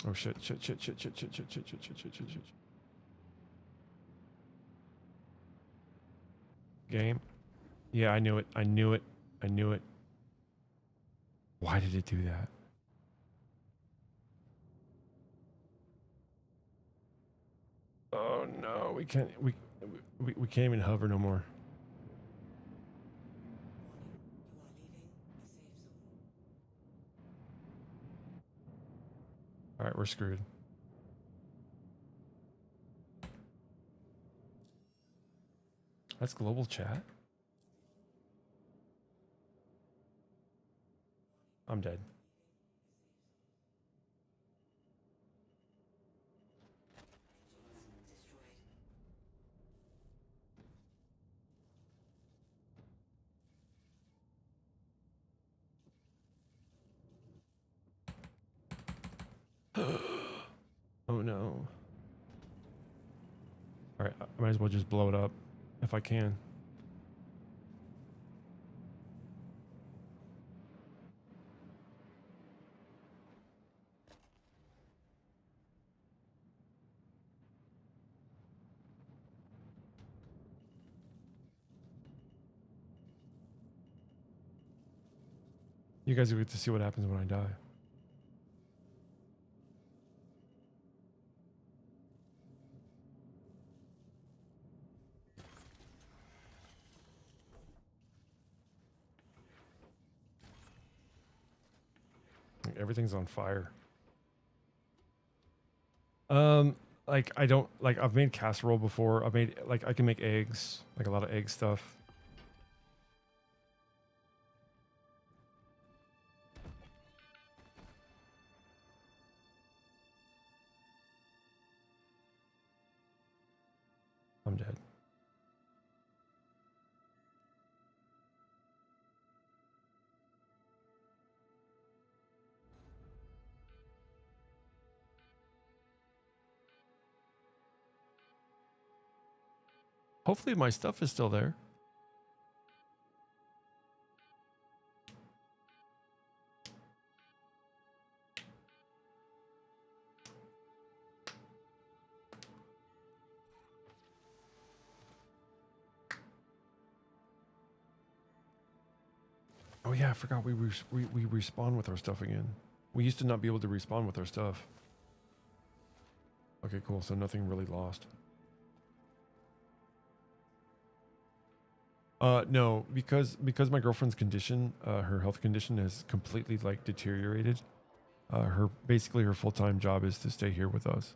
Oh shit, shit, shit, shit, shit, shit, shit, shit, shit, shit, shit, shit, shit. Game. Yeah, I knew it. I knew it. I knew it. Why did it do that? Oh no, we can't even hover no more. All right, we're screwed. That's global chat. I'm dead. Oh no. All right, I might as well just blow it up if I can. You guys will get to see what happens when I die. Like, everything's on fire. Like I don't like I've made casserole before. I've made like I can make eggs, like a lot of egg stuff. I'm dead. Hopefully my stuff is still there. Oh yeah, I forgot we respawn with our stuff again. We used to not be able to respawn with our stuff. Okay, cool. So nothing really lost. No, because my girlfriend's condition, her health condition has completely like deteriorated. Her basically her full-time job is to stay here with us.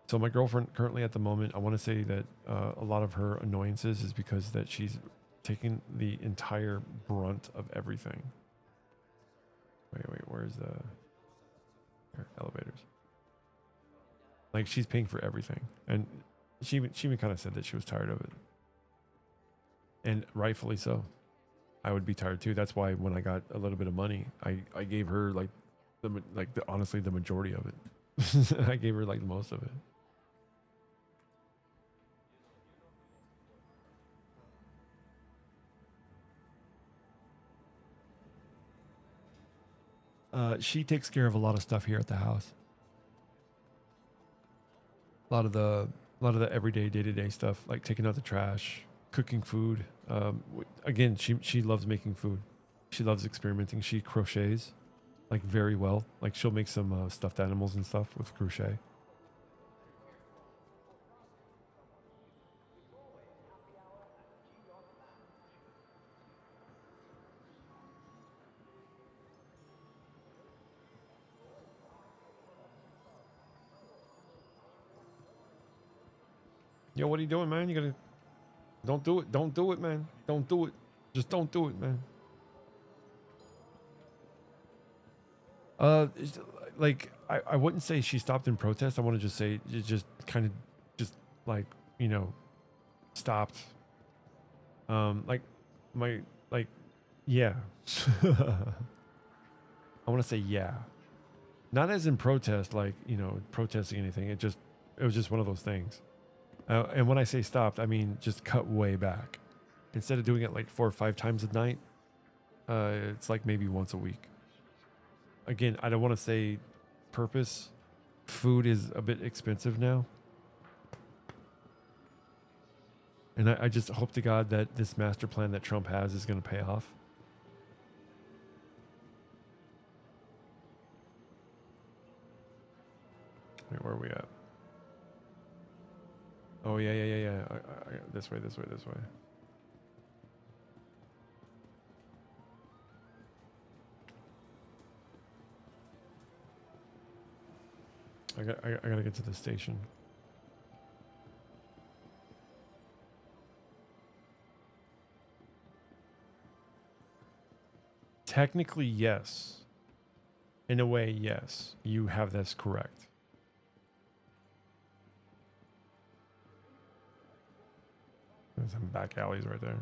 So my girlfriend currently at the moment, I want to say that a lot of her annoyances is because that she's taking the entire brunt of everything. Wait, where's the here, elevators? Like she's paying for everything, and she even kind of said that she was tired of it, and rightfully so. I would be tired too. That's why when I got a little bit of money, I gave her like honestly the majority of it. I gave her like most of it. She takes care of a lot of stuff here at the house. A lot of the everyday day-to-day stuff, like taking out the trash, cooking food. Again, she loves making food. She loves experimenting. She crochets like very well. Like she'll make some stuffed animals and stuff with crochet. Yo, what are you doing, man? You gotta don't do it. Don't do it, man. Don't do it. Just don't do it, man. Like I wouldn't say she stopped in protest. I want to just say it just kind of just like stopped. Like my like yeah. I want to say yeah. Not as in protest, like protesting anything. It was just one of those things. And when I say stopped, I mean just cut way back. Instead of doing it like 4 or 5 times a night, it's like maybe once a week. Again, I don't want to say purpose. Food is a bit expensive now. And I just hope to God that this master plan that Trump has is going to pay off. Wait, where are we at? Oh, yeah. This way. I gotta get to the station. Technically, yes. In a way, yes. You have this correct. There's some back alleys right there.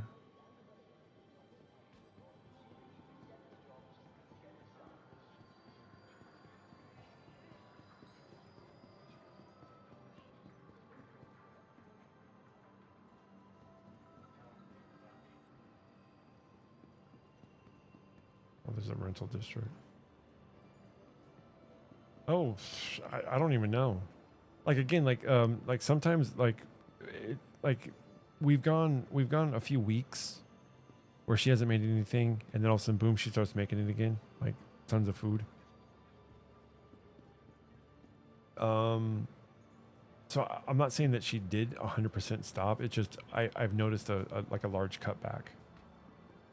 Oh, there's a rental district. Oh, I don't even know. Like again, like sometimes like we've gone a few weeks where she hasn't made anything, and then all of a sudden, boom, she starts making it again, like tons of food. So I'm not saying that she did 100% stop. It just I've noticed a like a large cutback.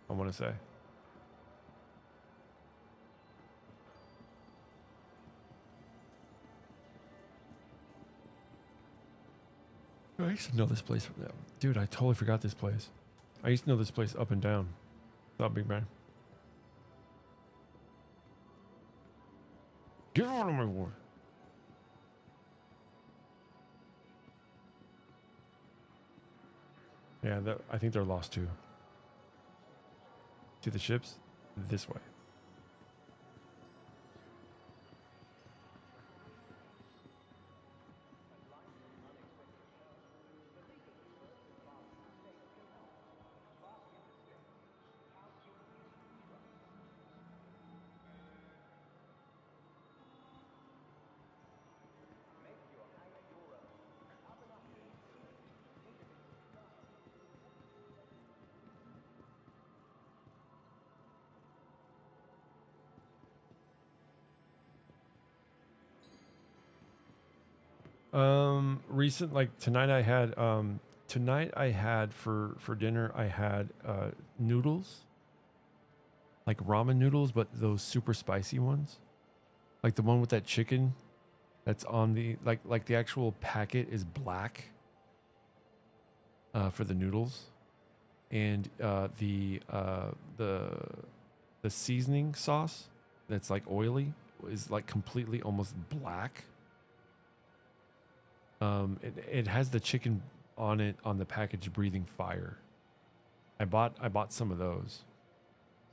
I want to say. I used to know this place. Dude, I totally forgot this place. I used to know this place up and down. Not Big Bang. Get out of my war. Yeah, I think they're lost too. To the ships? This way. Recent like tonight I had for dinner I had noodles, like ramen noodles, but those super spicy ones, like the one with that chicken that's on the like the actual packet is black for the noodles, and the seasoning sauce that's like oily is like completely almost black. It has the chicken on it on the package breathing fire. I bought some of those.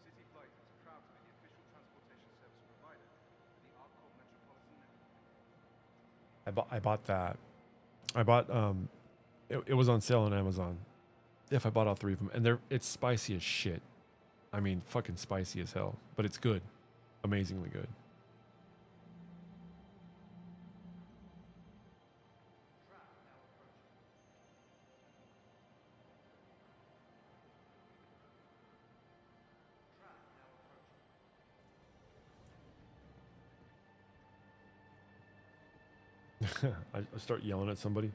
City Flight is proud to be the official transportation service provider for the Arcot Metropolitan Network. I bought that. I bought it was on sale on Amazon. If I bought all three of them, and it's spicy as shit. I mean, fucking spicy as hell, but it's good, amazingly good. I start yelling at somebody.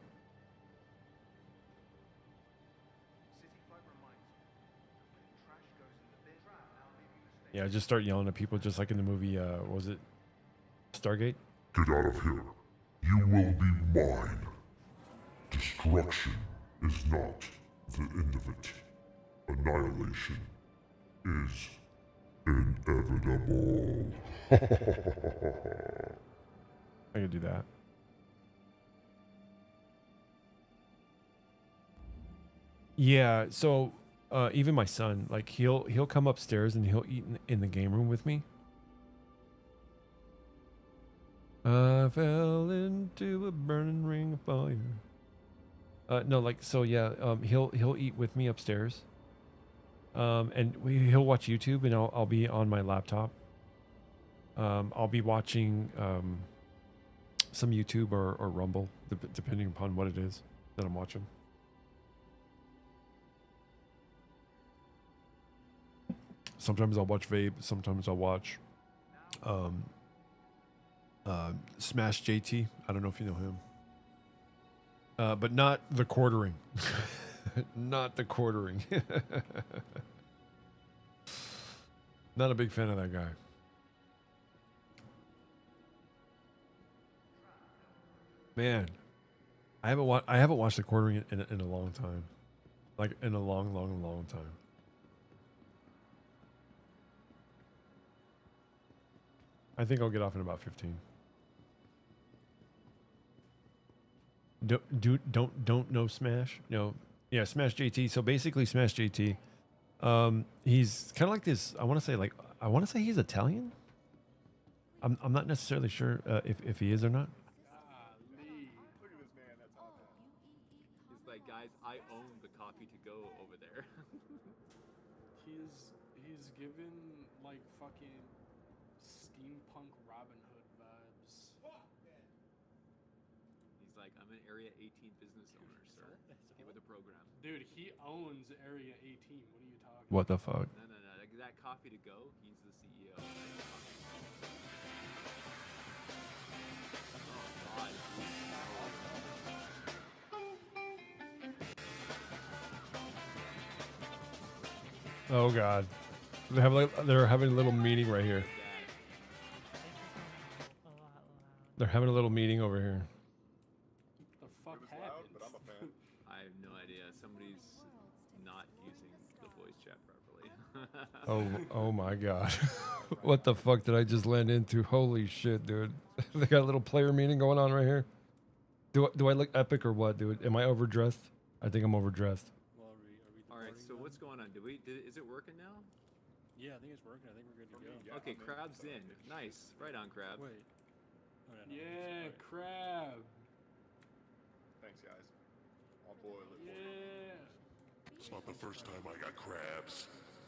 City Flight reminds you that when trash goes in the bin, now leaving the station. Yeah, I just start yelling at people, just like in the movie. Was it Stargate? Get out of here. You will be mine. Destruction is not the end of it. Annihilation is inevitable. I could do that. Yeah, so even my son, like he'll come upstairs and he'll eat in the game room with me. I fell into a burning ring of fire. No, like so yeah. He'll eat with me upstairs. And he'll watch YouTube, and I'll be on my laptop. I'll be watching some YouTube or Rumble, depending upon what it is that I'm watching. Sometimes I'll watch Vape. Sometimes I'll watch Smash JT. I don't know if you know him. But not the quartering. Not the quartering. Not a big fan of that guy. Man, I haven't watched the quartering in a long time. Like in a long time. I think I'll get off in about 15. Don't know Smash? No. Yeah, Smash JT. So basically Smash JT, he's kind of like this, I want to say he's Italian. I'm not necessarily sure if he is or not. Golly. Look at this man that's on that. He's like, guys, I own the coffee to go over there. He's given like fucking steampunk Robin Hood vibes. He's like, I'm an Area 18 business owner, sir. Get with the program. Dude, he owns Area 18. What are you talking What the fuck? No. That coffee to go, he's the CEO. Oh, God. Oh god. They're having a little meeting right here. They're having a little meeting over here. The fuck It was loud, happened? but I'm a fan. I have no idea. Somebody's not using the voice chat properly. Oh my god. What the fuck did I just land into? Holy shit, dude. They got a little player meeting going on right here. Do I look epic or what, dude? Am I overdressed? I think I'm overdressed. Well, are we All right, so what's going on? Is it working now? Yeah, I think it's working. I think we're good to go. Yeah, Okay, I'm in. Crab's in. Nice. Right on, Crab. Wait. Oh, no, no, Yeah, crab. Thanks, guys. I'll boil it for you. Yeah. It's not the first time I got crabs.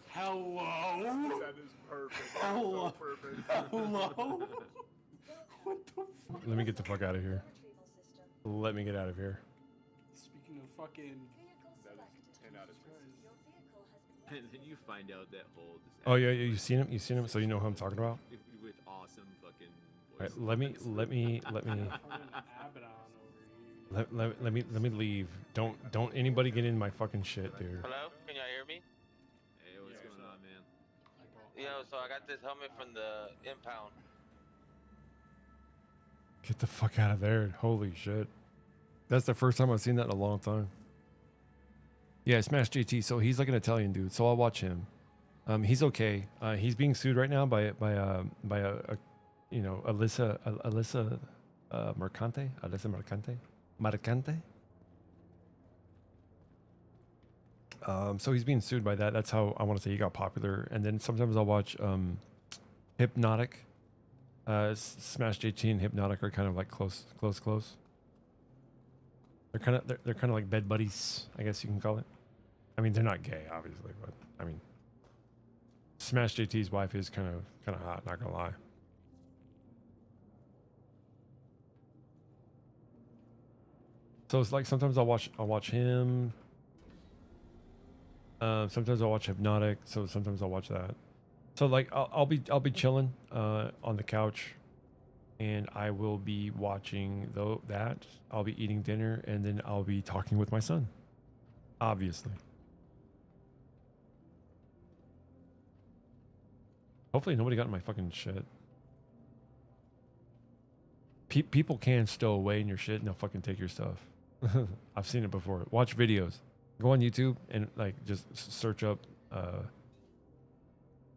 Hello? That is perfect. Hello? So perfect. Hello? What the fuck? Let me get the fuck out of here. Let me get out of here. Speaking of fucking... That is 10 out of 10. And then you find out that whole. Oh yeah, you've seen him. You've seen him, so you know who I'm talking about. With awesome fucking. All right, voice let me. Put an Abaddon over Let me leave. Don't anybody get in my fucking shit, dude. Hello? Can y'all hear me? Hey, what's going on, man? Yo, so I got this helmet from the impound. Get the fuck out of there. Holy shit. That's the first time I've seen that in a long time. Yeah, Smash JT. So he's like an Italian dude. So I'll watch him. He's okay. He's being sued right now by you know, Alyssa Mercante. So he's being sued by that. That's how I want to say he got popular. And then sometimes I'll watch Hypnotic. Smash JT and Hypnotic are kind of like close. They're kind of like bed buddies, I guess you can call it. I mean, they're not gay, obviously, but I mean, Smash JT's wife is kind of hot, not gonna lie. So it's like sometimes I'll watch him. Sometimes I'll watch Hypnotic. So sometimes I'll watch that. So like I'll be chilling on the couch, and I will be watching that. I'll be eating dinner, and then I'll be talking with my son. Obviously. Hopefully nobody got in my fucking shit. People can stow away in your shit and they'll fucking take your stuff. I've seen it before. Watch videos. Go on YouTube and like just search up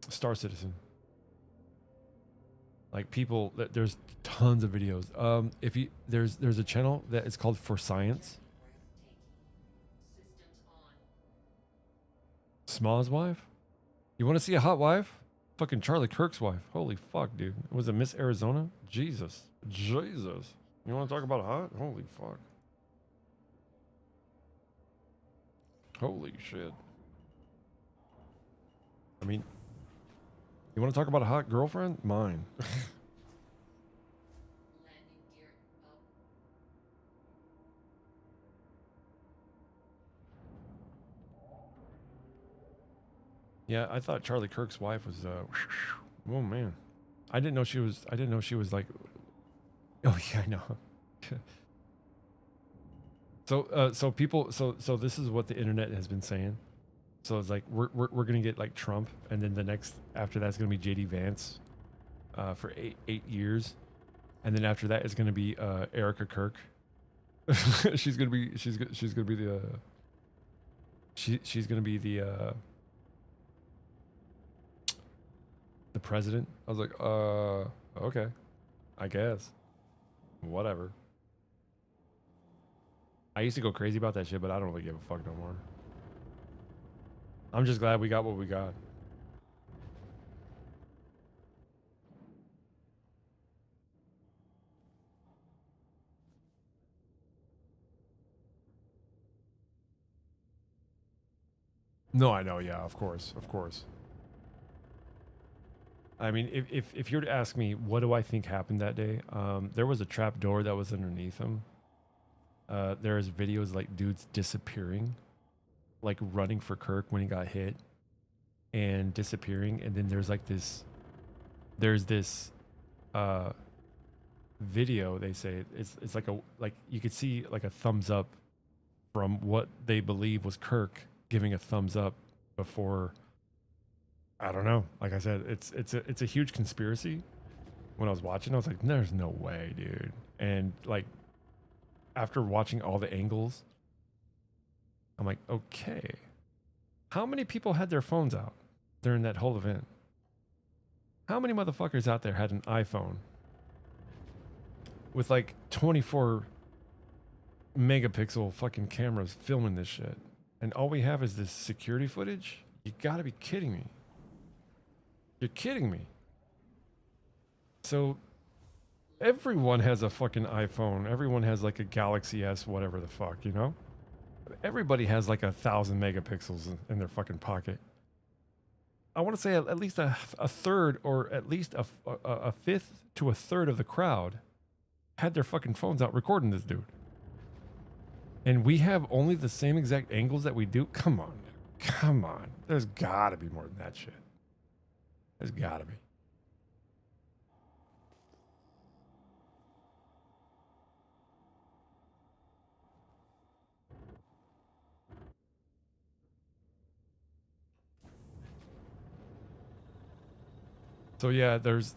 Star Citizen. Like people, there's tons of videos. If you there's a channel that is called For Science. Small's wife? You want to see a hot wife? Fucking Charlie Kirk's wife. Holy fuck, dude. Was it Miss Arizona? Jesus. You want to talk about hot? Holy fuck. Holy shit. I mean, you want to talk about a hot girlfriend? Mine. Yeah, I thought Charlie Kirk's wife was oh man. I didn't know she was like, oh yeah, I know. So people, so this is what the internet has been saying. So it's like we're gonna get like Trump, and then the next after that's gonna be JD Vance, for eight years, and then after that it's gonna be Erica Kirk. she's gonna be the president. I was like, okay, I guess, whatever. I used to go crazy about that shit, but I don't really give a fuck no more. I'm just glad we got what we got. No, I know. Yeah, of course. I mean, if you were to ask me, what do I think happened that day? There was a trap door that was underneath him. There's videos like dudes disappearing, like running for Kirk when he got hit and disappearing. And then there's this video, they say it's like you could see like a thumbs up from what they believe was Kirk giving a thumbs up before. I don't know. Like I said, it's a huge conspiracy. When I was watching, I was like, there's no way, dude. And like, after watching all the angles, I'm like, okay. How many people had their phones out during that whole event? How many motherfuckers out there had an iPhone with like 24 megapixel fucking cameras filming this shit? And all we have is this security footage? You gotta be kidding me. You're kidding me. So everyone has a fucking iPhone. Everyone has like a Galaxy S, whatever the fuck, you know? Everybody has like 1,000 megapixels in their fucking pocket. I want to say at least a third, or at least a fifth to a third of the crowd had their fucking phones out recording this dude. And we have only the same exact angles that we do? Come on. There's gotta be more than that shit. There's gotta be. So yeah, there's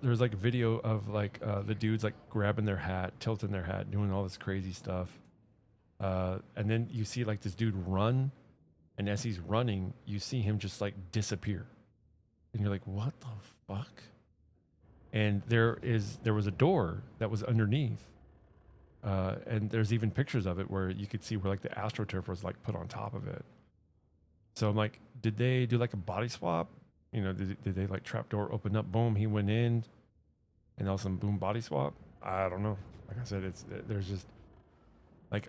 like a video of like the dudes like grabbing their hat, tilting their hat, doing all this crazy stuff. And then you see like this dude run, and as he's running, you see him just like disappear. And you're like, what the fuck? And there was a door that was underneath. And there's even pictures of it where you could see where like the AstroTurf was like put on top of it. So I'm like, did they do like a body swap? You know, did they like trapdoor open up, boom, he went in, and all of a sudden, boom, body swap? I don't know. Like I said, there's just like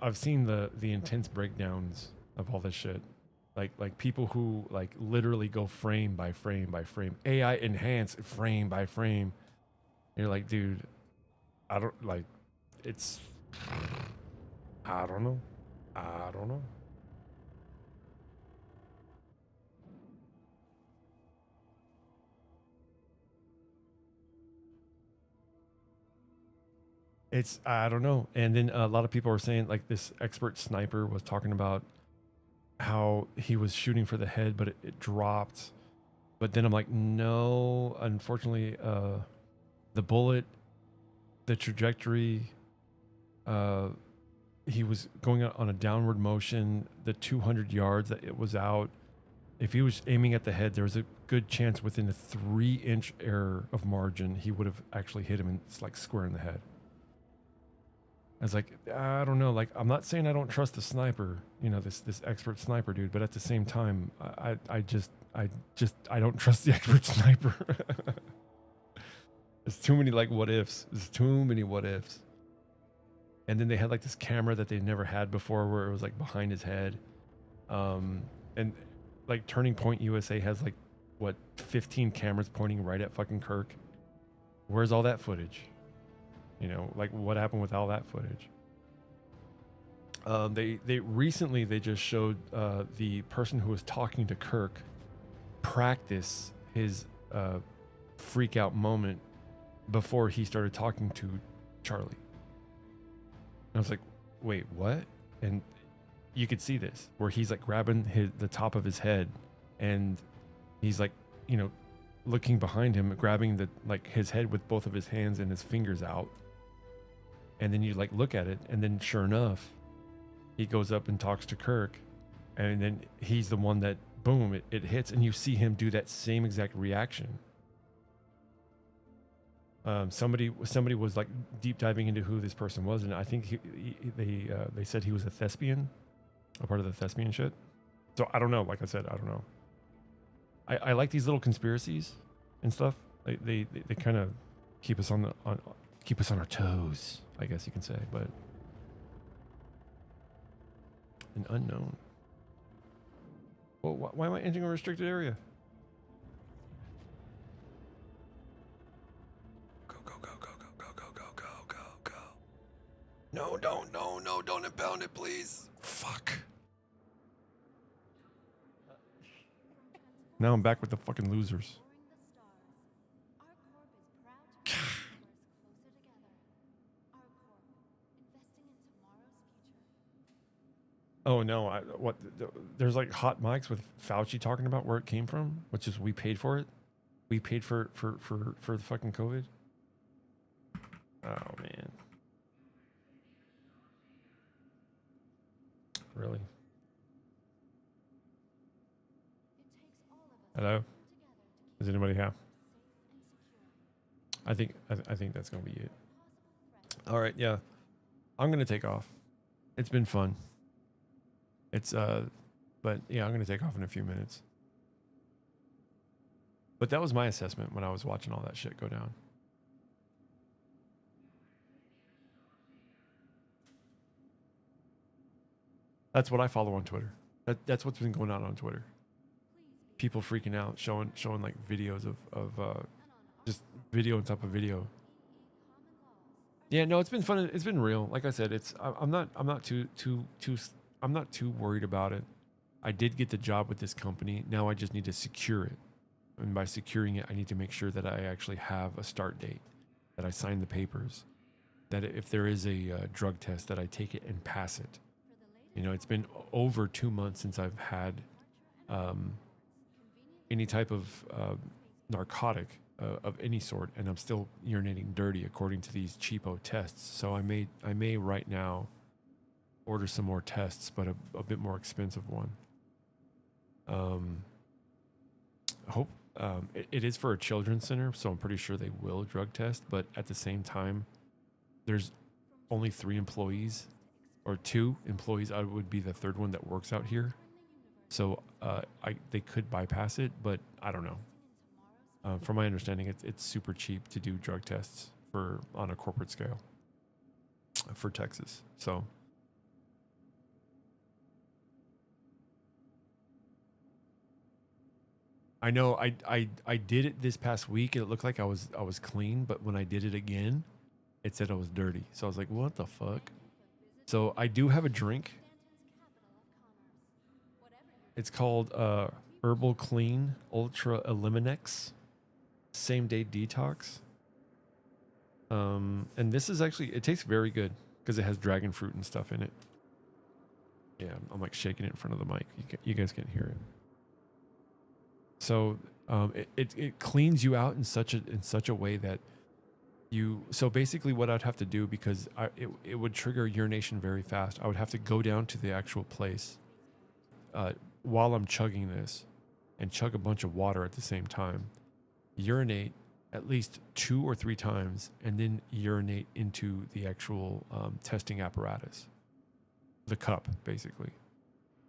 I've seen the intense breakdowns of all this shit. Like people who like literally go frame by frame by frame, AI enhanced frame by frame. And you're like, dude, I don't like. It's I don't know. I don't know. And then a lot of people are saying like this expert sniper was talking about how he was shooting for the head, but it dropped. But then I'm like, no, unfortunately, the bullet, the trajectory, he was going on a downward motion, the 200 yards that it was out. If he was aiming at the head, there was a good chance within a 3-inch error of margin, he would have actually hit him and it's like square in the head. I was like, I don't know. Like, I'm not saying I don't trust the sniper, you know, this expert sniper dude, but at the same time, I don't trust the expert sniper. There's too many like what ifs. There's too many what ifs. And then they had like this camera that they never had before, where it was like behind his head, and like Turning Point USA has like what 15 cameras pointing right at fucking Kirk. Where's all that footage? You know, like what happened with all that footage? They recently just showed the person who was talking to Kirk practice his freak out moment before he started talking to Charlie. And I was like, wait, what? And you could see this where he's like grabbing the top of his head, and he's like, you know, looking behind him, grabbing his head with both of his hands and his fingers out. And then you like look at it, and then sure enough, he goes up and talks to Kirk, and then he's the one that boom, it hits, and you see him do that same exact reaction. Somebody was like deep diving into who this person was, and I think they said he was a thespian, a part of the thespian shit. So I don't know. Like I said, I don't know. I like these little conspiracies and stuff. They kind of keep us on our toes, I guess you can say. But an unknown. Well, why am I entering a restricted area? No, don't impound it, please. Fuck. Now I'm back with the fucking losers. Oh no, there's like hot mics with Fauci talking about where it came from, which is we paid for it. We paid for the fucking COVID. Oh man. Really? Hello? Does anybody have? I think that's gonna be it. All right, yeah. I'm gonna take off. It's been fun. But yeah, I'm gonna take off in a few minutes. But that was my assessment when I was watching all that shit go down. That's what I follow on Twitter. That's what's been going on Twitter. People freaking out, showing like videos of just video on top of video. Yeah, no, it's been fun. It's been real. Like I said, I'm not too worried about it. I did get the job with this company. Now I just need to secure it. And by securing it, I need to make sure that I actually have a start date, that I sign the papers, that if there is a drug test, that I take it and pass it. You know, it's been over 2 months since I've had any type of narcotic of any sort, and I'm still urinating dirty according to these cheapo tests. So I may right now order some more tests, but a bit more expensive one. Hope it is for a children's center, so I'm pretty sure they will drug test. But at the same time, there's only 3 employees, or 2 employees. I would be the third one that works out here, so they could bypass it, but I don't know. From my understanding, it's super cheap to do drug tests on a corporate scale for Texas. So. I know I did it this past week and it looked like I was clean, but when I did it again, it said I was dirty. So I was like, what the fuck? So I do have a drink. It's called Herbal Clean Ultra Eliminex Same Day Detox. And this is actually, it tastes very good because it has dragon fruit and stuff in it. Yeah, I'm like shaking it in front of the mic. You guys can't hear it. So it cleans you out in such a way that so basically what I'd have to do, because it would trigger urination very fast, I would have to go down to the actual place while I'm chugging this and chug a bunch of water at the same time, urinate at least 2 or 3 times, and then urinate into the actual testing apparatus, the cup basically.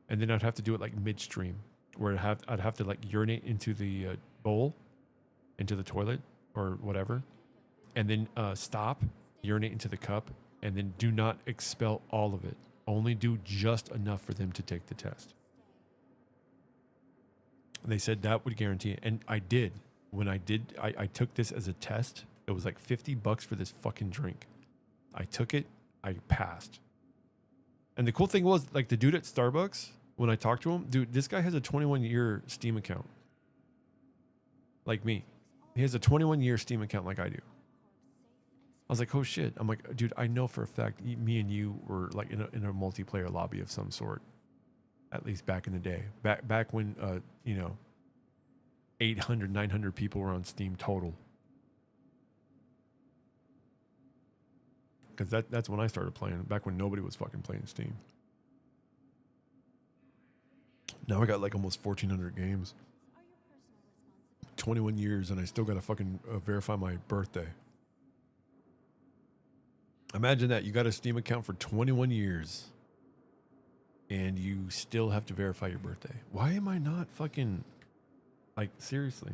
And then I'd have to do it like midstream, where I'd have to like urinate into the bowl, into the toilet or whatever, and then stop, urinate into the cup, and then do not expel all of it. Only do just enough for them to take the test. They said that would guarantee it, and I did. When I took this as a test. It was like $50 for this fucking drink. I took it, I passed. And the cool thing was, like, the dude at Starbucks, when I talked to him, dude, this guy has a 21-year Steam account. Like me. He has a 21-year Steam account like I do. I was like, oh shit. I'm like, dude, I know for a fact me and you were like in a multiplayer lobby of some sort. At least back in the day. Back when, 800, 900 people were on Steam total. Because that's when I started playing. Back when nobody was fucking playing Steam. Now I got like almost 1,400 games. 21 years and I still got to fucking verify my birthday. Imagine that. You got a Steam account for 21 years. And you still have to verify your birthday. Why am I not fucking... Like, seriously.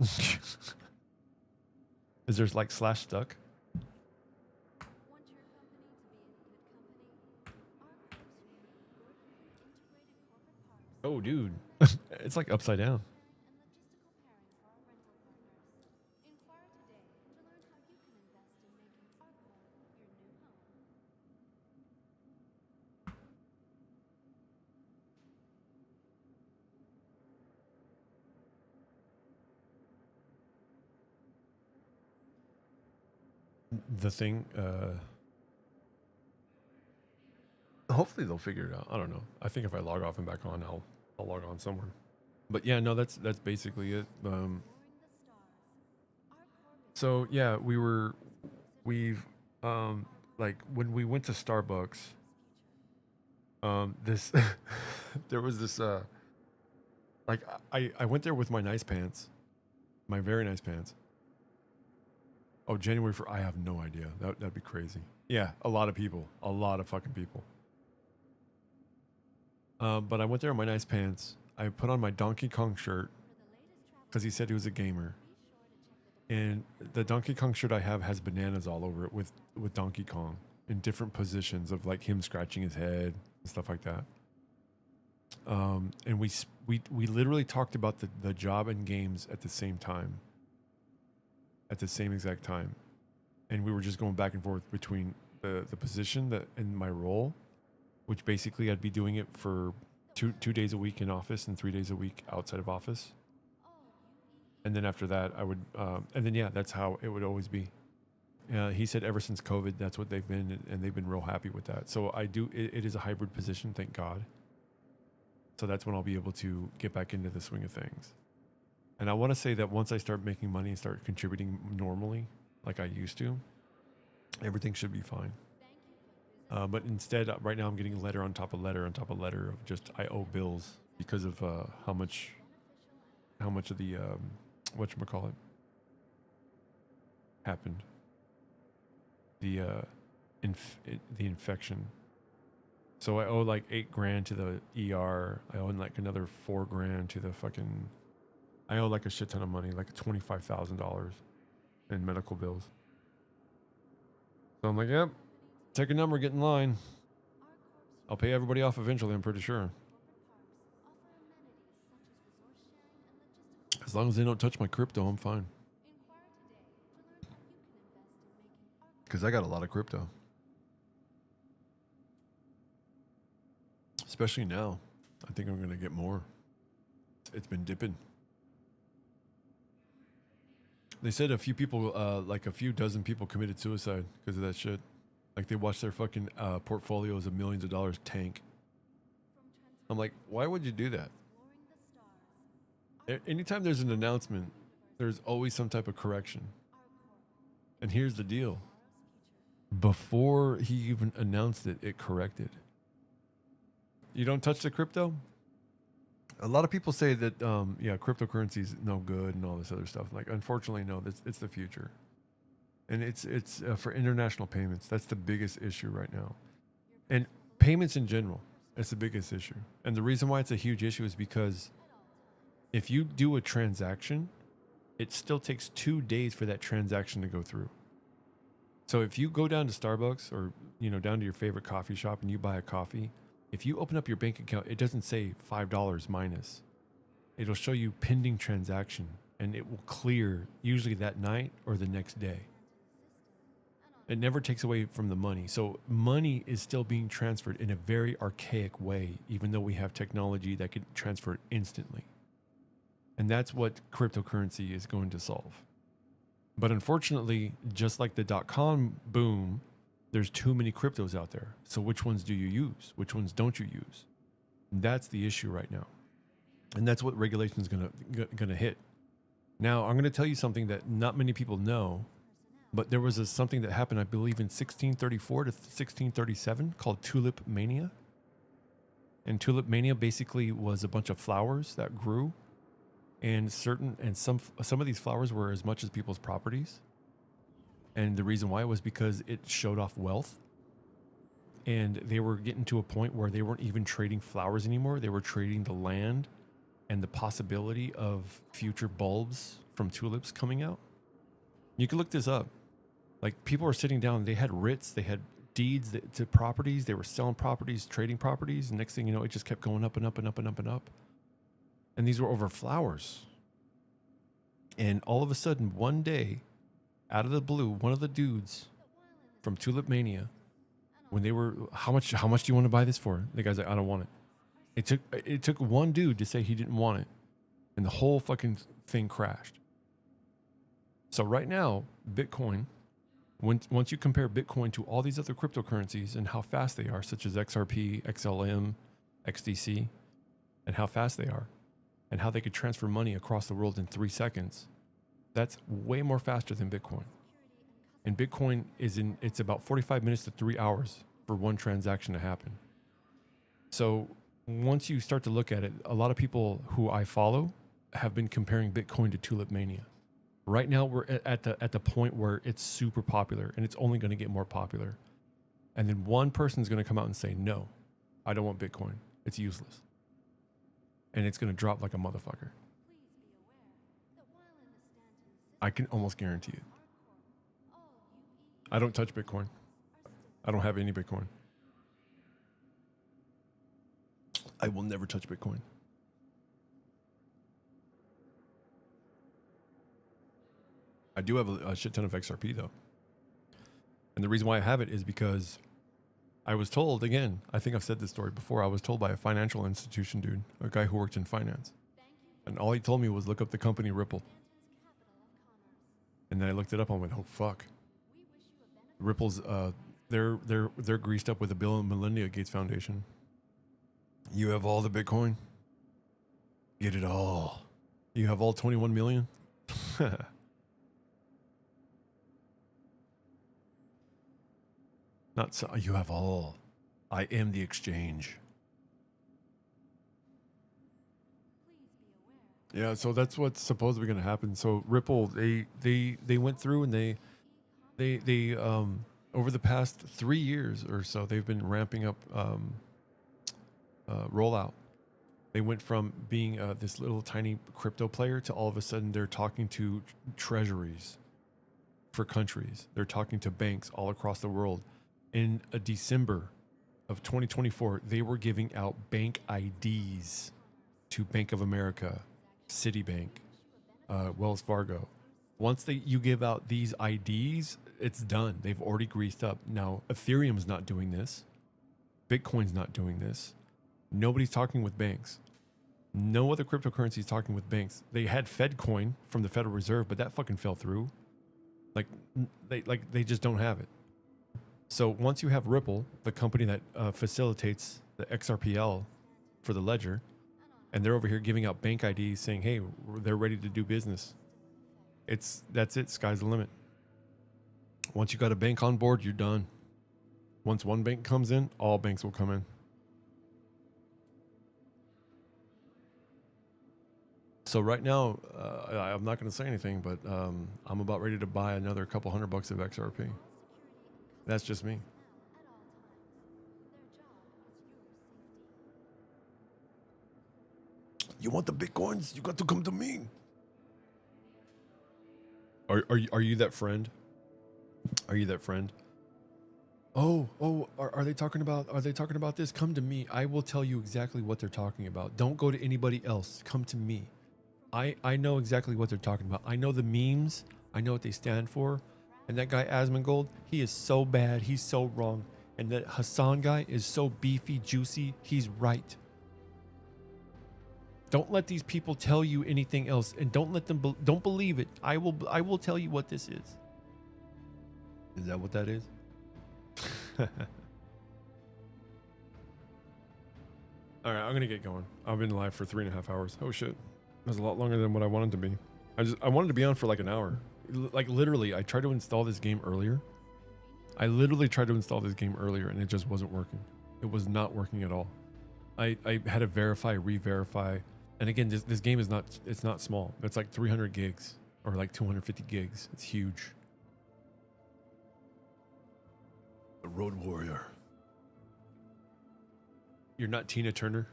Is there like /stuck? Oh, dude. It's like upside down. The thing, hopefully they'll figure it out. I don't know. I think if I log off and back on, I'll log on somewhere. But yeah, no, that's basically it. So yeah, we've like when we went to Starbucks, this there was this like I went there with my nice pants, my very nice pants. Oh, January for I have no idea. That'd be crazy. Yeah, a lot of people, a lot of fucking people. But I went there in my nice pants. I put on my Donkey Kong shirt because he said he was a gamer. And the Donkey Kong shirt I have has bananas all over it with Donkey Kong in different positions of like him scratching his head and stuff like that. And we literally talked about the job and games at the same time. At the same exact time. And we were just going back and forth between the position and my role, which basically I'd be doing it for two days a week in office and 3 days a week outside of office. And then after that, I would, and then, yeah, that's how it would always be. He said ever since COVID, that's what they've been, and they've been real happy with that. So it is a hybrid position, thank God. So that's when I'll be able to get back into the swing of things. And I want to say that once I start making money and start contributing normally, like I used to, everything should be fine. But instead, right now I'm getting letter on top of letter on top of letter of just I owe bills because of how much of the whatchamacallit happened. The the infection. So I owe like $8,000 to the ER. I owe like another $4,000 to the fucking. I owe like a shit ton of money, like $25,000 in medical bills. So I'm like, yep, take a number, get in line. I'll pay everybody off eventually, I'm pretty sure. As long as they don't touch my crypto, I'm fine. Because I got a lot of crypto. Especially now. I think I'm going to get more. It's been dipping. They said a few people, like a few dozen people committed suicide because of that shit. Like they watched their fucking portfolios of millions of dollars tank. I'm like, why would you do that? Anytime there's an announcement, there's always some type of correction. And here's the deal. Before he even announced it, it corrected. You don't touch the crypto? A lot of people say that, yeah, cryptocurrency is no good and all this other stuff. Like, unfortunately, no, it's the future. And it's for international payments. That's the biggest issue right now. And payments in general, it's the biggest issue. And the reason why it's a huge issue is because if you do a transaction, it still takes 2 days for that transaction to go through. So if you go down to Starbucks or, you know, down to your favorite coffee shop and you buy a coffee, if you open up your bank account, it doesn't say $5 minus. It'll show you pending transaction and it will clear usually that night or the next day. It never takes away from the money. So money is still being transferred in a very archaic way, even though we have technology that can transfer it instantly. And that's what cryptocurrency is going to solve. But unfortunately, just like the .com boom, there's too many cryptos out there. So which ones do you use? Which ones don't you use? That's the issue right now. And that's what regulation is gonna hit. Now, I'm going to tell you something that not many people know, but there was something that happened, I believe, in 1634 to 1637 called Tulip Mania. And Tulip Mania basically was a bunch of flowers that grew, and some of these flowers were as much as people's properties. And the reason why was because it showed off wealth. And they were getting to a point where they weren't even trading flowers anymore. They were trading the land and the possibility of future bulbs from tulips coming out. You can look this up. Like, people were sitting down, they had writs, they had deeds to properties, they were selling properties, trading properties, and next thing you know, it just kept going up and up and up and up and up. And these were over flowers. And all of a sudden, one day, out of the blue, one of the dudes from Tulip Mania, when they were, how much do you want to buy this for? The guy's like, I don't want it. It took one dude to say he didn't want it, and the whole fucking thing crashed. So right now, Bitcoin, once you compare Bitcoin to all these other cryptocurrencies and how fast they are, such as XRP, XLM, XDC, and how fast they are, and how they could transfer money across the world in 3 seconds, that's way more faster than Bitcoin. And Bitcoin it's about 45 minutes to 3 hours for one transaction to happen. So once you start to look at it, a lot of people who I follow have been comparing Bitcoin to Tulip Mania. Right now, we're at the point where it's super popular, and it's only going to get more popular. And then one person is going to come out and say, no, I don't want Bitcoin. It's useless. And it's going to drop like a motherfucker. I can almost guarantee it. I don't touch Bitcoin. I don't have any Bitcoin. I will never touch Bitcoin. I do have a shit ton of XRP though. And the reason why I have it is because I was told, again, I think I've said this story before, I was told by a financial institution dude, a guy who worked in finance. And all he told me was look up the company Ripple. And then I looked it up and I went, oh fuck. Ripple's they're greased up with the Bill and Melinda Gates Foundation. You have all the Bitcoin? Get it all. You have all 21 million? Not so. You have all. I am the exchange. Yeah, so that's what's supposedly going to happen. So Ripple, they went through and they over the past 3 years or so, they've been ramping up rollout. They went from being this little tiny crypto player to all of a sudden they're talking to treasuries for countries. They're talking to banks all across the world. In December of 2024, they were giving out bank IDs to Bank of America, Citibank, Wells Fargo. Once you give out these IDs, it's done. They've already greased up. Now, Ethereum's not doing this. Bitcoin's not doing this. Nobody's talking with banks. No other cryptocurrency is talking with banks. They had FedCoin from the Federal Reserve, but that fucking fell through. They just don't have it. So once you have Ripple, the company that facilitates the XRPL for the ledger, and they're over here giving out bank IDs saying, hey, they're ready to do business. That's it. Sky's the limit. Once you got a bank on board, you're done. Once one bank comes in, all banks will come in. So right now, I'm not going to say anything, but I'm about ready to buy another couple $100 of XRP. That's just me. You want the Bitcoins? You got to come to me. Are you that friend? Are you that friend? Are they talking about this? Come to me. I will tell you exactly what they're talking about. Don't go to anybody else. Come to me. I know exactly what they're talking about. I know the memes. I know what they stand for. And that guy Asmongold, he is so bad. He's so wrong. And that Hassan guy is so beefy, juicy. He's right. Don't let these people tell you anything else, and don't let them. Don't believe it. I will tell you what this is. Is that what that is? All right, I'm gonna get going. I've been live for 3.5 hours. Oh shit, that's a lot longer than what I wanted to be. I wanted to be on for like an hour. Like literally, I tried to install this game earlier. And it just wasn't working. It was not working at all. I had to verify, re-verify. And again, this game is not small. It's like 300 gigs or like 250 gigs. It's huge. The Road Warrior. You're not Tina Turner.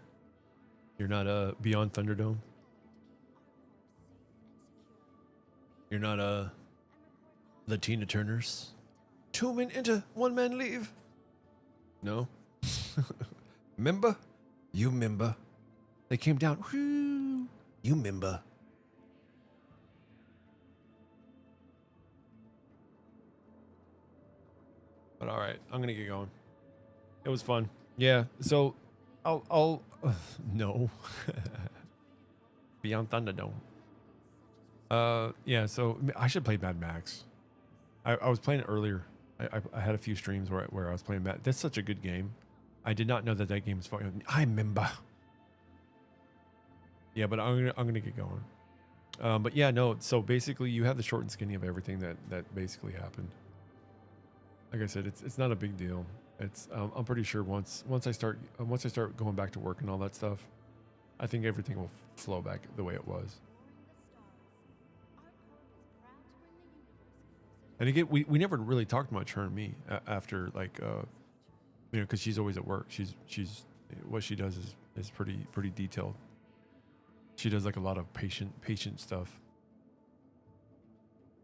You're not Beyond Thunderdome. You're not the Tina Turners. 2 men enter, 1 man leave. No. Member? You member. They came down. Whoo, you member. But all right, I'm gonna get going. It was fun. Yeah. So, I'll no. Beyond Thunderdome. Yeah. So I should play Mad Max. I was playing it earlier. I had a few streams where I was playing Mad. That's such a good game. I did not know that game was fucking. I remember. Yeah, but I'm gonna get going. But yeah, no. So basically, you have the short and skinny of everything that basically happened. Like I said, it's not a big deal. It's I'm pretty sure once I start going back to work and all that stuff, I think everything will flow back the way it was. And again, we never really talked much, her and me, after like because she's always at work. She's what she does is pretty detailed. She does like a lot of patient stuff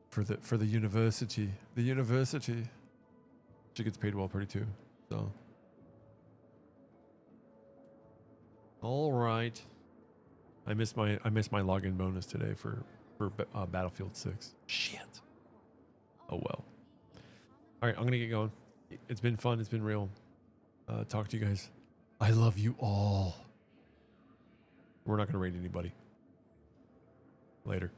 for the university. The university. She gets paid well pretty too. So all right. I missed my login bonus today for Battlefield 6. Shit. Oh well. All right, I'm gonna get going. It's been fun. It's been real. Talk to you guys. I love you all. We're not gonna raid anybody. Later.